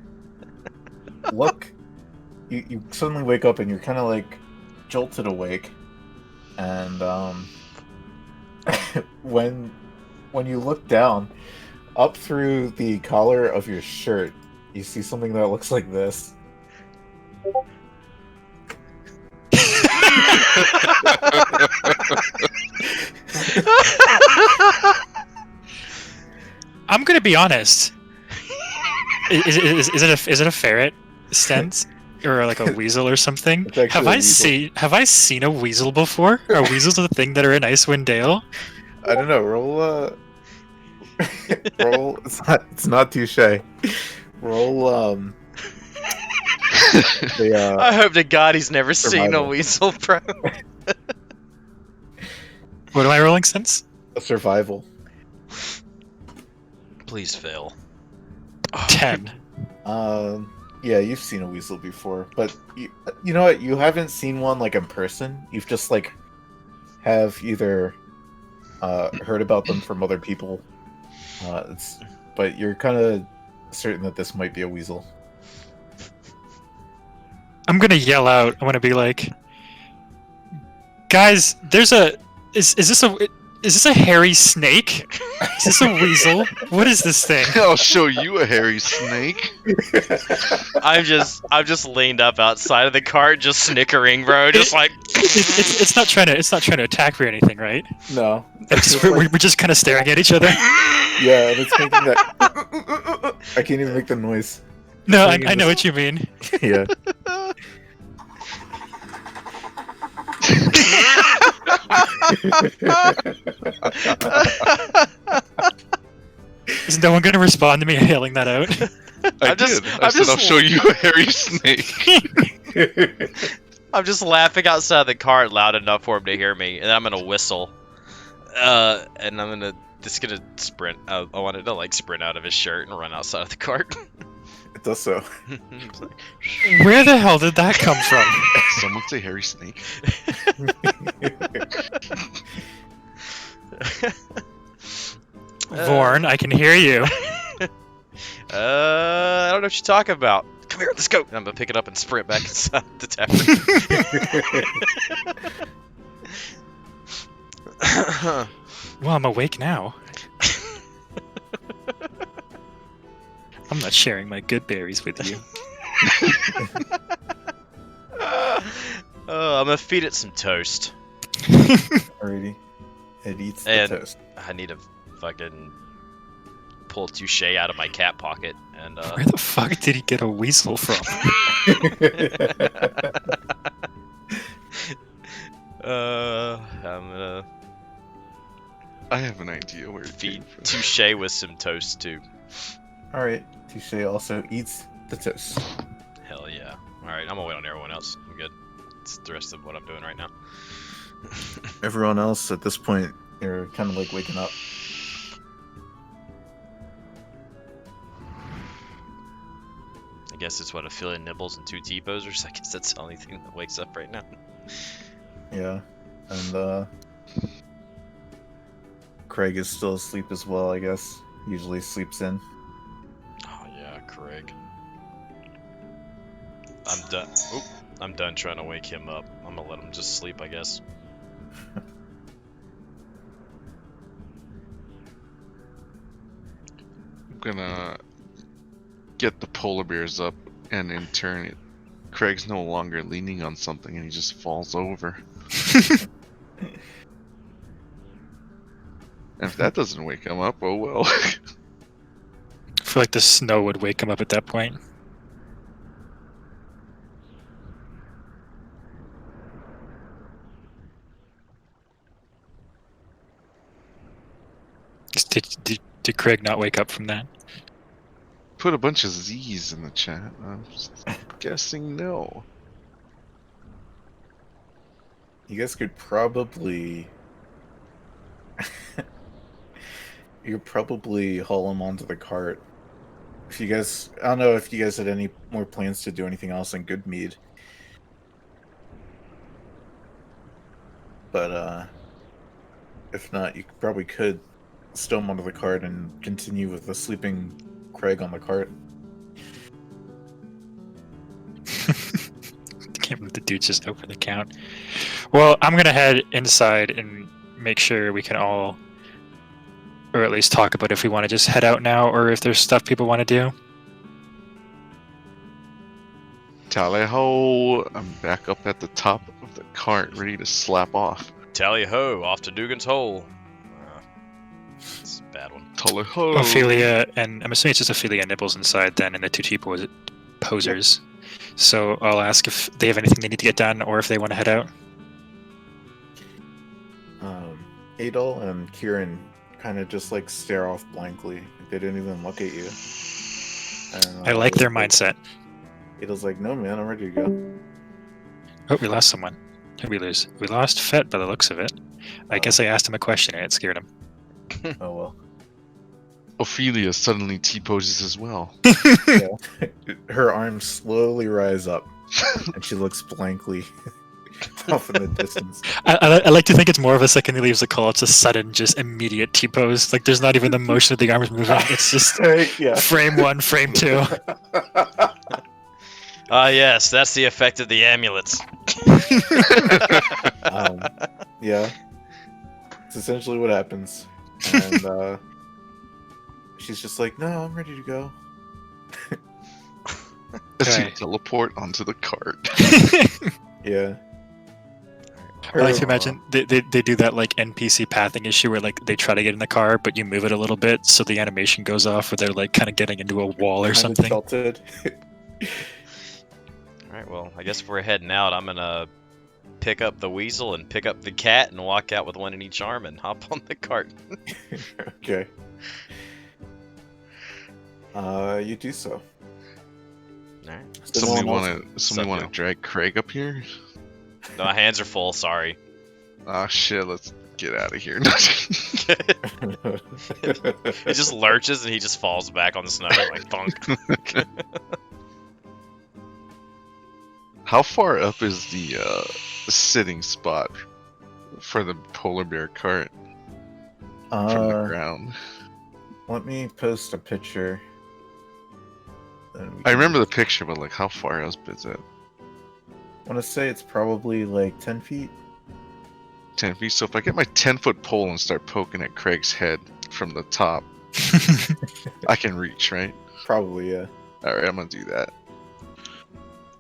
look. You suddenly wake up and you're kind of like jolted awake, and when you look down, up through the collar of your shirt, you see something that looks like this. I'm gonna be honest. Is it a ferret stent or like a weasel or something? It's actually a weasel. Have I seen a weasel before? Are weasels a thing that are in Icewind Dale? I don't know. Roll. Roll. It's not touche. Roll. I hope to God he's never seen a Survival. weasel, bro. What am I rolling since? A survival. Please fail. 10. Yeah, you've seen a weasel before, but you know what? You haven't seen one like in person. You've just like have either heard about them from other people. But you're kind of certain that this might be a weasel. I'm gonna yell out. I'm gonna be like, guys, is Is this a hairy snake? Is this a weasel? What is this thing? I'll show you a hairy snake. I'm just leaned up outside of the cart, just snickering, bro. Just like It's not trying to attack me or anything, right? No. We're just kind of staring at each other. Yeah, and it's making that. I can't even make the noise. No, Making I know this- what you mean. Yeah. Is no one gonna respond to me hailing that out? I I'm just- did. I'm I said just- I'll show you a hairy snake. I'm just laughing outside the cart loud enough for him to hear me, and I'm gonna whistle. And I'm just gonna sprint. I wanted to like sprint out of his shirt and run outside of the cart. It does so. It's like, Where the hell did that come from? Someone say hairy snake. Vorn, I can hear you. I don't know what you're talking about. Come here, let's go. And I'm gonna pick it up and sprint back inside the tavern. Well, I'm awake now. I'm not sharing my good berries with you. I'm gonna feed it some toast. Alrighty. It eats the And- toast. I need to fucking pull Touche out of my cat pocket and Where the fuck did he get a weasel from? I'm gonna I have an idea where it feed came from. Touche with some toast too. Alright. Touche also eats the toast. Hell yeah. Alright, I'm gonna wait on everyone else. I'm good. It's the rest of what I'm doing right now. Everyone else at this point, you're kind of like waking up. I guess it's what, a fillet nibbles and 2 T-posers? I guess that's the only thing that wakes up right now. Yeah. And Craig is still asleep as well, I guess. Usually sleeps in. Oh yeah, Craig. I'm done. Oop, I'm done trying to wake him up. I'm gonna let him just sleep, I guess. I'm gonna get the polar bears up, and in turn, Craig's no longer leaning on something, and he just falls over. And if that doesn't wake him up, oh well. I feel like the snow would wake him up at that point. Did Craig not wake up from that? Put a bunch of Z's in the chat. I'm just guessing no. You guys could probably... you could probably haul him onto the cart. If you guys... I don't know if you guys had any more plans to do anything else in Goodmead. But, if not, you probably could stow him onto the cart and continue with the sleeping Craig on the cart. Can't believe the dude's just over the count. Well, I'm gonna head inside and make sure we can all, or at least talk about if we want to just head out now, or if there's stuff people want to do. Tally ho! I'm back up at the top of the cart, ready to slap off. Tally ho, off to Dugan's Hole. It's a bad one. Tally ho! Ophelia, and I'm assuming it's just Ophelia Nibbles inside then, and the 2 posers. So I'll ask if they have anything they need to get done, or if they want to head out. Adol and Kieran kind of just like stare off blankly. They didn't even look at you. And, I like their Adol's mindset. Adol's like, no man, I'm ready to go. Oh, we lost someone. Who did we lose? We lost Fett by the looks of it. I guess I asked him a question and it scared him. Oh well. Ophelia suddenly T-poses as well. Her arms slowly rise up, and she looks blankly off in the distance. I like to think it's more of a second he leaves the call. It's a sudden, just immediate T-pose. Like there's not even the motion of the arms moving. It's just Yeah. frame 1, frame 2. Ah yes, that's the effect of the amulets. Yeah. It's essentially what happens. And she's just like, "No, I'm ready to go." As you Okay. teleport onto the cart. Yeah. I like to Her, imagine they do that like NPC pathing issue where like they try to get in the car, but you move it a little bit so the animation goes off, where they're like kind of getting into a wall or kinda something. tilted. Alright, well, I guess if we're heading out, I'm gonna pick up the weasel and pick up the cat and walk out with one in each arm and hop on the cart. Okay. You do so. Alright. So no Somebody one else- want to Sup, drag Craig up here? No, my hands are full, sorry. Ah shit, let's get out of here. It just lurches and he just falls back on the snow like thunk. How far up is the sitting spot for the polar bear cart from the ground? Let me post a picture. Then we I can- remember the picture, but like, how far up is it? I want to say it's probably like 10 feet. 10 feet. So if I get my 10-foot pole and start poking at Craig's head from the top, I can reach, right? Probably, yeah. Alright, I'm gonna do that.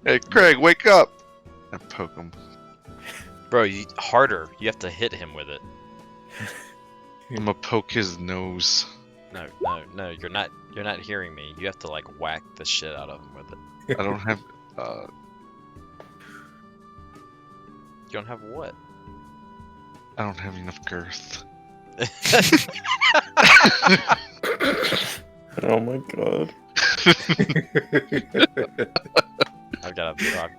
Hey, Craig, wake up! I poke him. Bro, harder. You have to hit him with it. I'm gonna poke his nose. No, you're not hearing me. You have to like whack the shit out of him with it. I don't have. You don't have what? I don't have enough girth. Oh my god. I've got a.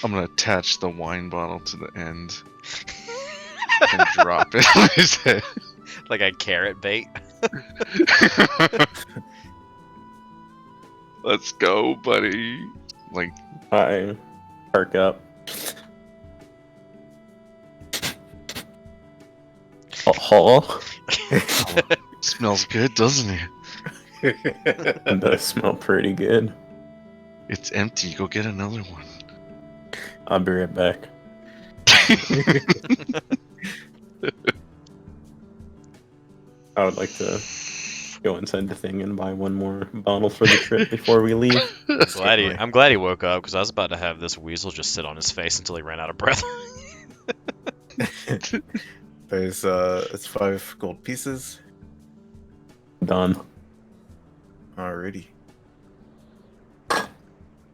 I'm gonna attach the wine bottle to the end and drop it on his head. Like a carrot bait. Let's go, buddy. Like, I perk up. Oh, smells good, doesn't it? it does smell pretty good. It's empty. Go get another one. I'll be right back. I would like to go inside the thing and buy one more bottle for the trip before we leave. I'm glad he woke up because I was about to have this weasel just sit on his face until he ran out of breath. There's it's 5 gold pieces. Done. Alrighty.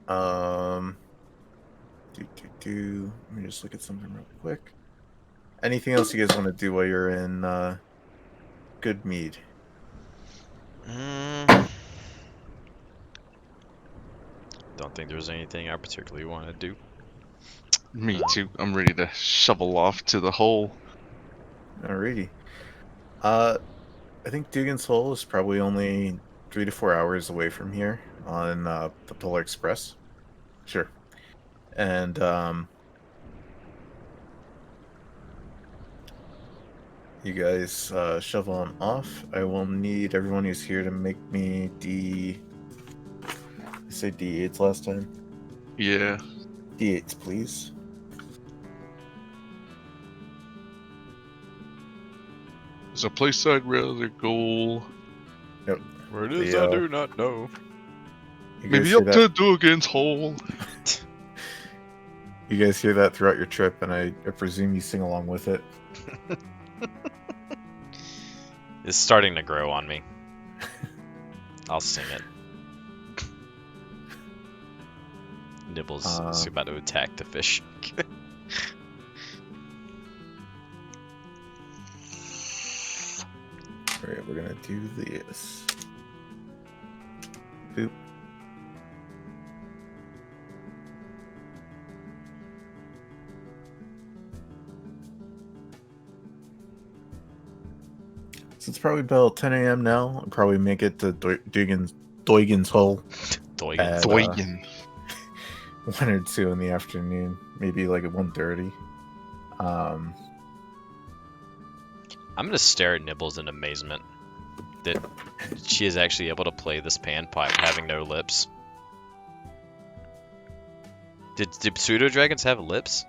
Let me just look at something real quick. Anything else you guys want to do while you're in Good Mead? Don't think there's anything I particularly want to do. Me too. I'm ready to shovel off to the hole. Alrighty. I think Dugan's Hole is probably only 3 to 4 hours away from here on the Polar Express. Sure. And you guys shovel on off. I will need everyone who's here to make me I say D8s last time. Yeah. D8s, please. There's a place I'd rather go. Yep. Where it is, The, I do not know. You Maybe guys up hear to Dugan's hole. You guys hear that throughout your trip, and I presume you sing along with it. It's starting to grow on me. I'll sing it. Nibbles is about to attack the fish. Alright, we're gonna do this. Boop. So it's probably about 10 a.m. now. I'll probably make it to Dugan's Hole Doigan. at Doigan. 1 or 2 in the afternoon. Maybe like at 1:30. I'm gonna stare at Nibbles in amazement that she is actually able to play this panpipe having no lips. Did pseudo dragons have lips?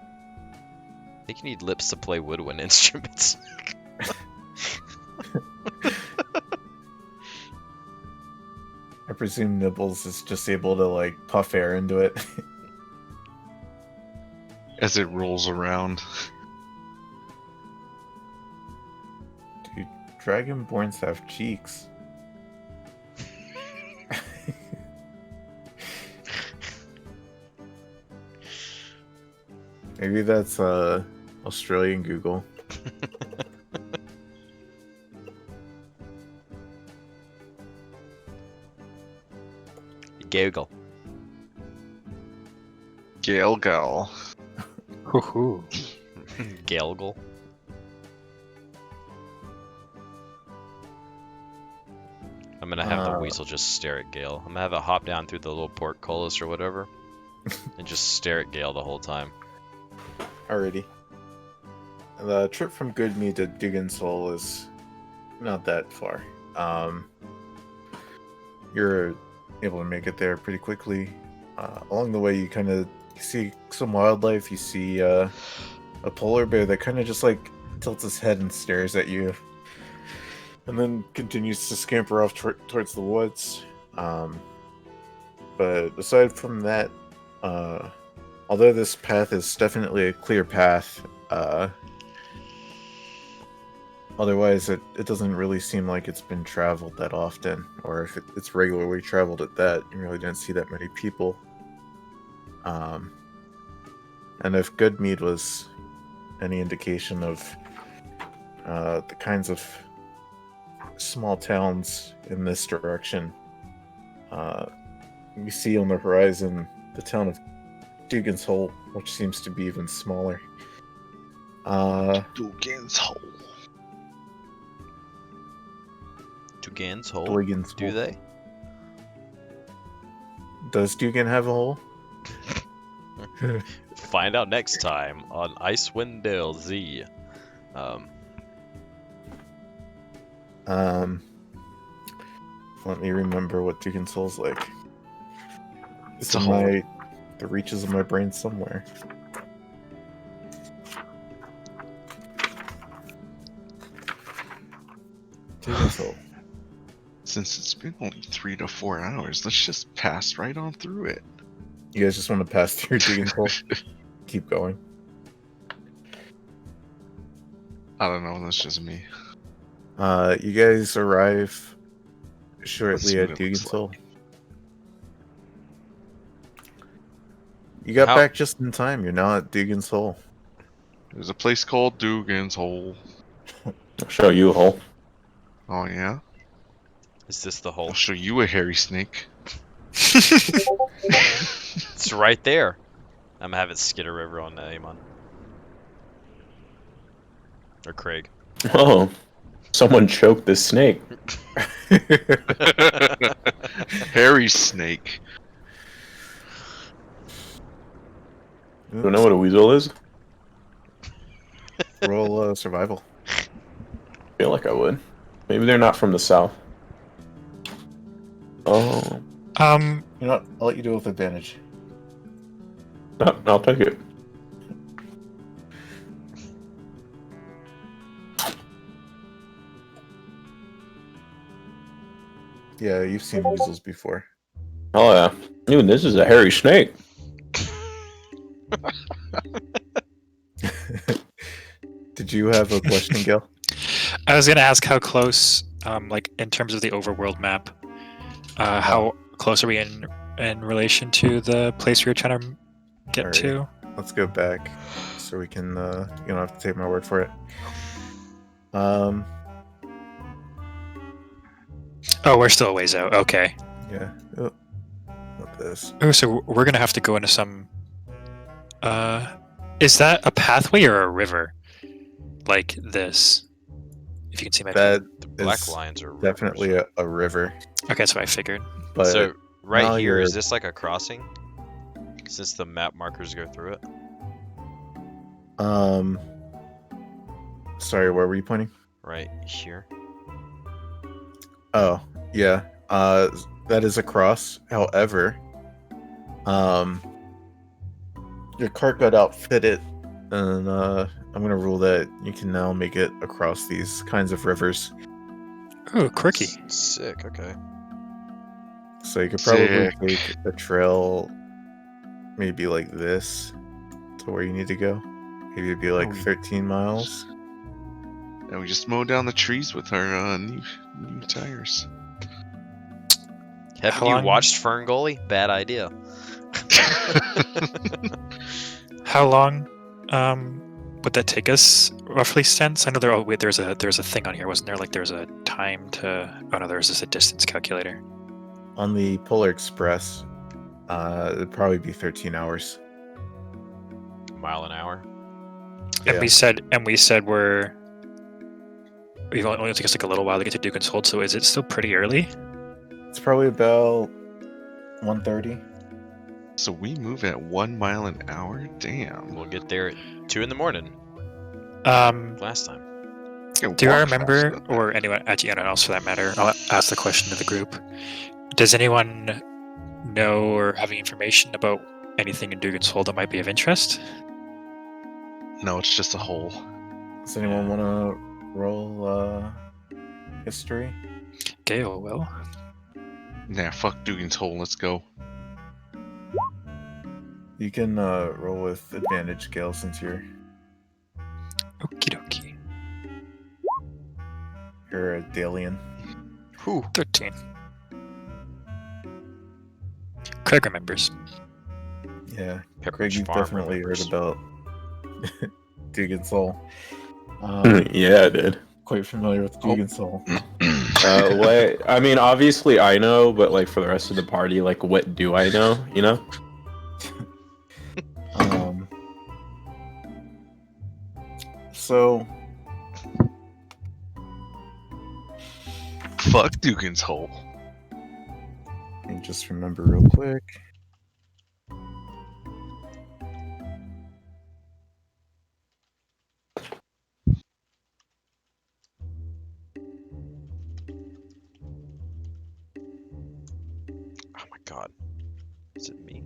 think you need lips to play woodwind instruments. I presume Nibbles is just able to like puff air into it. As it rolls around. Dude, Dragonborns have cheeks. Maybe that's Australian Google. Gaggle. Galgal. Hoo-hoo. Galgle. I'm gonna have the weasel just stare at Gale. I'm gonna have it hop down through the little portcullis or whatever, and just stare at Gale the whole time. Alrighty. The trip from Goodmead to Dugan's Hole is not that far. You're able to make it there pretty quickly. Along the way, you kind of see some wildlife. You see a polar bear that kind of just like tilts his head and stares at you, and then continues to scamper off towards the woods. But aside from that, although this path is definitely a clear path, otherwise it doesn't really seem like it's been traveled that often, or if it's regularly traveled at that, you really didn't see that many people. And if Goodmead was any indication of the kinds of small towns in this direction, you see on the horizon the town of Dugan's Hole, which seems to be even smaller. Dugan's Hole. Dugan's Hole? Dugan's Do Hole. they? Does Dugan have a hole? Find out next time on Icewind Dale Z. Let me remember what Dugan's Hole's like. It's a hole. The reaches of my brain somewhere. Dugan's Hole. Since it's been only 3 to 4 hours, let's just pass right on through it. You guys just want to pass through Dugan's Hole? Keep going. I don't know, that's just me. You guys arrive Let's shortly see what at it looks Dugan's Hole. like. You got How- back just in time. You're now at Dugan's Hole. There's a place called Dugan's Hole. I'll show you a hole. Oh yeah? Is this the I'll hole? show you a hairy snake. It's right there. I'm gonna have it skid a river on Amon. Or Craig. Oh, someone choked the snake. Hairy snake. You don't know what a weasel is? Roll survival. Feel like I would. Maybe they're not from the south. Oh, You know what? I'll let you do it with advantage. no, I'll take it. Yeah, you've seen weasels before. Oh yeah. Dude, this is a hairy snake. Did you have a question, Gil? I was gonna ask how close, like in terms of the overworld map, how close are we in relation to the place we were trying to get Alright. to? Let's go back so we can. You don't have to take my word for it. Um. Oh, we're still a ways out. Okay. Yeah. Oh, not this. Oh, so we're gonna have to go into some. Is that a pathway or a river? Like this? If you can see my. That The black is lines are definitely rivers. a river. Okay, that's what I figured. But So now right here, is you're- this like a crossing? Since the map markers go through it. Sorry, where were you pointing? Right here. Oh, yeah. That is a cross. However, your cart got outfitted, and I'm gonna rule that you can now make it across these kinds of rivers. Oh, quirky. Sick. Okay. So you could probably Sick. take a trail, maybe like this, to where you need to go. Maybe it'd be like Oh. 13 miles. And we just mow down the trees with our new tires. Haven't How you long- watched Ferngully? Bad idea. How long would that take us roughly since? I know there. Oh wait, there's a thing on here, wasn't there? Like there's a time to. Oh no, there's just a distance calculator. On the Polar Express, it'd probably be 13 hours. A mile an hour. And Yeah. we said we're. It only took us like a little while to get to Dugan's Hold. So is it still pretty early? It's probably about 1:30. So we move at 1 mile an hour? Damn. We'll get there at 2 in the morning. Last time. Yeah, Do I walk remember, faster. or anyone else for that matter? I'll ask the question to the group. Does anyone know or have any information about anything in Dugan's Hold that might be of interest? No, it's just a hole. Does anyone want to roll history? Gale will. Nah, fuck Dugan's hole. Let's go. You can roll with advantage, Gale, since you're Okie dokie. a Dalian. Whew. 13. Craig remembers. Yeah, Pepperidge Craig, you've Farm definitely remembers. heard about Dugan's Hole. Yeah, I did. Quite familiar with Dugan's Hole. What? I mean, obviously I know, but like for the rest of the party, like what do I know? You know? So Fuck Dugan's hole. let me just remember real quick. Oh my god. Is it me?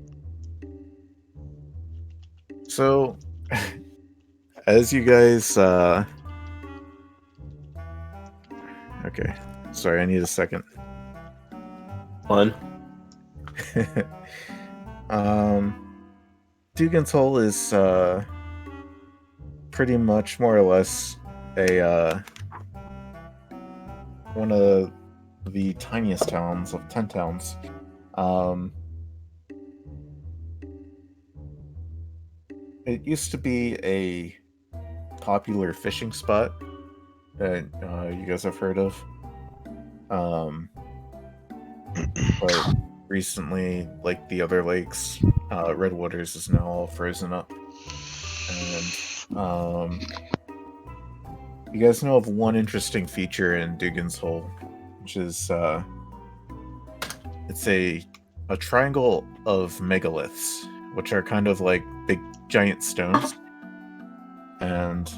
So, as you guys, okay, sorry, I need a second. One. Dugan's Hole is pretty much more or less a one of the tiniest towns of 10 towns. It used to be a popular fishing spot that you guys have heard of. But recently, like the other lakes, Redwaters is now all frozen up. And you guys know of one interesting feature in Dugan's Hole, which is it's a triangle of megaliths, which are kind of like big giant stones, and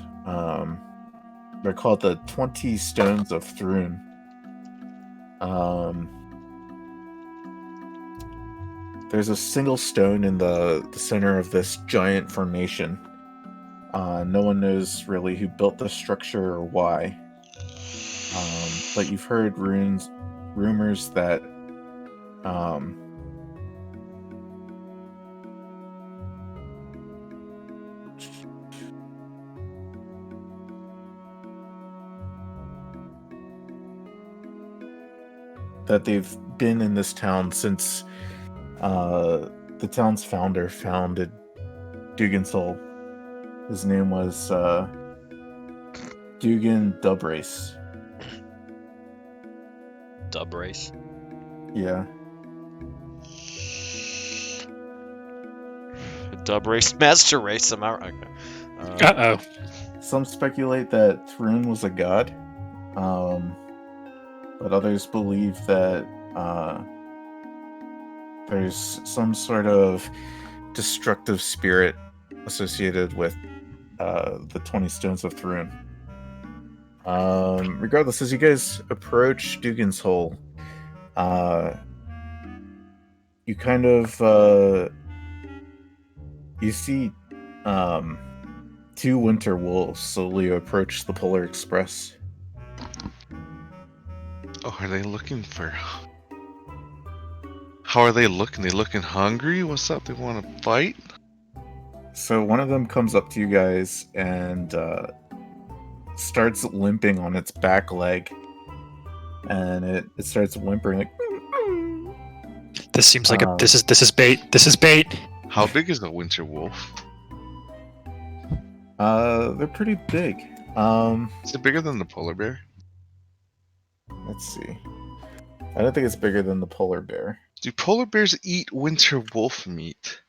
they're called the 20 Stones of Thrun. There's a single stone in the center of this giant formation. No one knows really who built the structure or why. But you've heard rumors that that they've been in this town since the town's founder founded Dugan's Hole. His name was Dugan Dubrace. Dub race. Yeah. Dub race. Master race. Am I right? Uh-oh. Some speculate that Thrun was a god, but others believe that there's some sort of destructive spirit associated with the 20 Stones of Thrun. Regardless, as you guys approach Dugan's Hole, you kind of you see 2 winter wolves slowly approach the Polar Express. Oh, are they looking for? How are they looking? They looking hungry? What's up? They want to fight? So one of them comes up to you guys and starts limping on its back leg, and it starts whimpering like. This seems like this is bait. This is bait. How big is a winter wolf? They're pretty big. Is it bigger than the polar bear? Let's see. I don't think it's bigger than the polar bear. Do polar bears eat winter wolf meat?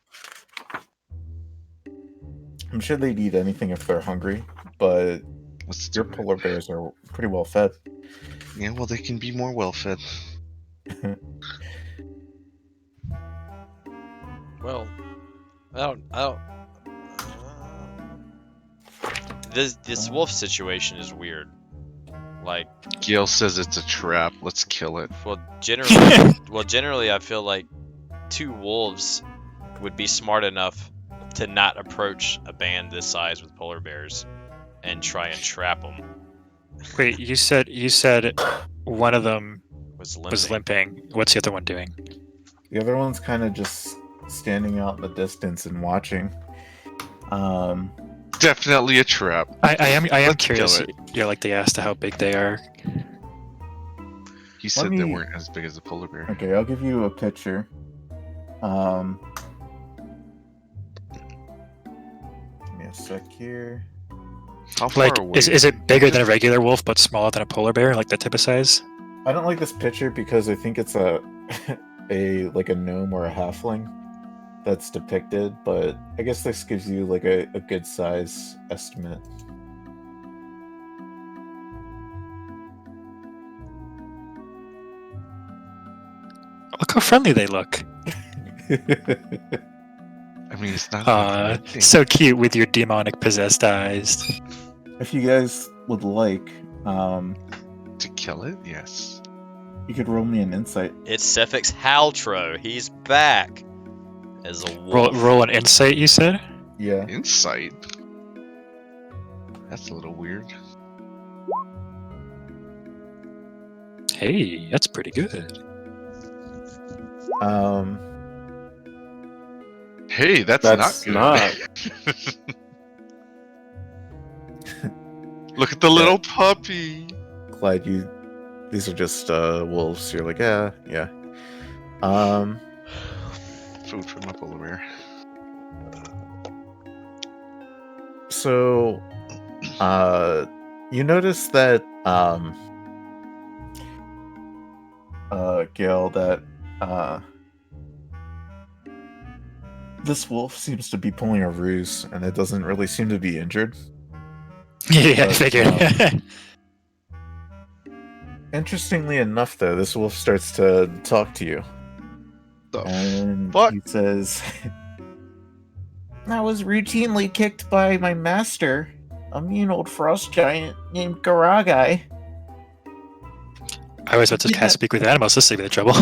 I'm sure they'd eat anything if they're hungry, but Let's your do it. polar bears are pretty well fed. Yeah, well, they can be more well fed. Well, I don't. This wolf situation is weird. Like, Gail says it's a trap. Let's kill it. well, generally, I feel like 2 wolves would be smart enough to not approach a band this size with polar bears and try and trap them. Wait, you said one of them Was limping. was limping. What's the other one doing? The other one's kind of just standing out in the distance and watching. Definitely a trap. I am Let's curious. kill it. Yeah, like they asked how big they are. He said they me- weren't as big as a polar bear. Okay, I'll give you a picture. Give me a sec here. How far Like, away? is it bigger than a regular wolf but smaller than a polar bear, like the type of size? I don't like this picture because I think it's a like a gnome or a halfling that's depicted, but I guess this gives you like a good size estimate. Oh, Look how friendly they look. I mean, it's not. a bad thing. So cute with your demonic possessed eyes. If you guys would like, To kill it, yes. you could roll me an insight. It's Cephix Haltro. He's back as a wolf. Roll an insight, you said? Yeah. Insight. That's a little weird. Hey, that's pretty good. Hey, that's That's not good. Look at the little puppy. Clyde, these are just wolves. You're like, yeah. Food for my polar bear. So, you notice that, Gail, that, this wolf seems to be pulling a ruse, and it doesn't really seem to be injured. Yeah, I But, figured. Interestingly enough, though, this wolf starts to talk to you, The and fuck? he says, I was routinely kicked by my master, a mean old frost giant named Garagai. I was about to kind of speak with animals. This will be the trouble.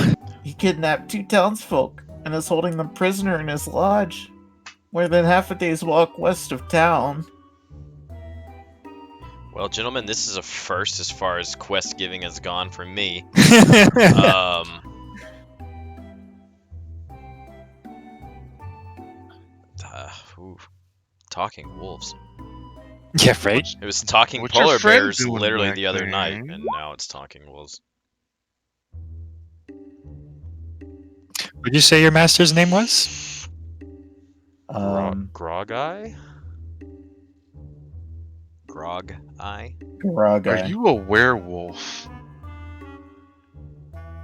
He kidnapped 2 townsfolk and is holding them prisoner in his lodge, more than half a day's walk west of town. Well, gentlemen, this is a first as far as quest giving has gone for me. Ooh, talking wolves. Yeah, right? It was talking What's your polar friend bears doing literally back the other there? night, and now it's talking wolves. Would you say your master's name was? Grog-eye? Grog-eye? Garagai. Are you a werewolf?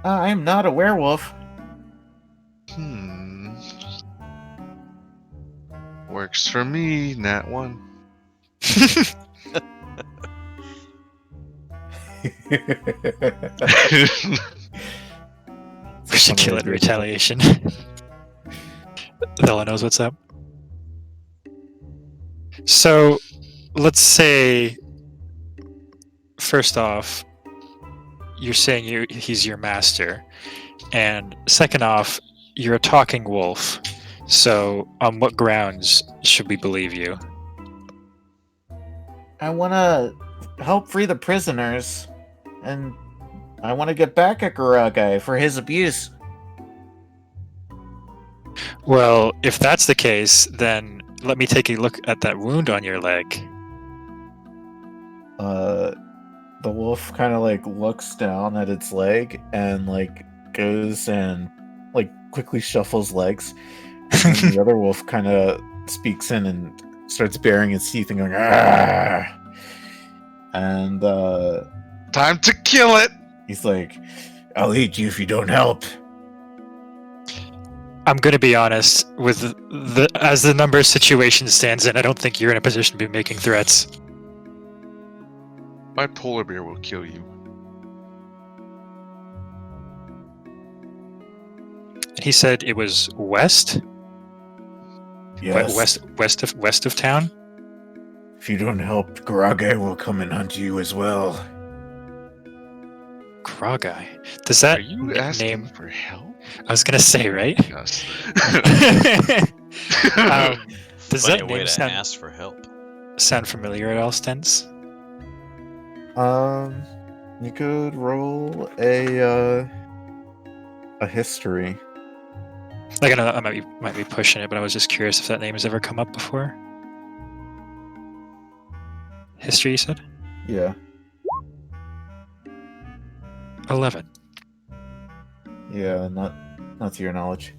I'm not a werewolf. Works for me, Nat 1. We should kill it in retaliation. Vela knows what's up. So, let's say, first off, you're saying he's your master, and second off, you're a talking wolf. So, on what grounds should we believe you? I want to help free the prisoners, and I want to get back at Garagai for his abuse. Well, if that's the case, then let me take a look at that wound on your leg. The wolf kind of like looks down at its leg and like goes and like quickly shuffles legs. And then the other wolf kind of speaks in and starts baring its teeth and going, "Ah!" And Time to kill it! he's like, I'll eat you if you don't help. I'm gonna be honest with as the number situation stands in. I don't think you're in a position to be making threats. My polar bear will kill you. He said it was west, Yes. west of town. If you don't help, Garagai will come and hunt you as well. Gragai. Does that Are you asking name? for help? I was gonna say, right? Yes. Does Funny that way name to sound, ask for help. sound familiar at all, Stens? you could roll a history. Like, I know I might be pushing it, but I was just curious if that name has ever come up before. History, you said? Yeah. 11. Yeah, not to your knowledge.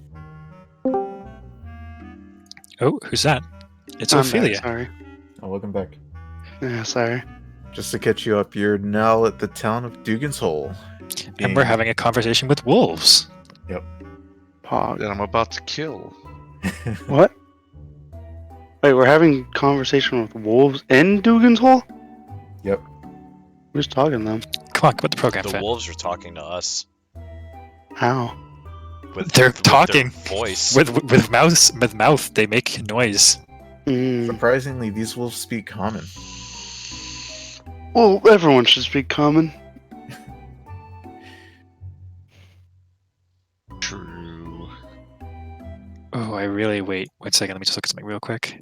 Oh, who's that? It's I'm Ophelia. back, sorry. Oh, welcome back. Yeah, sorry. Just to catch you up, you're now at the town of Dugan's Hole. And we're having a conversation with wolves. Pog. That I'm about to kill. What? Wait, we're having conversation with wolves in Dugan's Hole? Yep. Who's talking to them? Come on, get the program, The Fat. wolves are talking to us. How? They're with talking. their voice. With mouth, they make noise. Mm. Surprisingly, these wolves speak common. Well, everyone should speak common. True. Oh, I really wait. Wait a second. Let me just look at something real quick.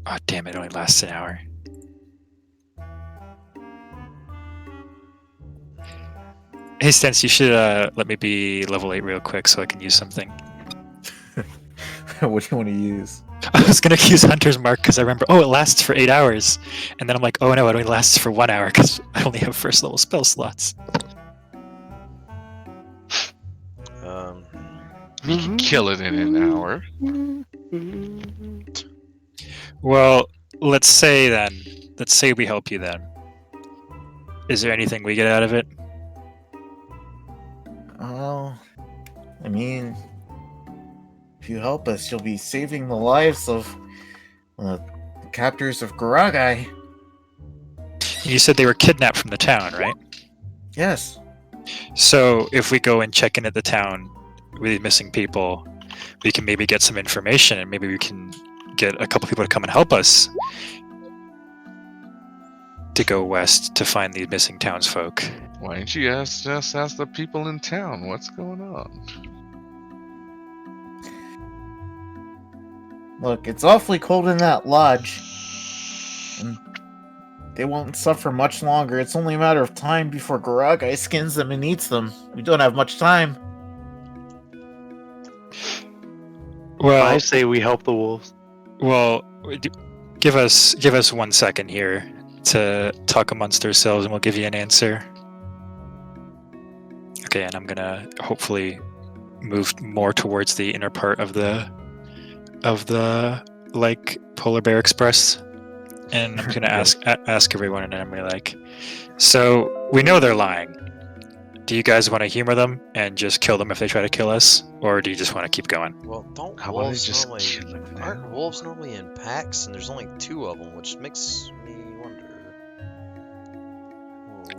Oh, damn it! It only lasts an hour. Hey, Stens, you should let me be level 8 real quick so I can use something. What do you want to use? I was gonna use Hunter's Mark because I remember, oh, it lasts for 8 hours. And then I'm like, oh no, it only lasts for 1 hour because I only have first level spell slots. You can kill it in an hour. Well, let's say we help you then. Is there anything we get out of it? Oh, I mean, if you help us, you'll be saving the lives of the captors of Garagai. You said they were kidnapped from the town, right? Yes. So if we go and check in at the town with these missing people, we can maybe get some information and maybe we can get a couple people to come and help us to go west to find these missing townsfolk. Why didn't you ask the people in town what's going on? Look, it's awfully cold in that lodge. And they won't suffer much longer. It's only a matter of time before Garagai skins them and eats them. We don't have much time. Well, I say we help the wolves. well, give us 1 second here to talk amongst ourselves, and we'll give you an answer. Okay, and I'm gonna hopefully move more towards the inner part of the like Polar Bear Express, and I'm gonna ask everyone, and I'm gonna be like, so we know they're lying. Do you guys want to humor them and just kill them if they try to kill us, or do you just want to keep going? Well, don't How about I wolves just normally kill them now? aren't wolves normally in packs, and there's only 2 of them, which makes me wonder.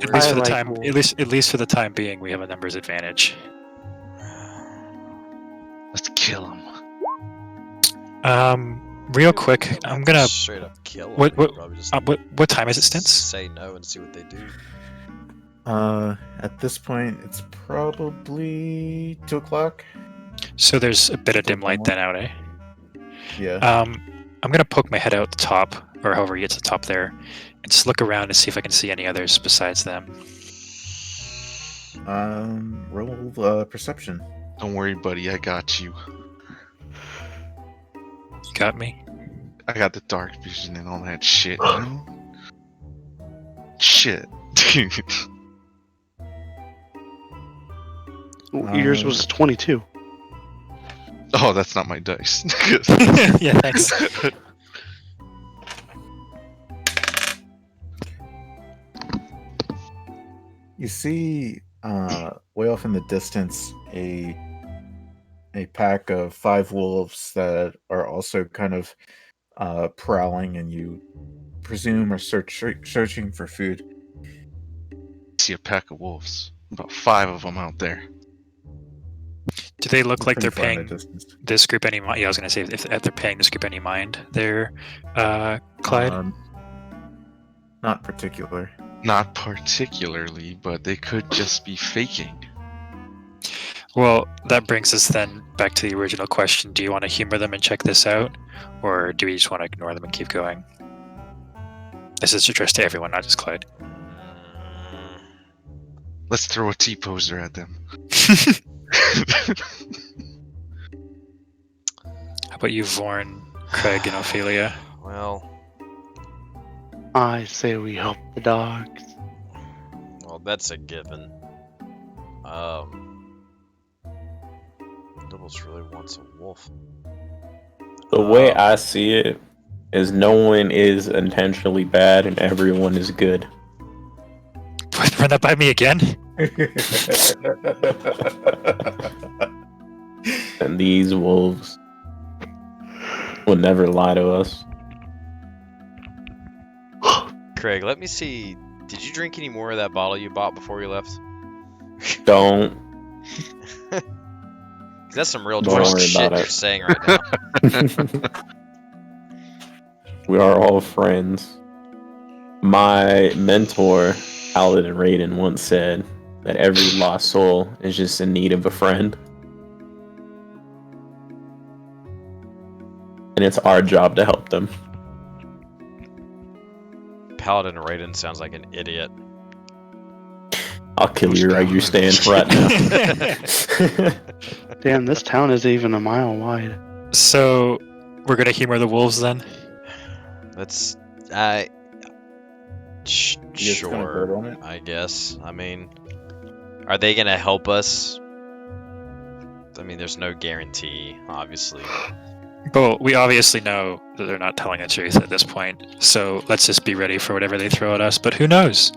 At least I for the like time, wolves. at least for the time being, we have a numbers advantage. Let's kill him. Real quick, I'm gonna. straight up kill them. What Probably just what time is it, Stents? say no and see what they do. At this point, it's probably 2 o'clock. So there's a bit of dim light then out, eh? Yeah. I'm gonna poke my head out the top, or however you get to the top there, and just look around and see if I can see any others besides them. Roll perception. Don't worry, buddy. I got you. You got me? I got the dark vision and all that shit. You know? Shit, dude. Yours was 22. Oh, that's not my dice. Yeah, thanks. You see, way off in the distance, a pack of 5 wolves that are also kind of prowling, and you presume are searching for food. See a pack of wolves. About 5 of them out there. Do they look like Pretty they're far in paying the distance. this group any mind? Yeah, I was gonna say if they're paying this group any mind, they're Clyde. Not particular. Not particularly, but they could just be faking. Well, that brings us then back to the original question: do you want to humor them and check this out, or do we just want to ignore them and keep going? This is addressed to everyone, not just Clyde. Let's throw a T-poser at them. How about you, Vorn, Craig, and Ophelia? Well, I say we help the dogs. that's a given. Doubles really wants a wolf. The way I see it is no one is intentionally bad and everyone is good. Run that by me again? And these wolves will never lie to us. Craig, let me see. Did you drink any more of that bottle you bought before we left? Don't. 'Cause that's some real Don't twist worry shit about you're it. saying right now. We are all friends. My mentor, Paladin Raiden, once said that every lost soul is just in need of a friend. And it's our job to help them. Paladin Raiden sounds like an idiot. I'll kill you right you stand right now. Damn, this town is even a mile wide. So, we're gonna humor the wolves then? That's You guys gonna bird sure. on it? I guess. I mean, are they gonna help us? I mean, there's no guarantee, obviously. Well, we obviously know that they're not telling the truth at this point, so let's just be ready for whatever they throw at us. But who knows?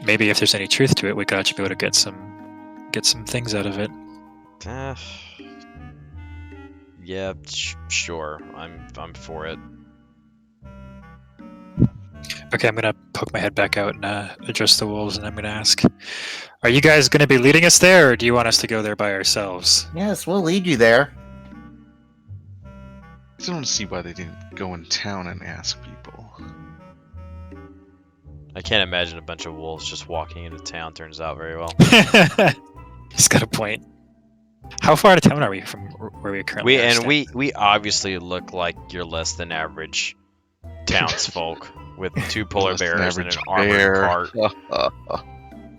Maybe if there's any truth to it, we could actually be able to get some things out of it. Yeah, sure. I'm for it. Okay, I'm gonna poke my head back out and address the wolves, and I'm gonna ask: are you guys gonna be leading us there, or do you want us to go there by ourselves? Yes, we'll lead you there. I don't see why they didn't go in town and ask people. I can't imagine a bunch of wolves just walking into town turns out very well. He's got a point. How far out of town are we from where we currently are? We obviously look like you're less than average townsfolk with 2 polar Less than bears and an average armored bear. cart.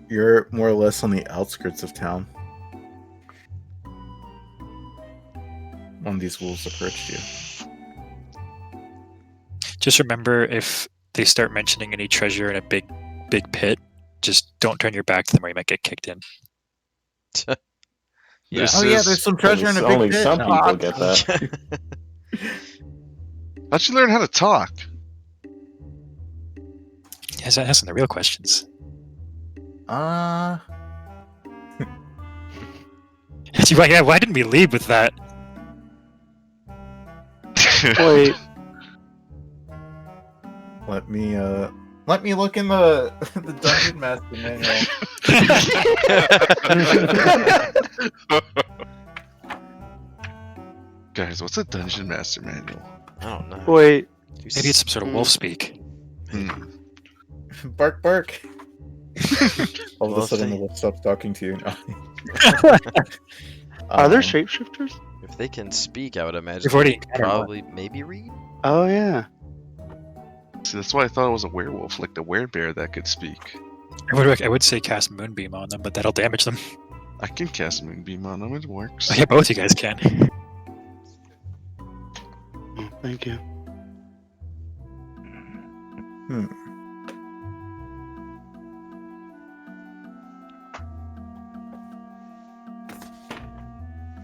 You're more or less on the outskirts of town. One of these wolves approached you. Just remember, if they start mentioning any treasure in a big pit, just don't turn your back to them, or you might get kicked in. Yeah. This Oh yeah, is- there's some treasure in a big Only pit. some people Ah, get that. How'd you learn how to talk? Yes, that asking the real questions. Uh, Yeah, why didn't we lead with that? Wait, Let me look in the the dungeon master manual. Guys, what's a dungeon master manual? I don't know. wait. Maybe it's some sort of wolf speak. Hmm. Bark, bark. All of Well, a sudden, see. the wolf stops talking to you. No. Are there Um, shapeshifters? If they can speak, I would imagine We've already they could encountered one. probably maybe read. Oh yeah. See, that's why I thought it was a werewolf, like the werebear that could speak. I would say cast Moonbeam on them, but that'll damage them. I can cast Moonbeam on them, it works. Oh, yeah, both you guys can. Oh, thank you.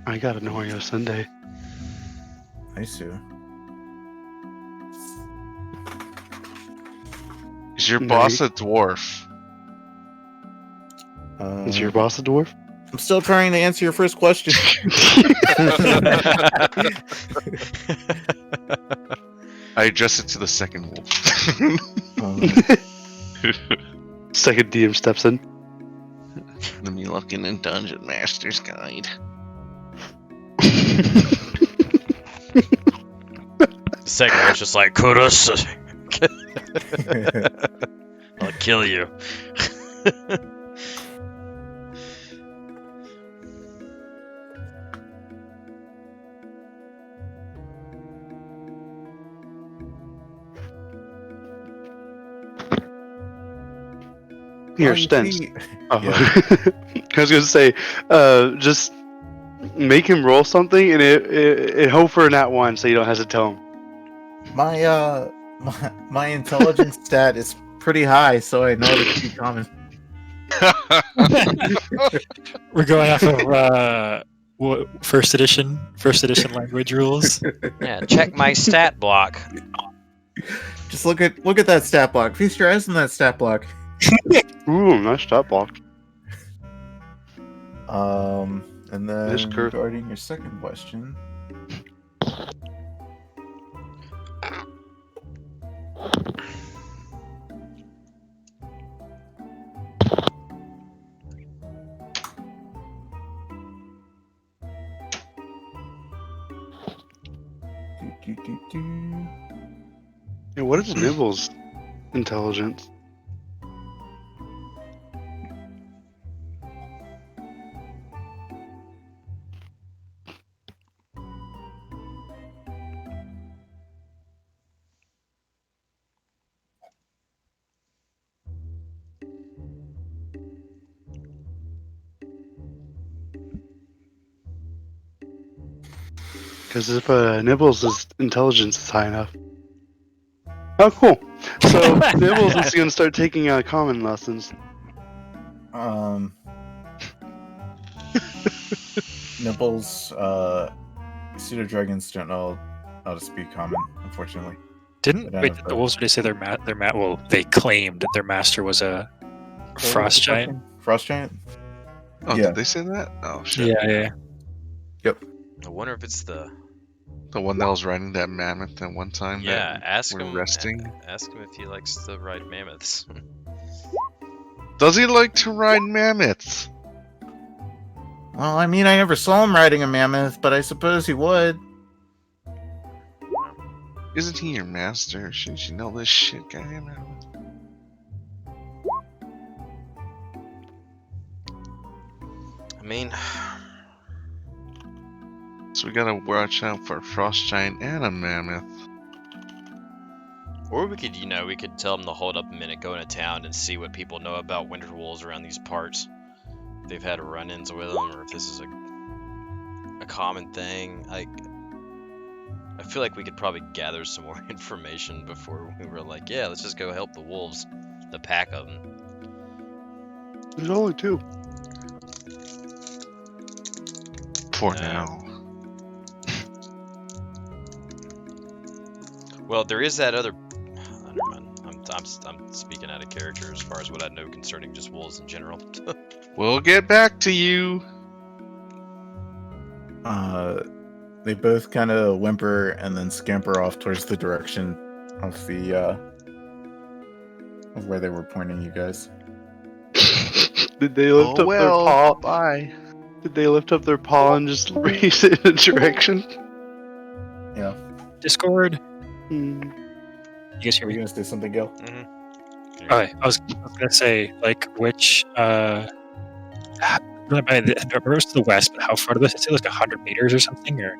I got an Oreo Sunday. nice too. Is your No, boss you- a dwarf? Is your boss a dwarf? I'm still trying to answer your first question. I address it to the second wolf. Second DM steps in. Let me look in the Dungeon Master's Guide. The second one's just like, Kudos, I'll kill you. Here, Oh, you Stens. see- Oh. Yeah. I was gonna say, just make him roll something and it hope for a nat one, so you don't have to tell him. My intelligence stat is pretty high, so I know to keep coming. We're going off of first edition language rules. Yeah, check my stat block. Just look at that stat block. Feast your eyes on that stat block. Ooh, nice stat block. And then Nice curve. regarding your second question, do. Yeah, what is Nibble's intelligence? Because if Nibbles' intelligence is high enough. Oh, cool. So Nibbles is going to start taking common lessons. Nipples, pseudo dragons don't know how to speak common, unfortunately. Didn't Yeah, wait, but- the wolves? Did they say well, they claimed that their master was a frost giant. Frost giant? Oh, Yeah. did they say that? Oh shit. Yeah. I wonder if it's the The one that was riding that mammoth at one time. yeah. that Ask we're him. resting. Ask him if he likes to ride mammoths. Does he like to ride mammoths? Well, I mean, I never saw him riding a mammoth, but I suppose he would. Isn't he your master? Shouldn't you know this shit, goddammit? I mean, So we gotta watch out for a frost giant and a mammoth. or we could, we could tell them to hold up a minute, go into town, and see what people know about winter wolves around these parts. If they've had run-ins with them, or if this is a common thing. I feel like we could probably gather some more information before we were like, yeah, let's just go help the wolves, the pack of them. There's only two. For Yeah. now. Well, there is that other. Never mind. I'm speaking out of character as far as what I know concerning just wolves in general. We'll get back to you. They both kind of whimper and then scamper off towards the direction of the of where they were pointing you guys. Did they lift up their paw? Bye. Did they lift up their paw and just raise it in a direction? Yeah. Discord. Hmm. You guys hear Are you me? gonna say something, Gil? Mm-hmm. There. Oh, I was gonna say, like, which by the rest to the west, but how far to this? I'd say like 100 meters or something, or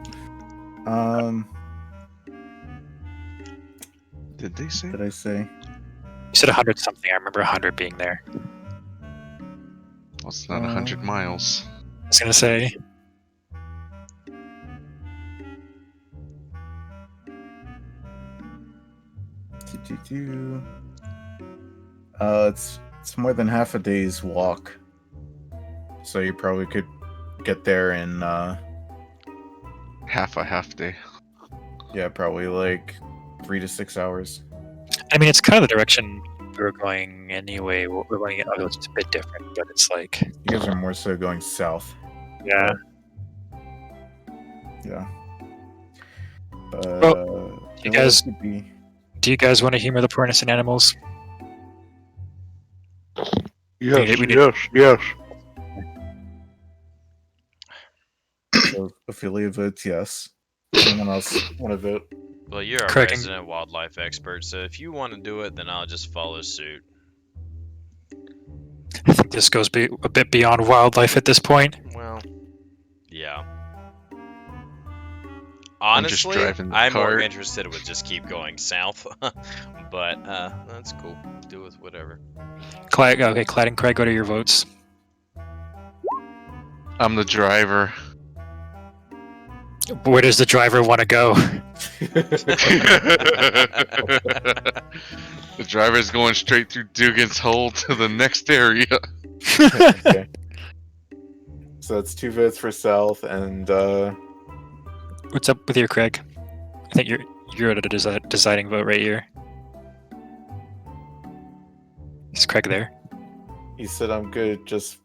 Did they say? Did I say? you said 100 something. I remember 100 being there. Well, it's not 100 miles. I was gonna say. It's more than half a day's walk. So you probably could get there in Half a half day. yeah, probably like 3 to 6 hours. I mean, it's kind of the direction we were going anyway. We're going. Although it's a bit different, but it's like. You guys are more so going south. Yeah. Yeah. But you what guys- else could be? Do you guys want to humor the poor innocent animals? Yes, we need- yes. So Ophelia votes yes. Anyone else want to vote? Well, you're a Correct. resident wildlife expert, so if you want to do it, then I'll just follow suit. I think this goes a bit beyond wildlife at this point. Well, yeah. I'm just Honestly, driving the I'm more cart. interested with just keep going south, but that's cool. Do with whatever. Clyde and Craig, go to your votes. I'm the driver. Where does the driver want to go? The driver's going straight through Dugan's Hole to the next area. Okay. So that's 2 votes for south, and What's up with you, Craig? I think you're at a deciding vote right here. Is Craig there? he said I'm good. Just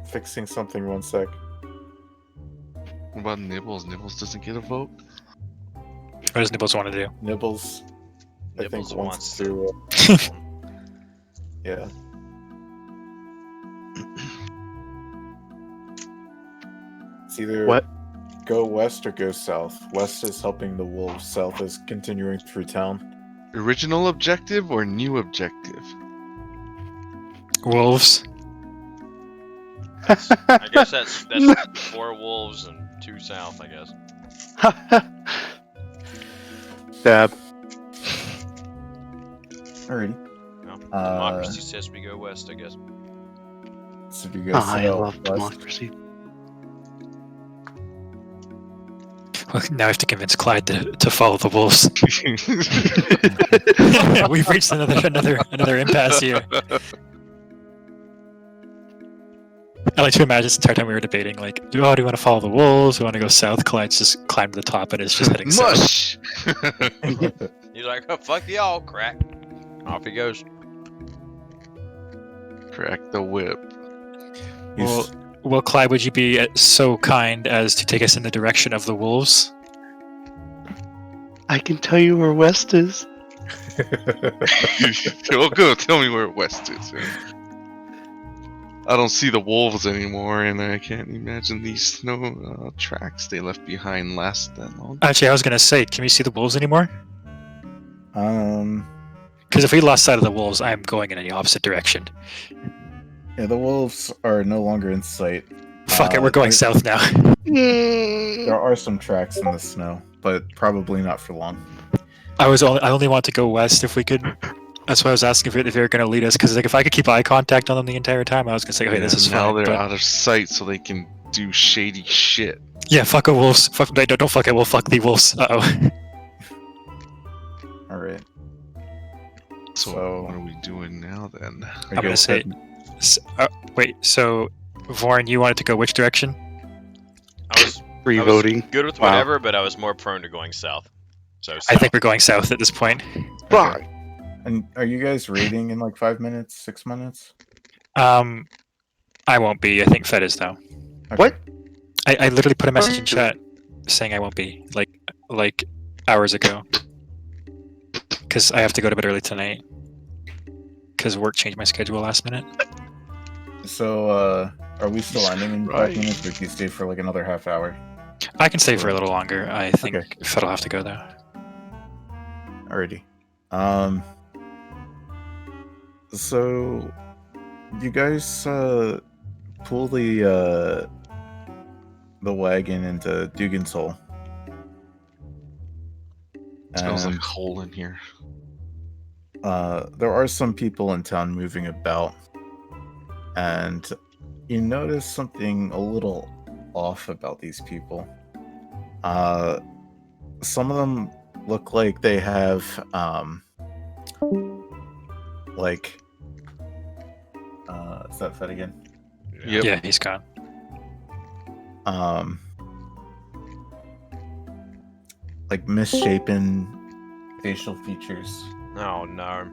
fixing something. 1 sec. What about Nibbles? Nibbles doesn't get a vote? What does Nibbles want to do? Nibbles, I Nibbles think wants wants to. Yeah. It's either What? go west or go south. West is helping the wolves. South is continuing through town. Original objective or new objective? Wolves. I guess that's 4 wolves and 2 south. I guess. Dab. Alrighty. No, democracy says we go west. I guess. So do you guys I sail love west? democracy. Well, now I have to convince Clyde to follow the wolves. We've reached another impasse here. I like to imagine this entire time we were debating, like, do you want to follow the wolves? Do you want to go south? Clyde's just climbed to the top and is just heading south. Mush! He's like, oh, fuck y'all, crack. Off he goes. Crack the whip. Well, Clyde, would you be so kind as to take us in the direction of the wolves? I can tell you where west is. Well, go tell me where west is. Man. I don't see the wolves anymore, and I can't imagine these snow tracks they left behind last that long. Actually, I was gonna say, can we see the wolves anymore? Um, Because if we lost sight of the wolves, I am going in the opposite direction. yeah, the wolves are no longer in sight. Fuck it, we're going south now. There are some tracks in the snow, but probably not for long. I only want to go west if we could. That's why I was asking if they were going to lead us, because like if I could keep eye contact on them the entire time, I was going to say, okay, this is now fine. they're But out of sight, so they can do shady shit. yeah, fuck the wolves. Don't fuck it. We'll fuck the wolves. Uh oh. All right. So what are we doing now then? Are you I'm gonna guys say- heading- Wait, so Vorn, you wanted to go which direction? I was Revoting. good with Wow. whatever, but I was more prone to going south. So I south. think we're going south at this point. Fuck. And are you guys raiding in like 5 minutes, 6 minutes? I won't be. I think Fed is though. Okay. What? I literally put a message in chat saying I won't be like hours ago, because I have to go to bed early tonight. Because work changed my schedule last minute. So, are we still ending in 5 Right. minutes, or can you stay for like another half hour? I can stay for a little longer. I think Okay. Fed will have to go though. Alrighty. So, you guys pull the wagon into Dugan's Hole. Smells like And, coal in here. there are some people in town moving about, and you notice something a little off about these people. Some of them look like they have like is that Fed again? Yep. Yeah, he's gone. Like misshapen facial features. Oh no.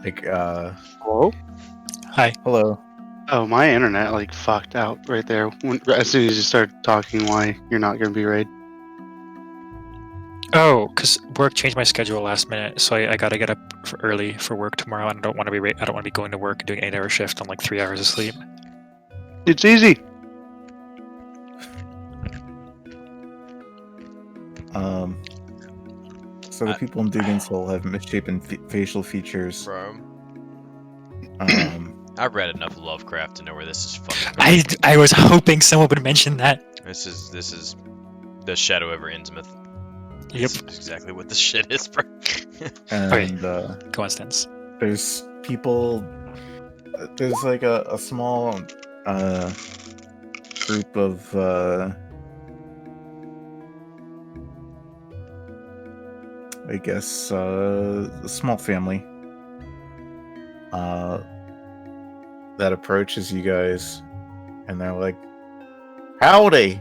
Like Hello? Hi. hello. Oh, my internet like fucked out right there. As soon as you started talking, why you're not gonna be raid? Oh, because work changed my schedule last minute, so I gotta get up early for work tomorrow, and I don't want to be I don't want to be going to work and doing an 8-hour shift on like 3 hours of sleep. It's easy. So the people in Dugan's Hole have misshapen facial features. Bro. Um, I've read enough Lovecraft to know where this is fucking going. I was hoping someone would mention that. This is the Shadow over Innsmouth. Yep. This is exactly what the shit is, bro. and Coincidence. there's people. There's like a small group of I guess a small family that approaches you guys, and they're like, "Howdy!"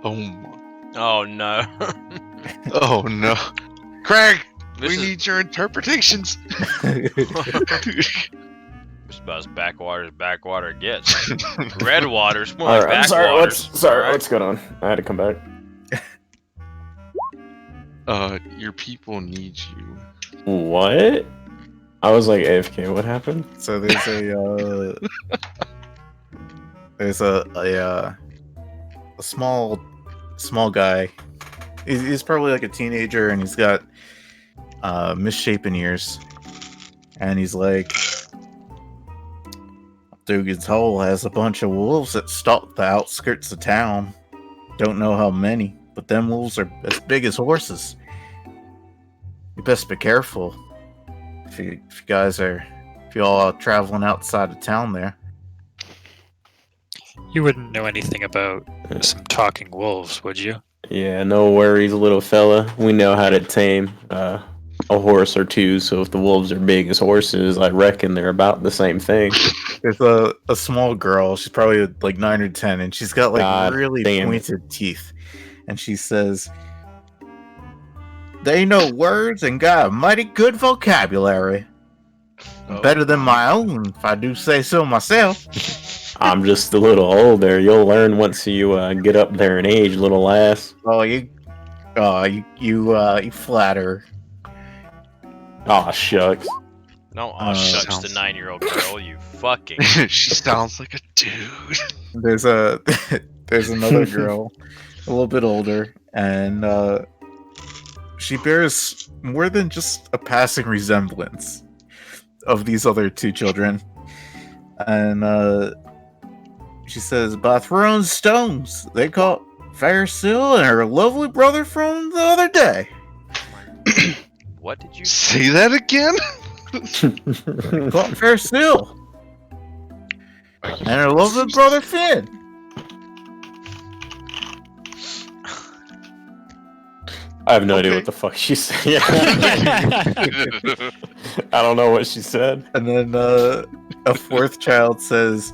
Oh my. Oh no. Oh no. Craig, This we is need your interpretations. it's about as backwater gets. Red water's more All like right, I'm backwaters. sorry. alright? What's going on? I had to come back. Your people need you. What? I was like AFK. What happened? So there's a small guy. He's probably like a teenager, and he's got misshapen ears, and he's like, Dugan's Hole has a bunch of wolves that stalk the outskirts of town. Don't know how many, but them wolves are as big as horses. You best be careful if you all are traveling outside of town there. You wouldn't know anything about some talking wolves, would you? Yeah, no worries, little fella. We know how to tame a horse or two. So if the wolves are big as horses, I reckon they're about the same thing. There's a small girl. She's probably like 9 or 10, and she's got like God really damn it. pointed teeth. And she says, "They know words and got a mighty good vocabulary. Oh. Better than my own, if I do say so myself." I'm just a little older. You'll learn once you get up there in age, little ass. Oh, you flatter. Aw, shucks. No, oh shucks, the sounds- 9-year-old girl, you fucking. She sounds like a dude. There's another girl, a little bit older, and she bears more than just a passing resemblance of these other two children. And she says, "By throwing stones, they caught Fairseal and her lovely brother from the other day." What did you Say that again? Caught Fairseal and her lovely brother Finn. I have no idea Okay. what the fuck she said. I don't know what she said. And then a fourth child says,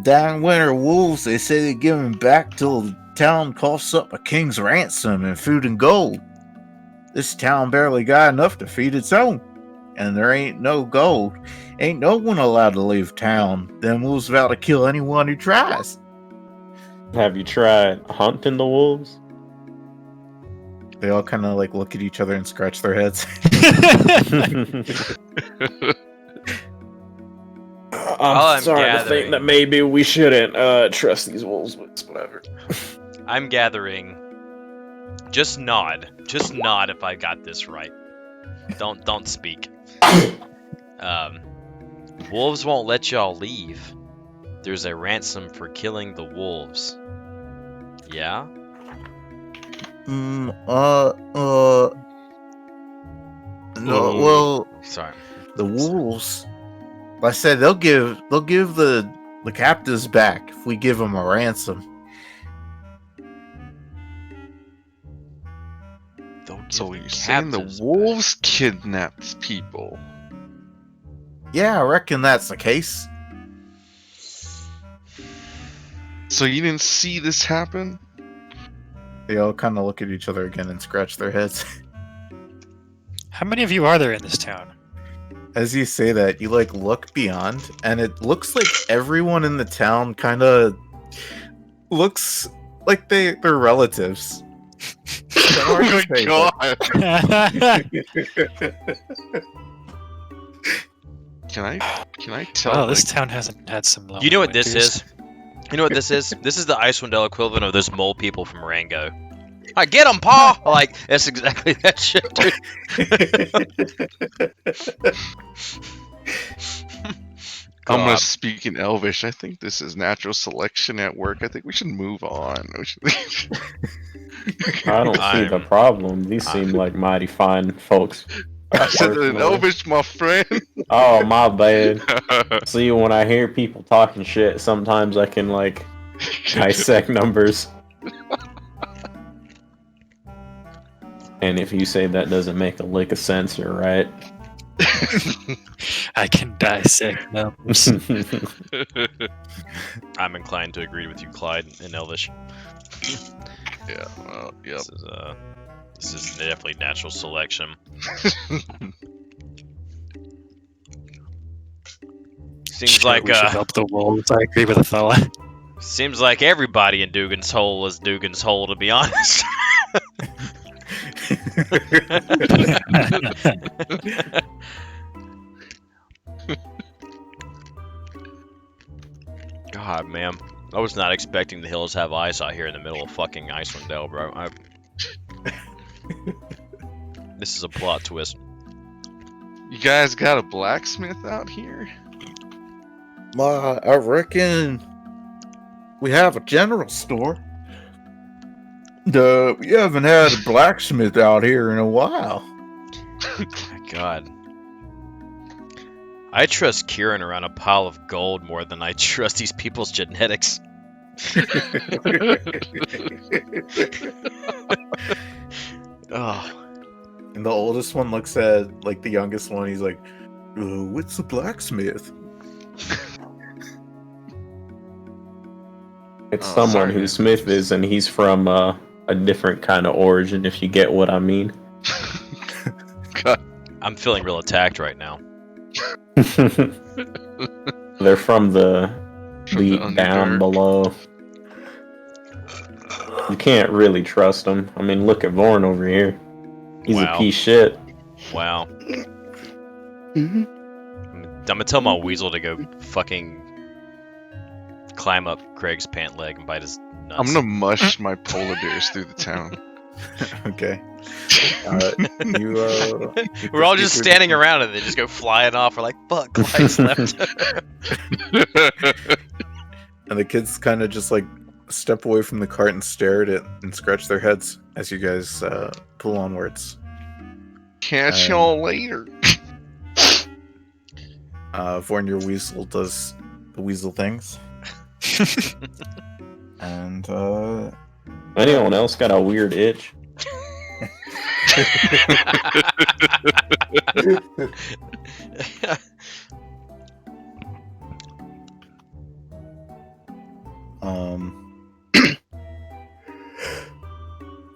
"Down winter wolves, they say they give him back till the town coughs up a king's ransom and food and gold. This town barely got enough to feed its own, and there ain't no gold. Ain't no one allowed to leave town. Them wolves vow to kill anyone who tries." Have you tried hunting the wolves? They all kind of like look at each other and scratch their heads. I'm sorry to gathering- think that maybe we shouldn't trust these wolves, but it's whatever. I'm gathering. Just nod. Just nod if I got this right. Don't speak. Wolves won't let y'all leave. There's a ransom for killing the wolves. Yeah? No, well, Sorry. the wolves. Like I said, they'll give the captives back if we give them a ransom. So you're saying the captives wolves kidnapped people? Yeah, I reckon that's the case. So you didn't see this happen? They all kind of look at each other again and scratch their heads. How many of you are there in this town? As you say that, you like look beyond, and it looks like everyone in the town kind of looks like they're relatives. Oh my god! Can I tell? Well, this town hasn't had some lonely You know what this winters. is? You know what this is? This is the Icewind Dale equivalent of those mole people from Rango. I get 'em, Pa! Like, that's exactly that shit, dude. I'm gonna God. speak in Elvish. I think this is natural selection at work. I think we should move on. I don't see the problem. These seem like mighty fine folks. I said it in Personally. Elvish, my friend. Oh, my bad. See, when I hear people talking shit, sometimes I can, like, dissect numbers. And if you say that doesn't make a lick of sense, you're right. I can dissect numbers. I'm inclined to agree with you, Clyde, in Elvish. Yeah, well, yep. This is definitely natural selection. Seems Shit, like we should help the wolves. I agree with Othello. seems like everybody in Dugan's Hole is Dugan's Hole, to be honest. God, man. I was not expecting the hills have ice out here in the middle of fucking Icewind Dale, bro. This is a plot twist. You guys got a blacksmith out here? I reckon we have a general store. We haven't had a blacksmith out here in a while. My God. I trust Kieran around a pile of gold more than I trust these people's genetics. Oh. And the oldest one looks at like the youngest one. He's like, "What's the blacksmith?" It's Oh, someone sorry, who man. Smith is, and he's from a different kind of origin, if you get what I mean. I'm feeling real attacked right now. They're from the From league the down Underdark. below. You can't really trust them. I mean, look at Vorn over here. He's Wow. a piece of shit. Wow. Mhm. I'm gonna tell my weasel to go fucking climb up Craig's pant leg and bite his nuts. I'm gonna mush my polar bears through the town. Okay. We're all just standing around and they just go flying off. We're like, fuck, Clyde's left. And the kids kind of just like step away from the cart and stare at it and scratch their heads as you guys pull onwards. Catch y'all later. Vorn, your weasel does the weasel things. And Anyone else got a weird itch?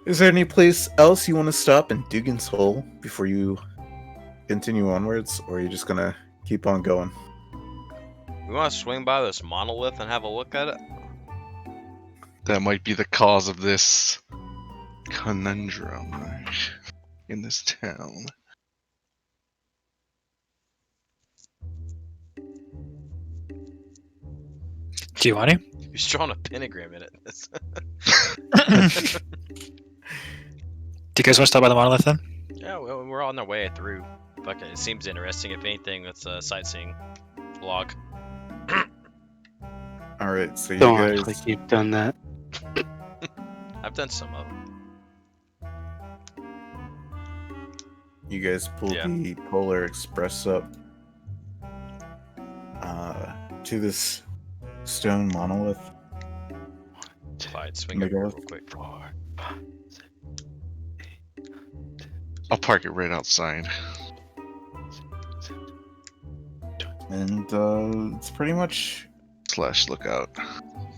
Is there any place else you want to stop in Dugan's Hole before you continue onwards, or are you just gonna keep on going? We want to swing by this monolith and have a look at it? That might be the cause of this conundrum in this town. Do you want to? He's drawing a pentagram in it. Do you guys want to stop by the monolith then? Yeah, we're on our way through. Fuck it. It seems interesting. If anything, that's a sightseeing vlog. All right, so you Don't act guys, like you've done that. I've done some of them. pull Yeah. the Polar Express up to this stone monolith. Clyde, swing up here real quick. I'll park it right outside. And it's pretty much / lookout.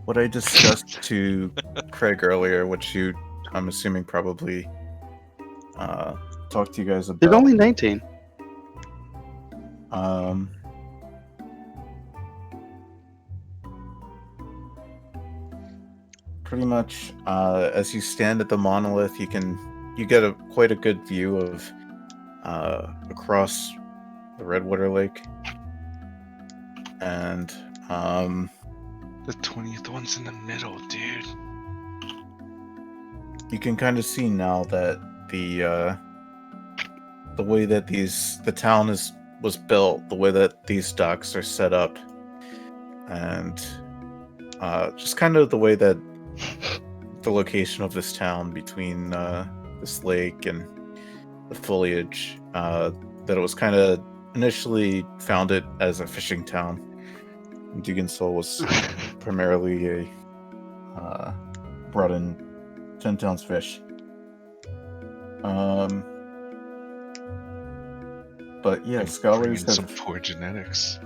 what I discussed to Craig earlier, which I'm assuming probably talked to you guys about. There's only 19. Pretty much, as you stand at the monolith, you get quite a good view of across the Redwater Lake, and The 20th one's in the middle, dude. you can kind of see now that the way that the town was built, the way that these docks are set up, and just kind of the way that the location of this town between this lake and the foliage, that it was kind of initially founded as a fishing town. Dugansoul was primarily brought in 10 towns fish. But yeah, Bringing some poor genetics.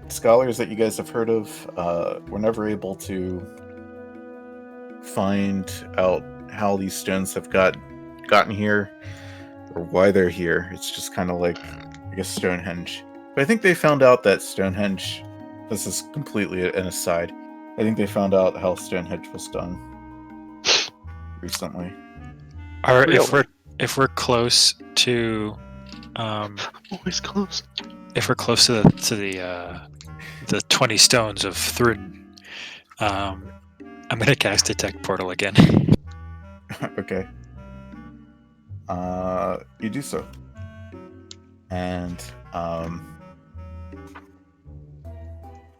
scholars that you guys have heard of were never able to find out how these stones have gotten here or why they're here. It's just kind of like, I guess, Stonehenge. But I think they found out that Stonehenge, this is completely an aside, I think they found out how Stonehenge was done recently. Or if we're close to, Always close. if we're close to the 20 stones of Thrun, I'm gonna cast Detect Portal again. Okay. You do so. And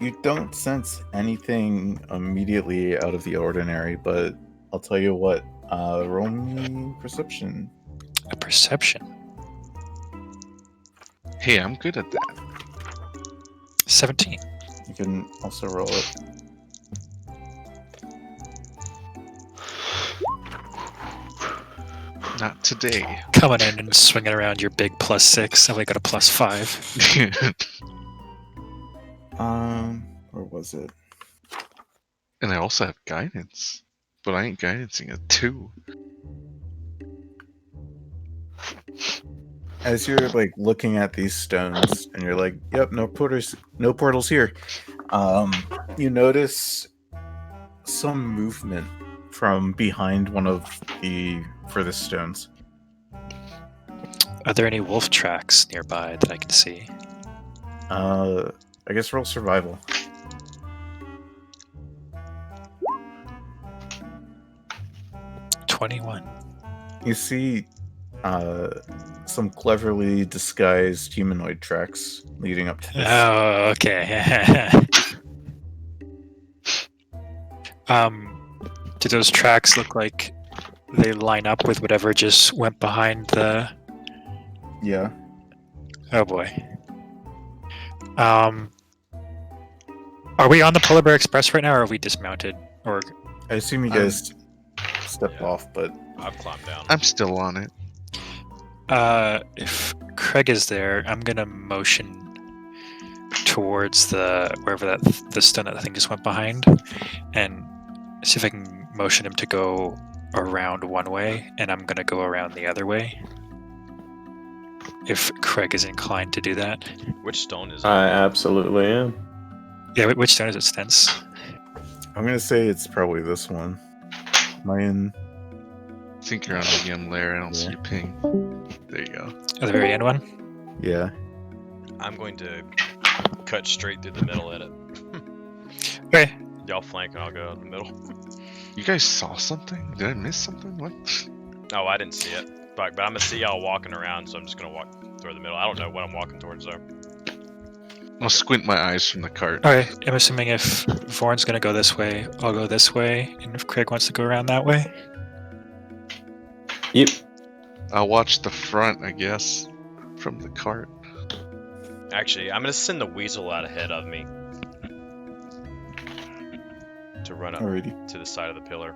you don't sense anything immediately out of the ordinary, but I'll tell you what, roll me perception. A perception. Hey, I'm good at that. 17. You can also roll it. Not today. Coming in and swinging around your big +6. I've only got a +5. Where was it? And I also have guidance. But I ain't guidancing a 2. As you're like looking at these stones and you're like, yep, no portals here. You notice some movement from behind one of the furthest stones. Are there any wolf tracks nearby that I can see? I guess roll survival. 21. You see some cleverly disguised humanoid tracks leading up to this. Oh, okay. Do those tracks look like they line up with whatever just went behind the... Yeah. Oh boy. Are we on the Polar Bear Express right now, or are we dismounted? Or I assume you guys stepped off, but I've climbed down. I'm still on it. if Craig is there, I'm gonna motion towards wherever the stone that thing just went behind, and see if I can motion him to go around one way, and I'm gonna go around the other way. If Craig is inclined to do that. Which stone is it? I absolutely am. Yeah, which stone is it, Stents? I'm gonna say it's probably this one. Mine. I think you're on the EM layer. I don't see Yeah. your ping. There you go. Oh, the very end one? Yeah. I'm going to cut straight through the middle at it. Okay. Y'all flank and I'll go in the middle. You guys saw something? Did I miss something? What? No, I didn't see it, spot, but I'm gonna see y'all walking around, so I'm just gonna walk through the middle. I don't know what I'm walking towards though. I'll squint my eyes from the cart. Okay, I'm assuming if Vorn's gonna go this way, I'll go this way, and if Craig wants to go around that way. Yep. I'll watch the front, I guess, from the cart. Actually, I'm gonna send the weasel out ahead of me to run up Alrighty. to the side of the pillar.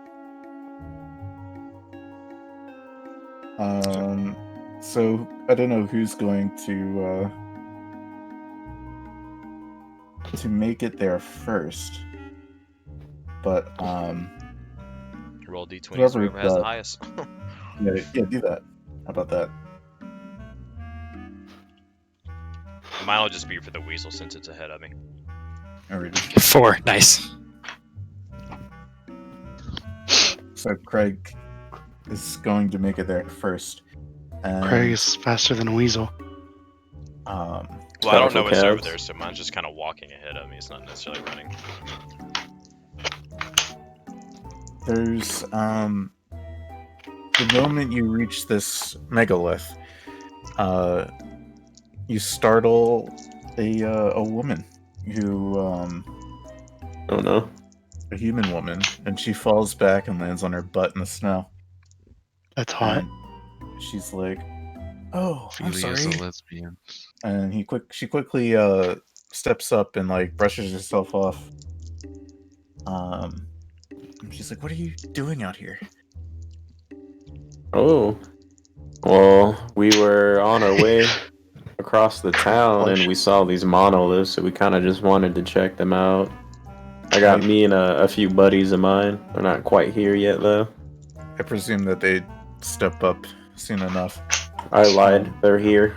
So I don't know who's going to make it there first, but Roll d20, Whoever whoever has the does. highest. yeah, do that. How about that? Mine will just be for the weasel since it's ahead of me. Alrighty. 4, nice. So Craig is going to make it there first. And, Craig is faster than a weasel. um, Well, I don't know what's over cats. there, so mine's just kind of walking ahead of me. It's not necessarily running. there's the moment you reach this megalith, you startle a woman who Oh no. a human woman, and she falls back and lands on her butt in the snow. That's hot. And she's like, "Oh, I'm Ophelia is sorry." a lesbian. And she quickly steps up and like brushes herself off. And she's like, "What are you doing out here?" Oh. Well, we were on our way across the town and we saw these monoliths, so we kind of just wanted to check them out. I got Right. me and a few buddies of mine. They're not quite here yet, though. I presume that they'd step up soon enough. I lied. They're here.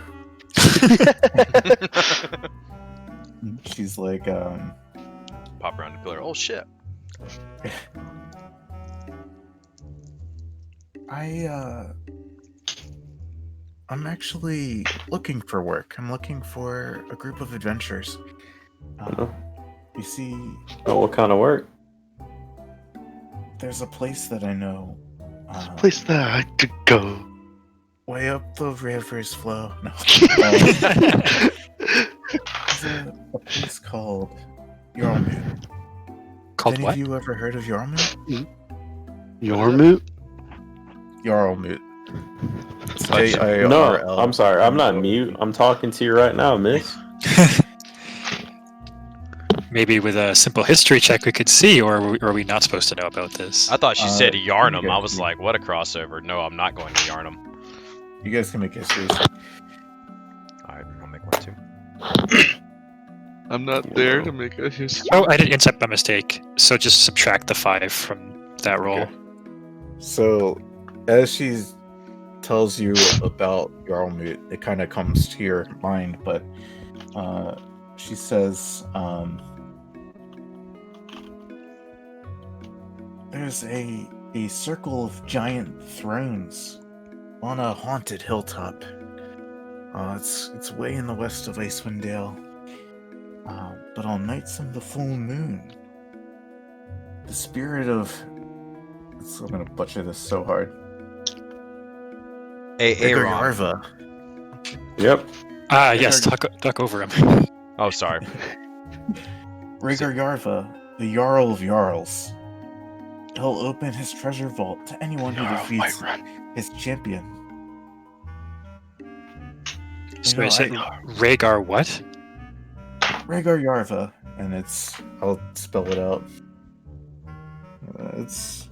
And she's like, Pop around the pillar. Oh shit! I'm actually looking for work. I'm looking for a group of adventurers. You see, Oh, what kind of work? there's a place that I know. Place that I could go. Way up the river's flow. No. There's a place called Yarmut. Called Any what? of you ever heard of Yarmut? Yormut? Yarmut. It's Touch it. J-I-R-L. No, I'm sorry. I'm not mute. I'm talking to you right now, miss. Maybe with a simple history check we could see, or are we not supposed to know about this? I thought she said Yarnum. okay. I was like, what a crossover. No, I'm not going to Yarnum. You guys can make histories. Alright, I'll make one too. I'm not there to make a history. Oh, I did insight by mistake. So just subtract the 5 from that roll. Okay. So, as she tells you about Yarmut, it kind of comes to your mind, but she says, there's a circle of giant thrones on a haunted hilltop. It's way in the west of Icewind Dale. But on nights of the full moon, the spirit of... I'm gonna butcher this so hard. Aaron. Yarva. Yep. Ah, yes, talk over him. Oh, sorry. Rhaegar Yarva, the Jarl of Jarls. He'll open his treasure vault to anyone who defeats his champion. So I say Rhaegar what? Rhaegar Yarva, and I'll spell it out. It's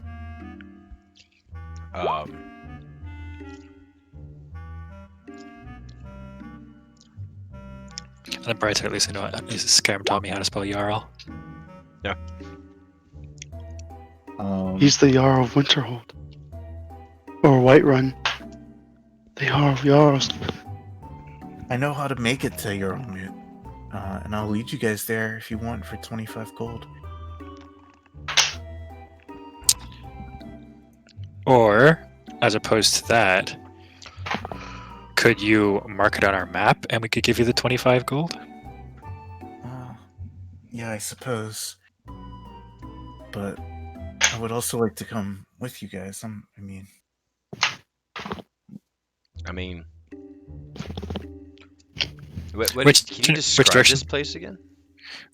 And then Bright at least I know Skyrim taught me how to spell Jarl. He's the Jarl of Winterhold. Or Whiterun. The Jarl of Jarls. I know how to make it to Yarmut, and I'll lead you guys there if you want for 25 gold. Or, as opposed to that, could you mark it on our map and we could give you the 25 gold? Yeah, I suppose. But I would also like to come with you guys. I mean, Which can you describe direction? this place again?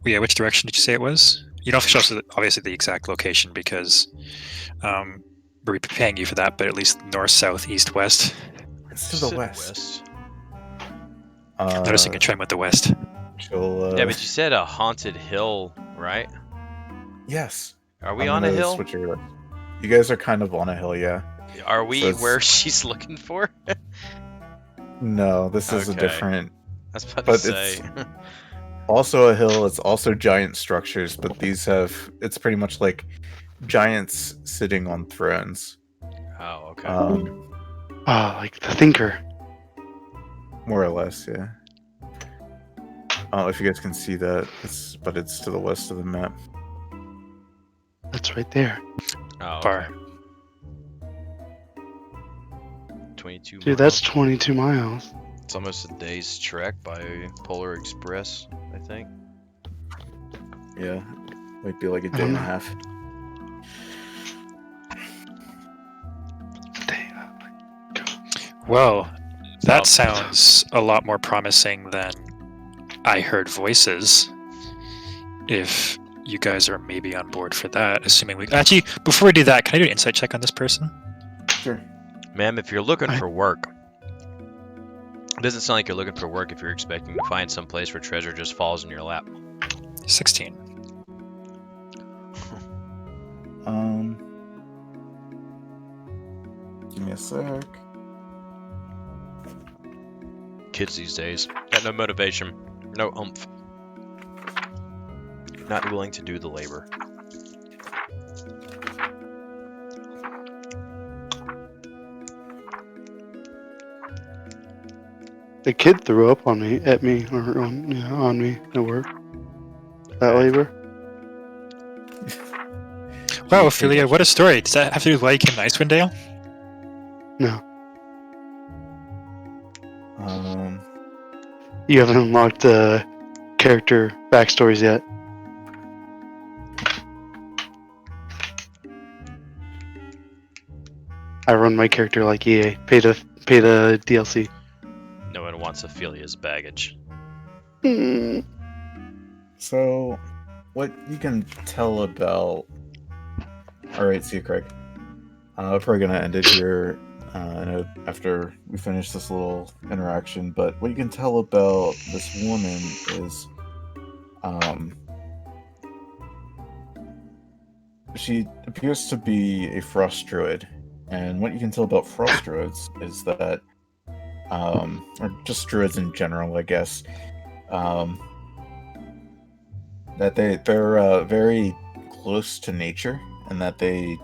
Yeah, which direction did you say it was? You don't have to show us obviously the exact location because we're paying you for that, but at least north, south, east, west. It's to the Said west. Noticing a trend with the west. She'll, Yeah, but you said a haunted hill, right? yes. Are we I'm on a gonna hill? switch your- You guys are kind of on a hill, yeah. Are we So it's- where she's looking for? No, this is a Okay. different. I was about But to say. it's also a hill. It's also giant structures, but these have. It's pretty much like giants sitting on thrones. Oh, okay. Like the thinker. More or less, yeah. If you guys can see that, but it's to the west of the map. That's right there. Oh, Bar. okay. 22 Dude, that's 22 miles. It's almost a day's trek by Polar Express, I think. Yeah, might be like a day and a half. Well, that Oh. sounds a lot more promising than I heard voices. If you guys are maybe on board for that, assuming we actually before we do that, can I do an insight check on this person? Sure. Ma'am, if you're looking for work, it doesn't sound like you're looking for work if you're expecting to find some place where treasure just falls in your lap. 16. Give me a sec. Kids these days got no motivation, no oomph. Not willing to do the labor. The kid threw up on me, at me, or on me at work. That labor. Wow, Ophelia, what a story. Does that have to do with why you came to Icewind Dale? No, Um, you haven't unlocked the character backstories yet. I run my character like EA. Pay the DLC. No one wants Ophelia's baggage. so, what you can tell about... Alright, see you, Craig. We're probably gonna end it here after we finish this little interaction, but what you can tell about this woman is... she appears to be a frost druid, and what you can tell about frost druids is that, or just druids in general, I guess, that they're very close to nature, and that they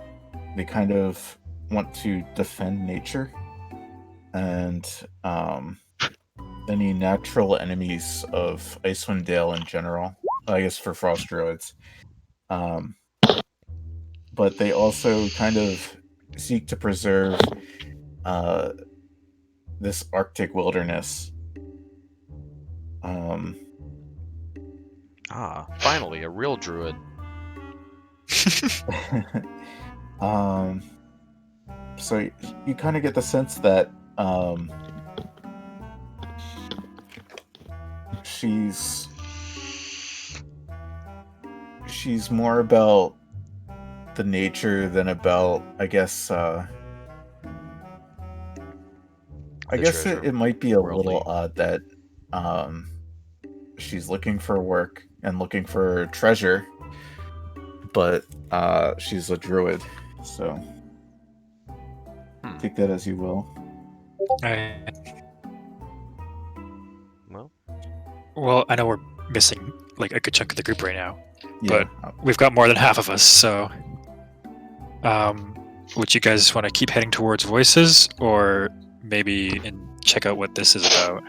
kind of want to defend nature, and any natural enemies of Icewind Dale in general, I guess for frost druids. But they also kind of seek to preserve this Arctic wilderness. Finally, a real druid. So you kind of get the sense that she's more about the nature than about, I guess, I guess treasure. it might be a Worldly. little odd that she's looking for work and looking for treasure, but she's a druid, so take that as you will. Alright. Well, Well, I know we're missing like a good chunk of the group right now. Yeah, We've got more than half of us, so would you guys want to keep heading towards voices, or maybe check out what this is about?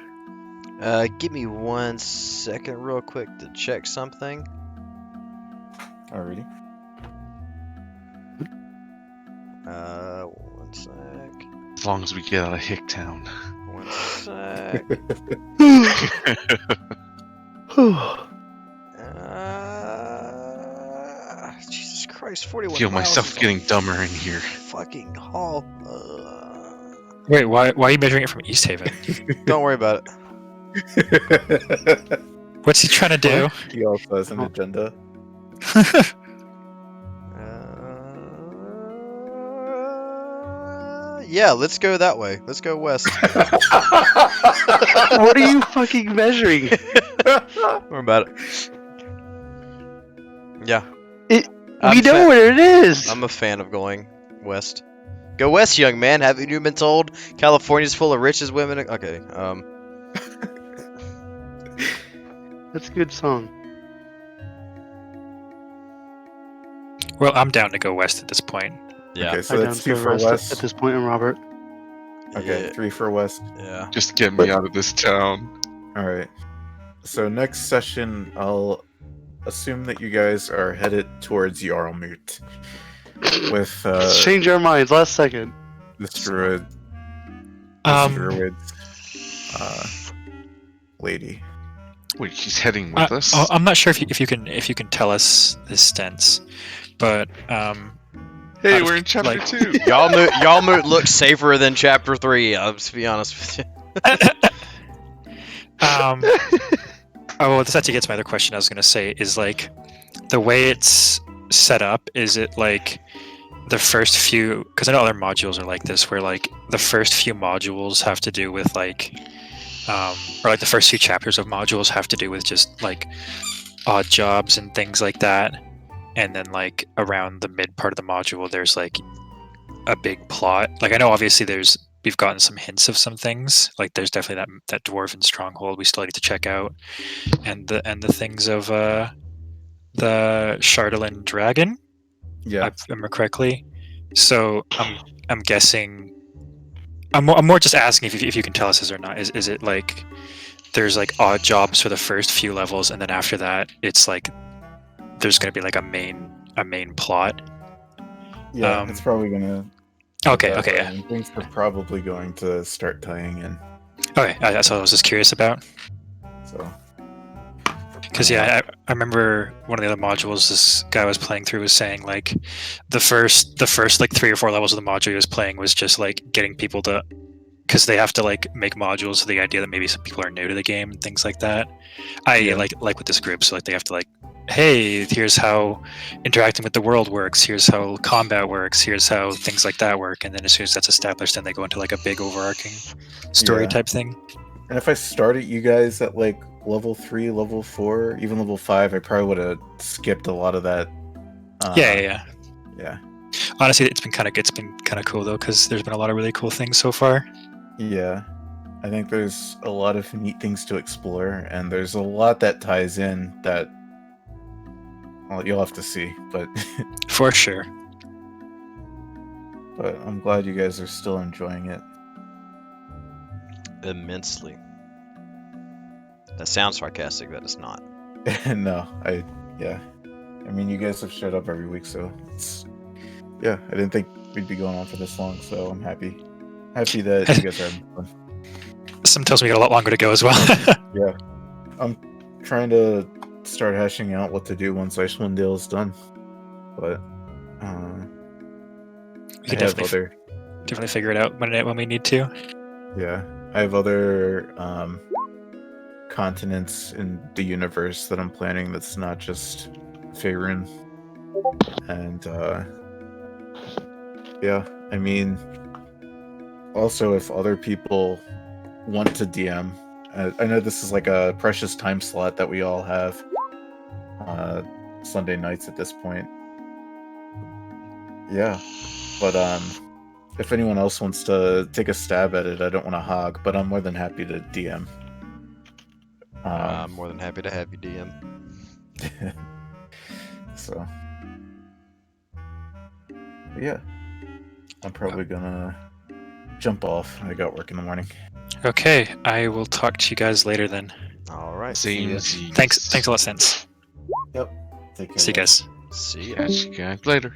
give me 1 second real quick to check something. already. 1 sec. As long as we get out of Hicktown. 1 sec. Jesus Christ, 41 Feel miles myself is a getting dumber in here. fucking haul. Wait, why are you measuring it from East Haven? Don't worry about it. What's he trying to do? He also has an agenda. Yeah, let's go that way. Let's go west. What are you fucking measuring? Don't worry about it. Yeah. We I'm know where it is. I'm a fan of going west. Go west, young man. Haven't you been told California's full of richest women? Okay. That's a good song. Well, I'm down to go west at this point. Yeah. Okay, so I'm that's down 2 to for rest west. at this point, and Robert. Okay, Yeah. 3 for west. Yeah. Just get me out of this town. All right. So next session, I'll assume that you guys are headed towards Jarlmut with Let's change our minds last second. this druid, lady. Wait, she's heading with us? I'm not sure if you can tell us this stance, but Hey, I'd we're in chapter like- 2. Yalmut looks safer than chapter 3. I'll just be honest with you. oh, well, this actually gets my other question. I was gonna say is like the way it's set up. Is it like the first few? Because I know other modules are like this, where like the first few modules have to do with like, or like the first few chapters of modules have to do with just like odd jobs and things like that, and then like around the mid part of the module, there's like a big plot. Like I know obviously we've gotten some hints of some things. Like there's definitely that dwarven stronghold we still need to check out, and the things of the Chardolin dragon. Yeah. If I remember correctly. So I'm guessing. I'm more just asking if you can tell us this or not. Is it like there's like odd jobs for the first few levels, and then after that it's like there's going to be like a main plot. Yeah, it's probably gonna. Okay, yeah. And things are probably going to start tying in. Okay, that's what I was just curious about. So. Because I remember one of the other modules this guy was playing through was saying like the first like 3 or 4 levels of the module he was playing was just like getting people to, because they have to like make modules, so the idea that maybe some people are new to the game and things like that. Like with this group, so like they have to like, hey, here's how interacting with the world works, here's how combat works, here's how things like that work, and then as soon as that's established, then they go into like a big overarching story type thing. And if I started you guys at like level 3, level 4, even level 5, I probably would have skipped a lot of that. Yeah. Yeah. Honestly, it's been kind of cool though, because there's been a lot of really cool things so far. Yeah. I think there's a lot of neat things to explore, and there's a lot that ties in that, well, you'll have to see, but For sure. but I'm glad you guys are still enjoying it. Immensely. That sounds sarcastic, but it's not. No, I mean, you guys have showed up every week, so it's, I didn't think we'd be going on for this long, so I'm happy that you guys are having fun. Some tells me we got a lot longer to go as well. Yeah, I'm trying to start hashing out what to do once Icewind Dale is done, but We can definitely figure it out when we need to. Yeah, I have other continents in the universe that I'm planning that's not just Faerun. And I mean, also if other people want to DM, I know this is like a precious time slot that we all have Sunday nights at this point. Yeah, but if anyone else wants to take a stab at it, I don't want to hog, but I'm more than happy to DM. I'm more than happy to have you DM. So, but yeah, I'm probably gonna jump off. I got work in the morning. Okay, I will talk to you guys later then. All right. Same. Thanks a lot, Sense. Take care. See you guys. See ya. Catch you guys later.